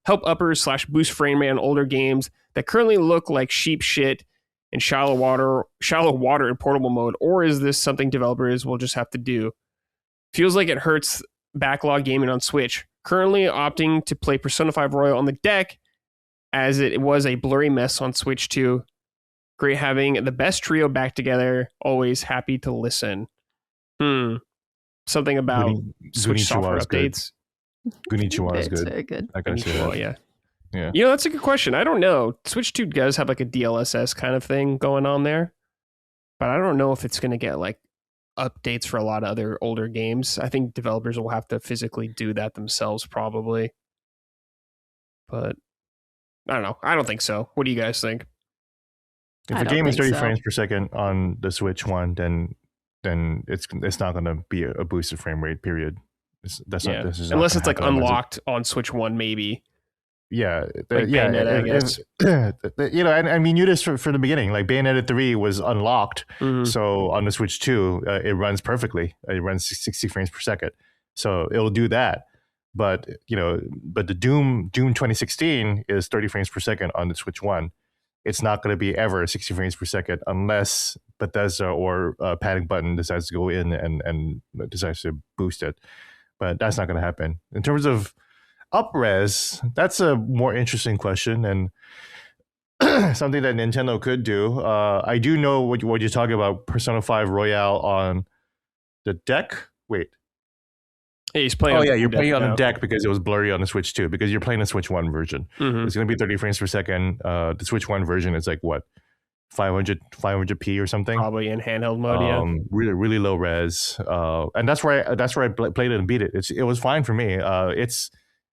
S1: uppers / boost frame rate on older games that currently look like sheep shit in shallow water in portable mode? Or is this something developers will just have to do? Feels like it hurts backlog gaming on Switch. Currently opting to play Persona 5 Royal on the deck as it was a blurry mess on Switch 2. Great having the best trio back together. Always happy to listen. Something about Switch software updates.
S2: Gunichiwa is good.
S3: Very good.
S2: I gotta say that.
S1: Yeah. You know, that's a good question. I don't know. Switch 2 does have like a DLSS kind of thing going on there, but I don't know if it's going to get like updates for a lot of other older games. I think developers will have to physically do that themselves probably. But I don't know. I don't think so. What do you guys think?
S2: If a game is 30 frames per second on the Switch one, then it's not going to be a boosted frame rate. Period.
S1: Unless it's like unlocked on Switch 1, maybe.
S2: Yeah,
S1: like Bayonetta, I guess.
S2: You know, and I mean, you just for the beginning, like Bayonetta 3 was unlocked, so on the Switch 2, it runs perfectly. It runs 60 frames per second, so it'll do that. But the Doom 2016 is 30 frames per second on the Switch 1. It's not going to be ever 60 frames per second unless Bethesda or Panic Button decides to go in and decides to boost it. But that's not going to happen. In terms of up-res, that's a more interesting question and something that Nintendo could do. I do know what you're talking about, Persona 5 Royale on the deck. Wait.
S1: Hey, he's playing. Oh
S2: yeah, you're playing on the deck because it was blurry on the Switch 2 because you're playing the Switch 1 version. It's going to be 30 frames per second. The Switch 1 version is like what, 500p or something?
S1: Probably in handheld mode.
S2: Really really low res. And that's where I played it and beat it. It was fine for me. It's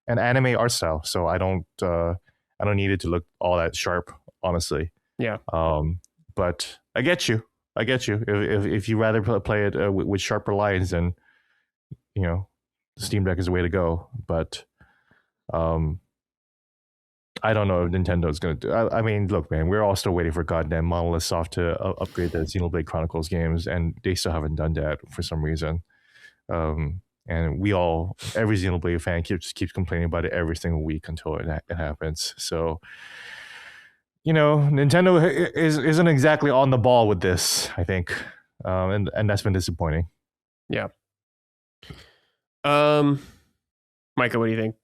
S2: an anime art style, so I don't need it to look all that sharp, honestly.
S1: Yeah.
S2: But I get you. If you rather play it with sharper lines, then the Steam Deck is the way to go. But I don't know if Nintendo is going to do. I mean, look, man, we're all still waiting for goddamn Monolith Soft to upgrade the Xenoblade Chronicles games, and they still haven't done that for some reason. And and every Xenoblade fan just keeps complaining about it every single week until it happens. So, Nintendo isn't exactly on the ball with this, I think, and that's been disappointing.
S1: Yeah. Micah, what do you think?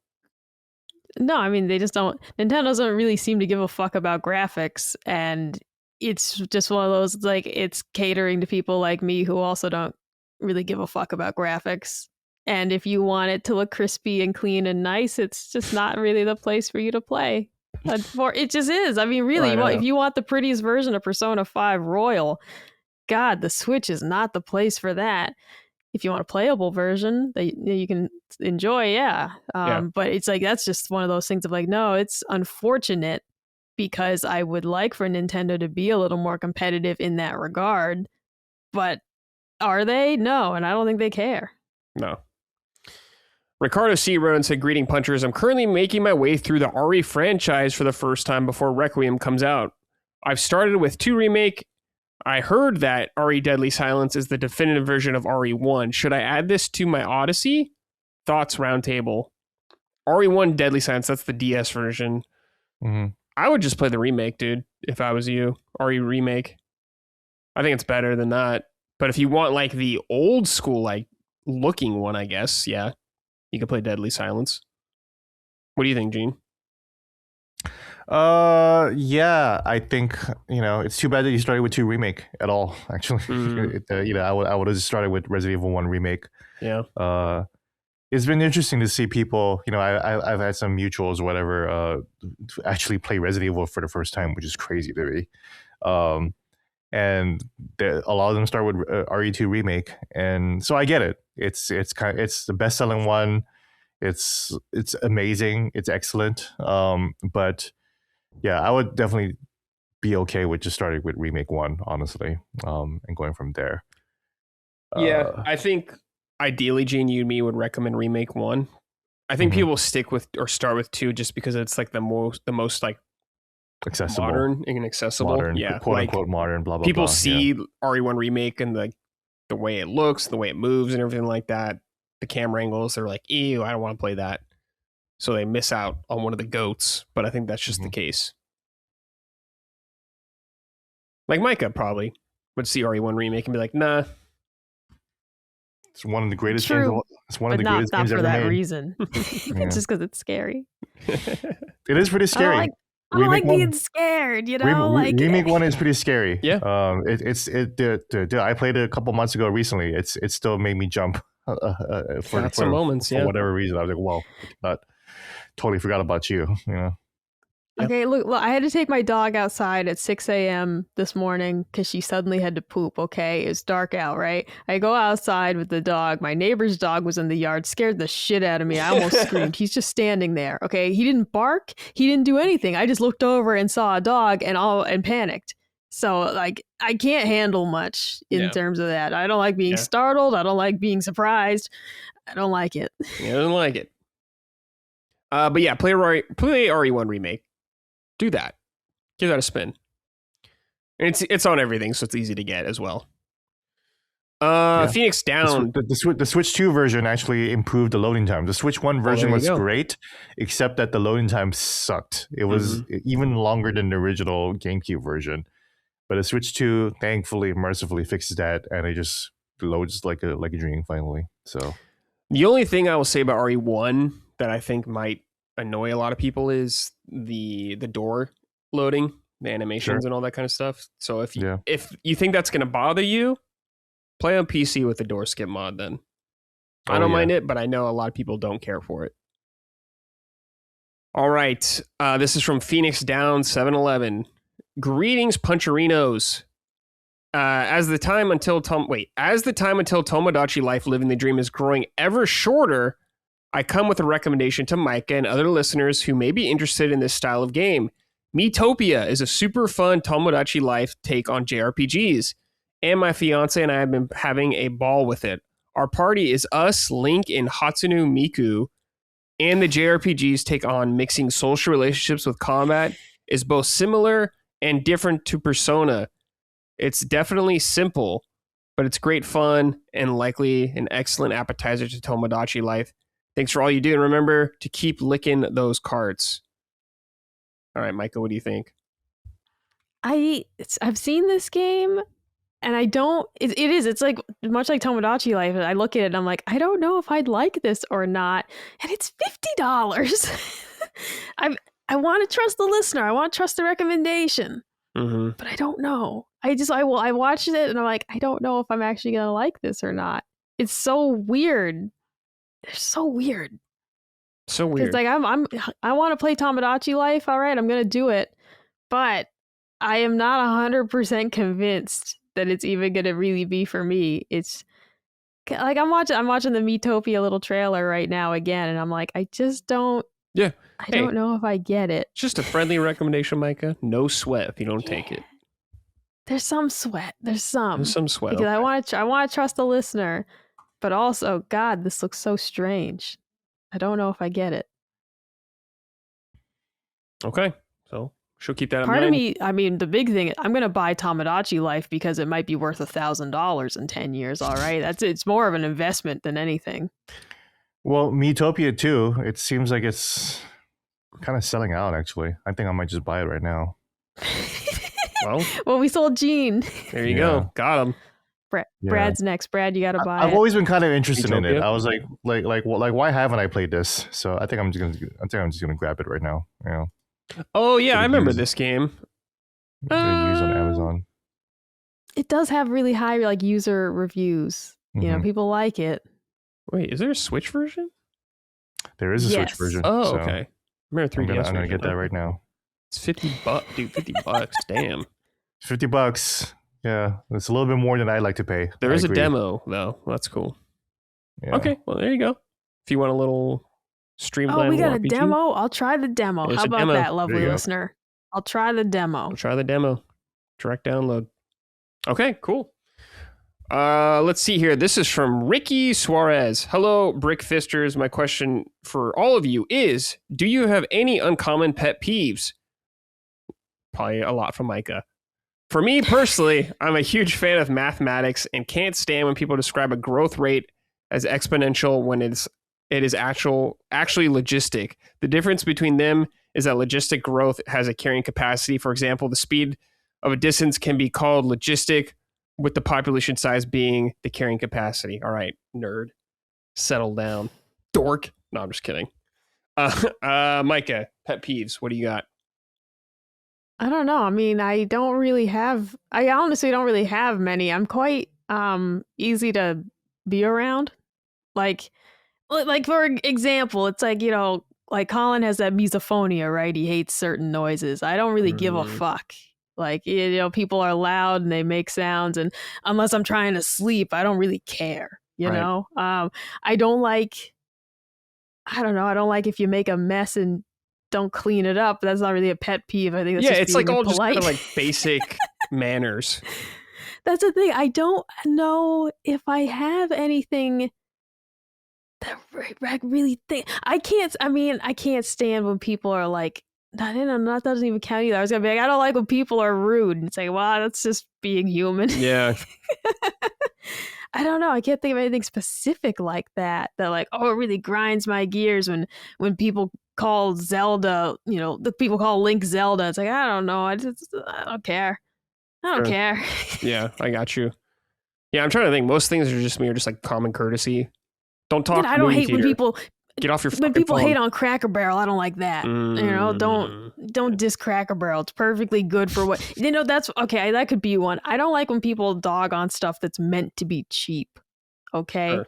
S3: No, I mean, they just don't. Nintendo doesn't really seem to give a fuck about graphics, and it's just one of those, like, it's catering to people like me who also don't really give a fuck about graphics. And if you want it to look crispy and clean and nice, it's just not really the place for you to play. It just is. I mean, really, if you want the prettiest version of Persona 5 Royal, God, the Switch is not the place for that. If you want a playable version that you can enjoy, yeah. But it's like, that's just one of those things of like, no, it's unfortunate because I would like for Nintendo to be a little more competitive in that regard. But are they? No, and I don't think they care.
S1: No. Ricardo C. wrote and said, "Greeting Punchers. I'm currently making my way through the RE franchise for the first time before Requiem comes out. I've started with 2 Remake. I heard that RE Deadly Silence is the definitive version of RE1. Should I add this to my Odyssey? Thoughts roundtable. RE1 Deadly Silence, that's the DS version.
S2: Mm-hmm.
S1: I would just play the remake, dude, if I was you. RE Remake. I think it's better than that. But if you want like the old school, like looking one, I guess, yeah, you can play Deadly Silence. What do you think, Gene?
S2: Yeah, I think it's too bad that you started with 2 Remake at all. Actually, I would have just started with Resident Evil 1 Remake.
S1: Yeah.
S2: It's been interesting to see people. I've had some mutuals or whatever actually play Resident Evil for the first time, which is crazy to me. And a lot of them start with RE2 Remake, and so I get it. It's the best selling one. It's amazing. It's excellent. But yeah, I would definitely be okay with just starting with Remake 1, honestly, and going from there.
S1: Yeah, I think ideally, Gene, you and me would recommend Remake 1. I think people stick with or start with 2 just because it's like the most like
S2: accessible,
S1: modern and accessible.
S2: Yeah, quote unquote modern. Blah blah.
S1: People see RE1 Remake and the way it looks, the way it moves, and everything like that. The camera angles, they're like, ew, I don't want to play that. So they miss out on one of the goats, but I think that's just the case. Like Micah probably would see RE1 Remake and be like, nah.
S2: It's one of the greatest games. It's one of the greatest games ever made.
S3: Not for that reason. Just because it's scary.
S2: It is pretty scary.
S3: I don't like being scared,
S2: Remake 1 is pretty scary.
S1: Yeah.
S2: I played it a couple months ago recently. It still made me jump for
S1: some moments,
S2: for whatever reason. I was like, well, totally forgot about you.
S3: Okay, look, I had to take my dog outside at 6 a.m. this morning because she suddenly had to poop, okay? It's dark out, right? I go outside with the dog. My neighbor's dog was in the yard, scared the shit out of me. I almost screamed. He's just standing there, okay? He didn't bark. He didn't do anything. I just looked over and saw a dog and panicked. So, like, I can't handle much in terms of that. I don't like being startled. I don't like being surprised. I don't like it.
S1: Yeah, I don't like it. But yeah, play RE1 Remake. Do that. Give that a spin. And it's on everything, so it's easy to get as well. Phoenix Down.
S2: The Switch 2 version actually improved the loading time. The Switch 1 version was great, except that the loading time sucked. It was even longer than the original GameCube version. But the Switch 2, thankfully, mercifully fixes that, and it just loads like a dream finally. So
S1: the only thing I will say about RE1 that I think might annoy a lot of people is the door loading, the animations and all that kind of stuff. So if you think that's going to bother you, play on PC with the door skip mod then. I don't mind it, but I know a lot of people don't care for it. All right. This is from Phoenix Down 711. Greetings, Puncherinos. As the time until Tomodachi Life Living the Dream is growing ever shorter, I come with a recommendation to Micah and other listeners who may be interested in this style of game. Miitopia is a super fun Tomodachi Life take on JRPGs, and my fiance and I have been having a ball with it. Our party is us, Link, and Hatsune Miku, and the JRPGs take on mixing social relationships with combat is both similar and different to Persona. It's definitely simple, but it's great fun and likely an excellent appetizer to Tomodachi life. Thanks for all you do, and remember to keep licking those cards. All right, Micah, what do you think?
S3: I've seen this game, and I don't. It's like much like Tomodachi Life. I look at it and I'm like, I don't know if I'd like this or not, and it's $50. I want to trust the listener. I want to trust the recommendation, but I don't know. I watched it and I'm like, I don't know if I'm actually gonna like this or not. It's so weird. It's so weird.
S1: So weird.
S3: It's like I want to play Tomodachi Life. All right, I'm gonna do it, but I am not 100% convinced that it's even gonna really be for me. It's like I'm watching the Miitopia little trailer right now again, and I'm like, I just don't.
S1: Yeah.
S3: I don't know if I get it.
S1: Just a friendly recommendation, Micah. No sweat if you don't take it.
S3: There's some sweat. There's some
S1: sweat.
S3: Because I want to trust the listener, but also, God, this looks so strange. I don't know if I get it.
S1: Okay, so she'll keep that in mind.
S3: Part of me, I mean, the big thing, I'm going to buy Tomodachi Life because it might be worth $1,000 in 10 years. All right, it's more of an investment than anything.
S2: Well, Miitopia too. It seems like it's kind of selling out. Actually, I think I might just buy it right now.
S1: Well,
S3: we sold Gene.
S1: There you go. Got him.
S3: Brad's next. Brad, you got to buy
S2: I've
S3: it.
S2: always been kind of interested in it.
S1: Miitopia?
S2: I was like, why haven't I played this? So I think I'm just gonna grab it right now. You know.
S1: Oh yeah, I remember this game.
S2: Gonna use on Amazon.
S3: It does have really high user reviews. You know, people like it.
S1: Wait, is there a Switch version?
S2: There is a Switch version.
S1: Oh,
S2: so
S1: okay. I remember 3DS.
S2: I'm gonna get that right now.
S1: It's $50, dude. $50. Damn.
S2: $50. Yeah, it's a little bit more than I'd like to pay.
S1: There is a demo though. That's cool.
S2: Yeah.
S1: Okay, well there you go. If you want a little streamlined.
S3: Oh, we got a
S1: RPG,
S3: demo. I'll try the demo.
S1: There's
S3: How
S1: a
S3: about
S1: demo.
S3: that, lovely
S2: There you go.
S3: listener? I'll try the demo.
S1: I'll try the demo. Direct download. Okay, cool. Let's see here. This is from Ricky Suarez. Hello, Brick Fisters. My question for all of you is, do you have any uncommon pet peeves? Probably a lot from Micah. For me personally, I'm a huge fan of mathematics and can't stand when people describe a growth rate as exponential when it is actually logistic. The difference between them is that logistic growth has a carrying capacity. For example, the speed of a distance can be called logistic, with the population size being the carrying capacity. All right, nerd. Settle down. Dork. No, I'm just kidding. Micah, pet peeves. What do you got?
S3: I don't know. I mean, I honestly don't really have many. I'm quite easy to be around. Like for example, it's like, like Colin has that misophonia, right? He hates certain noises. I don't really give a fuck. Like, people are loud and they make sounds, and unless I'm trying to sleep, I don't really care, you know? I don't like if you make a mess and don't clean it up. That's not really a pet peeve. I think that's just
S1: it's like all
S3: polite.
S1: just kind of like basic manners.
S3: That's the thing. I don't know if I have anything that I really think. I can't stand when people are like, that doesn't even count either. I was gonna be like, I don't like when people are rude. And it's like, wow, that's just being human.
S1: Yeah.
S3: I don't know. I can't think of anything specific like that. That like, oh, it really grinds my gears when people call Zelda, the people call Link Zelda. It's like, I don't know. I don't care. I don't care.
S1: Yeah, I got you. Yeah, I'm trying to think. Most things are just like common courtesy. Don't talk.
S3: I don't hate when people.
S1: Get off your
S3: when people
S1: phone.
S3: hate on Cracker Barrel. I don't like that. Don't diss Cracker Barrel. It's perfectly good for what that's okay. That could be one. I don't like when people dog on stuff that's meant to be cheap. Okay,
S1: Sure.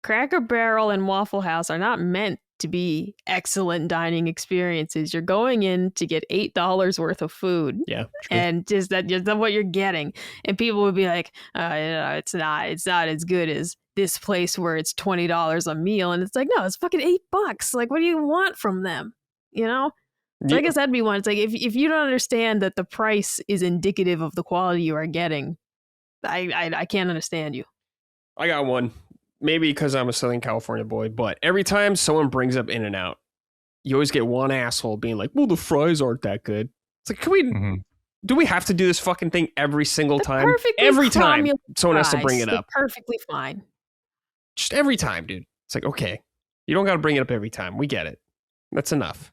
S3: Cracker Barrel and Waffle House are not meant to be excellent dining experiences. You're going in to get $8 worth of food.
S1: Yeah, true.
S3: And just that's what you're getting. And people would be like, it's not as good as this place where it's $20 a meal. And it's like, no, it's fucking $8. Like, what do you want from them? So I guess that'd be one. It's like, if you don't understand that the price is indicative of the quality you are getting, I can't understand you.
S1: I got one. Maybe because I'm a Southern California boy, but every time someone brings up In-N-Out, you always get one asshole being like, well, the fries aren't that good. It's like, can we Do we have to do this fucking thing every single time?
S3: Perfectly
S1: Every time
S3: formula
S1: someone has to bring it
S3: fries.
S1: up.
S3: They're perfectly fine.
S1: Just every time, dude. It's like, okay, you don't got to bring it up every time. We get it. That's enough.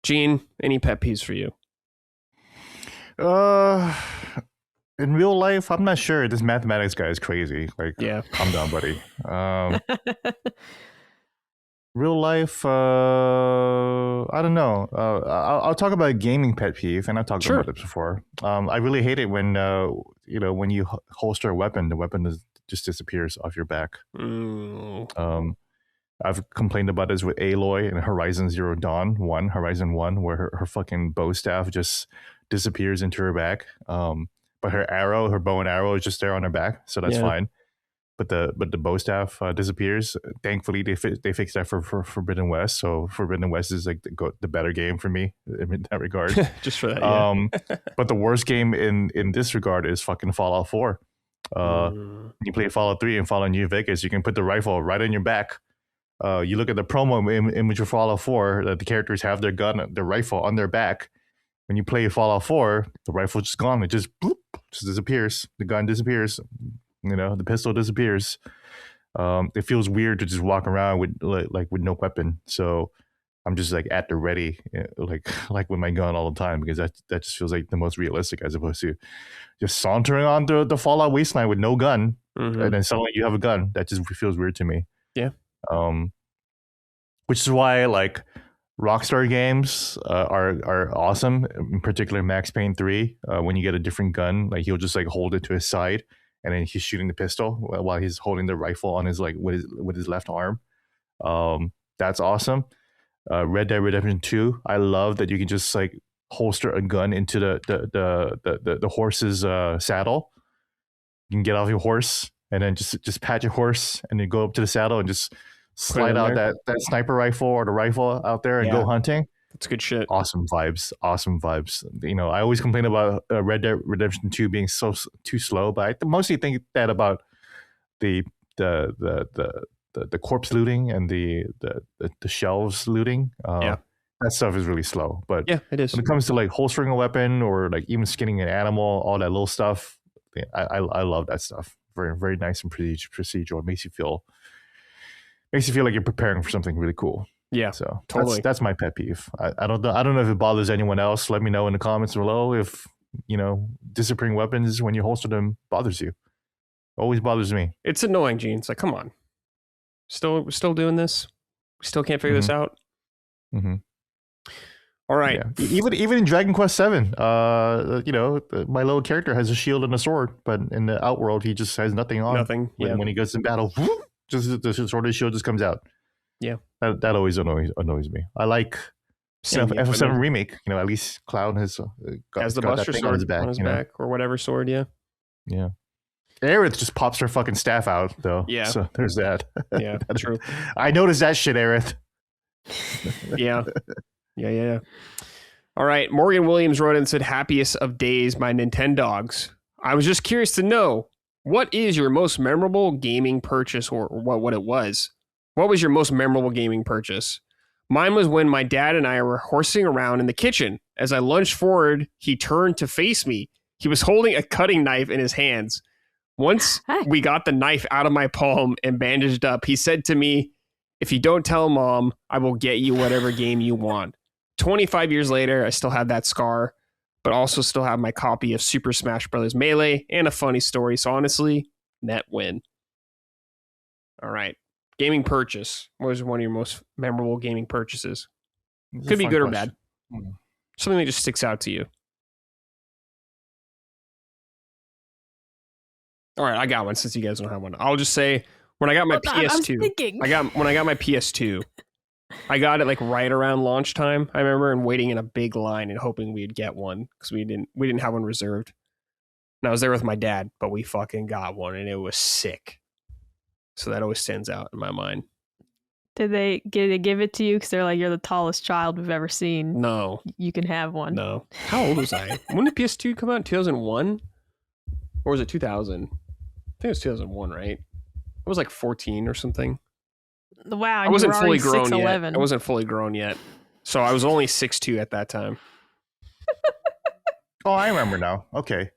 S1: Gene, any pet peeves for you?
S2: In real life, I'm not sure. This mathematics guy is crazy. Like,
S1: Yeah.
S2: calm down, buddy. Real life, I don't know. I'll talk about a gaming pet peeve, and I've talked
S1: Sure.
S2: about this before. I really hate it when when you holster a weapon, the weapon just disappears off your back. I've complained about this with Aloy in Horizon Zero Dawn 1, Horizon 1, where her fucking bow staff just disappears into her back. But her bow and arrow is just there on her back, so that's fine. But the bow staff disappears. Thankfully, they fixed that for Forbidden West. So Forbidden West is like the better game for me in that regard.
S1: Just for that, yeah.
S2: But the worst game in this regard is fucking Fallout 4. You play Fallout 3 and Fallout New Vegas, you can put the rifle right on your back. You look at the promo image of Fallout 4, that the characters have their rifle on their back. When you play Fallout 4, the rifle's just gone. It just disappears. The gun disappears. The pistol disappears. It feels weird to just walk around with no weapon. So I'm just like at the ready, like with my gun all the time, because that just feels like the most realistic, as opposed to just sauntering on the Fallout wasteland with no gun, and then suddenly you have a gun. That just feels weird to me.
S1: Yeah.
S2: Which is why like Rockstar games are awesome. In particular, Max Payne 3. When you get a different gun, like he'll just like hold it to his side, and then he's shooting the pistol while he's holding the rifle on his with his left arm. That's awesome. Red Dead Redemption 2. I love that you can just like holster a gun into the horse's saddle. You can get off your horse and then just pat your horse and then go up to the saddle and just slide out that sniper rifle or the rifle out there and go hunting.
S1: That's good shit.
S2: Awesome vibes. I always complain about Red Dead Redemption 2 being too slow, but I mostly think that about the corpse looting and the shelves looting. That stuff is really slow. But
S1: yeah, it is.
S2: When it comes to like holstering a weapon or like even skinning an animal, all that little stuff, I love that stuff. Very, very nice and procedural. It makes you feel like you're preparing for something really cool.
S1: Yeah,
S2: so
S1: totally.
S2: That's my pet peeve. I don't know if it bothers anyone else. Let me know in the comments below if disappearing weapons when you holster them bothers you. Always bothers me.
S1: It's annoying, Gene. It's like, come on, still doing this. We still can't figure this out.
S2: Mm-hmm.
S1: All right.
S2: Yeah. Even in Dragon Quest VII, my little character has a shield and a sword, but in the Outworld he just has nothing on.
S1: Nothing.
S2: When he goes in battle, just the sword and shield just comes out.
S1: Yeah,
S2: that always annoys me. I like FF7 remake. At least Cloud has
S1: the Buster sword on his back or whatever sword. Yeah.
S2: Aerith just pops her fucking staff out though.
S1: Yeah.
S2: So there's that.
S1: Yeah, true.
S2: I noticed that shit, Aerith.
S1: Yeah. All right. Morgan Williams wrote in and said, "Happiest of days, my Nintendogs. I was just curious to know, what is your most memorable gaming purchase, or what it was? What was your most memorable gaming purchase? Mine was when my dad and I were horsing around in the kitchen. As I lunged forward, he turned to face me. He was holding a cutting knife in his hands. Once we got the knife out of my palm and bandaged up, he said to me, 'If you don't tell Mom, I will get you whatever game you want.' 25 years later, I still have that scar, but also still have my copy of Super Smash Bros. Melee and a funny story. So honestly, net win." All right. Gaming purchase. What was one of your most memorable gaming purchases? Could be good or bad. Something that just sticks out to you. All right, I got one since you guys don't have one. I'll just say when I got my PS2. When I got my PS2, I got it like right around launch time. I remember and waiting in a big line and hoping we'd get one because we didn't have one reserved. And I was there with my dad, but we fucking got one and it was sick. So that always stands out in my mind.
S3: Did they give it to you because they're like, you're the tallest child we've ever seen?
S1: No.
S3: You can have one.
S1: No. How old was I? When did PS2 come out? In 2001? Or was it 2000? I think it was 2001, right? I was like 14 or something.
S3: Wow.
S1: I wasn't fully grown
S3: 6'11".
S1: yet. I wasn't fully grown yet. So I was only 6'2" at that time.
S2: Oh, I remember now. Okay.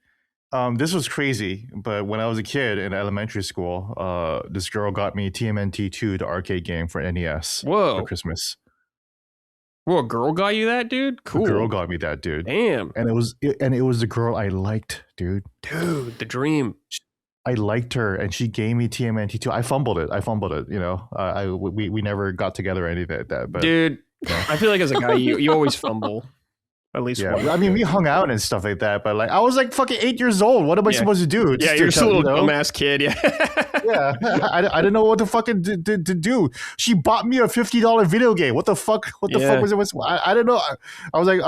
S2: This was crazy, but when I was a kid in elementary school, this girl got me TMNT 2, the arcade game for NES
S1: Whoa.
S2: for Christmas.
S1: Whoa, a girl got you that, dude? Cool.
S2: A girl got me that, dude.
S1: Damn.
S2: And it was the girl I liked, dude.
S1: Dude, the dream.
S2: I liked her, and she gave me TMNT 2. I fumbled it. You know, we never got together or anything like that. But
S1: dude,
S2: yeah.
S1: I feel like as a guy, you always fumble. At least one.
S2: I mean, we hung out and stuff like that, but like I was like fucking 8 years old. What am I supposed to do?
S1: Yeah, you're just a little dumbass kid. Yeah.
S2: Yeah, I didn't know what to fucking to do. She bought me a $50 video game. What the fuck? What the fuck was it? I don't know. I was like,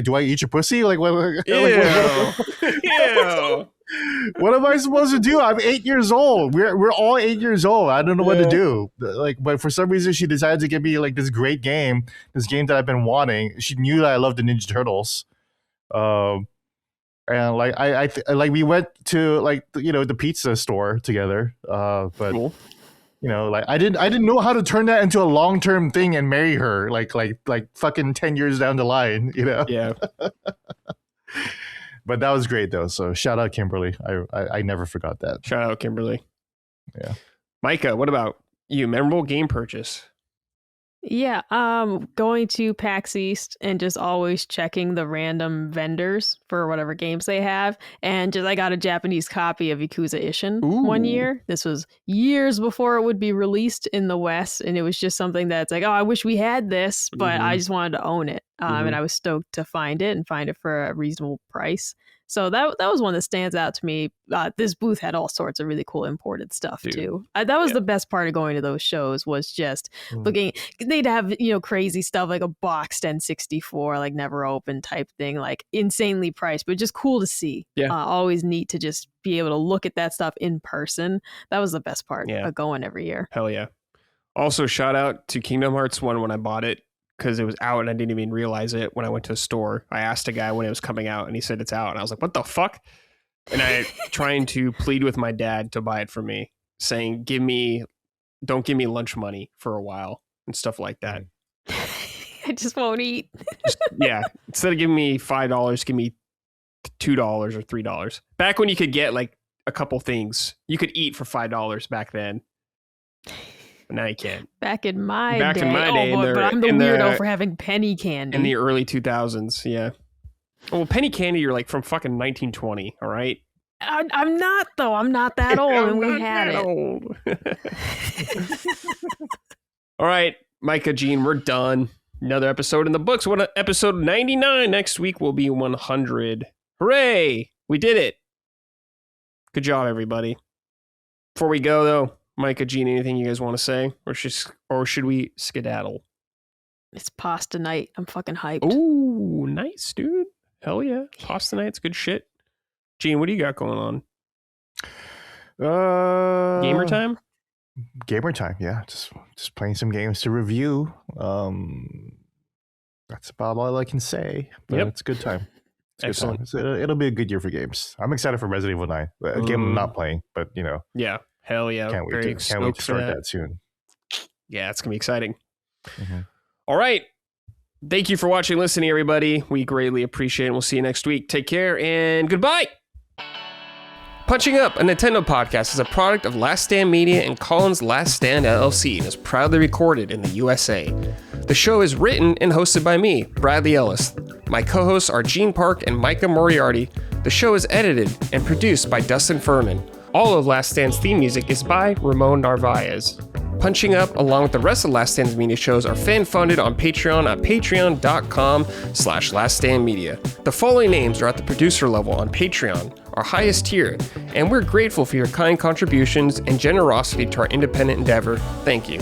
S2: do I eat your pussy? Like what?
S1: Ew.
S2: What am I supposed to do? I'm 8 years old. We're all 8 years old. I don't know what to do. Like, but for some reason, she decided to give me like this great game, this game that I've been wanting. She knew that I loved the Ninja Turtles, and like like we went to like the pizza store together. But
S1: cool.
S2: Like I didn't know how to turn that into a long-term thing and marry her like fucking 10 years down the line.
S1: Yeah.
S2: But that was great though. So shout out Kimberly. I never forgot that.
S1: Shout out Kimberly.
S2: Yeah.
S1: Micah, what about you? Memorable game purchase?
S3: Yeah, going to PAX East and just always checking the random vendors for whatever games they have. And I got a Japanese copy of Yakuza Ishin one year. This was years before it would be released in the West. And it was just something that's like, oh, I wish we had this, but I just wanted to own it. And I was stoked to find it for a reasonable price. So that was one that stands out to me. This booth had all sorts of really cool imported stuff too. That was the best part of going to those shows, was just looking. They'd have crazy stuff like a boxed N64, like never open type thing, like insanely priced, but just cool to see.
S1: Yeah,
S3: always neat to just be able to look at that stuff in person. That was the best part of going every year.
S1: Hell yeah! Also, shout out to Kingdom Hearts 1 when I bought it, because it was out and I didn't even realize it when I went to a store. I asked a guy when it was coming out and he said it's out. And I was like, what the fuck? And I trying to plead with my dad to buy it for me, saying, don't give me lunch money for a while and stuff like that.
S3: I just won't eat.
S1: Instead of giving me $5, give me $2 or $3. Back when you could get like a couple things, you could eat for $5 back then. But now you can't.
S3: Back in my day.
S1: But
S3: I'm the weirdo for having penny candy.
S1: In the early 2000s, yeah. Well, penny candy, you're like from fucking 1920, all right?
S3: I'm not, though. I'm not that old, and we had it.
S1: Old. All right, Micah, Gene, we're done. Another episode in the books. What episode 99. Next week will be 100. Hooray! We did it. Good job, everybody. Before we go, though, Micah, Gene, anything you guys want to say? Or should we skedaddle?
S3: It's pasta night. I'm fucking hyped.
S1: Ooh, nice, dude. Hell yeah. Pasta night's good shit. Gene, what do you got going on? Gamer time?
S2: Gamer time, yeah. Just playing some games to review. That's about all I can say. But it's a good time.
S1: Excellent.
S2: It'll be a good year for games. I'm excited for Resident Evil 9. A game I'm not playing, but
S1: Yeah. Hell yeah.
S2: Can't wait to start that soon.
S1: Yeah, it's going to be exciting. All right. Thank you for watching and listening, everybody. We greatly appreciate it. We'll see you next week. Take care and goodbye. Punching Up, a Nintendo podcast, is a product of Last Stand Media and Collins Last Stand LLC and is proudly recorded in the USA. The show is written and hosted by me, Bradley Ellis. My co-hosts are Gene Park and Micah Moriarty. The show is edited and produced by Dustin Furman. All of Last Stand's theme music is by Ramon Narvaez. Punching Up, along with the rest of Last Stand's media shows, are fan-funded on Patreon at patreon.com/laststandmedia. The following names are at the producer level on Patreon, our highest tier, and we're grateful for your kind contributions and generosity to our independent endeavor. Thank you.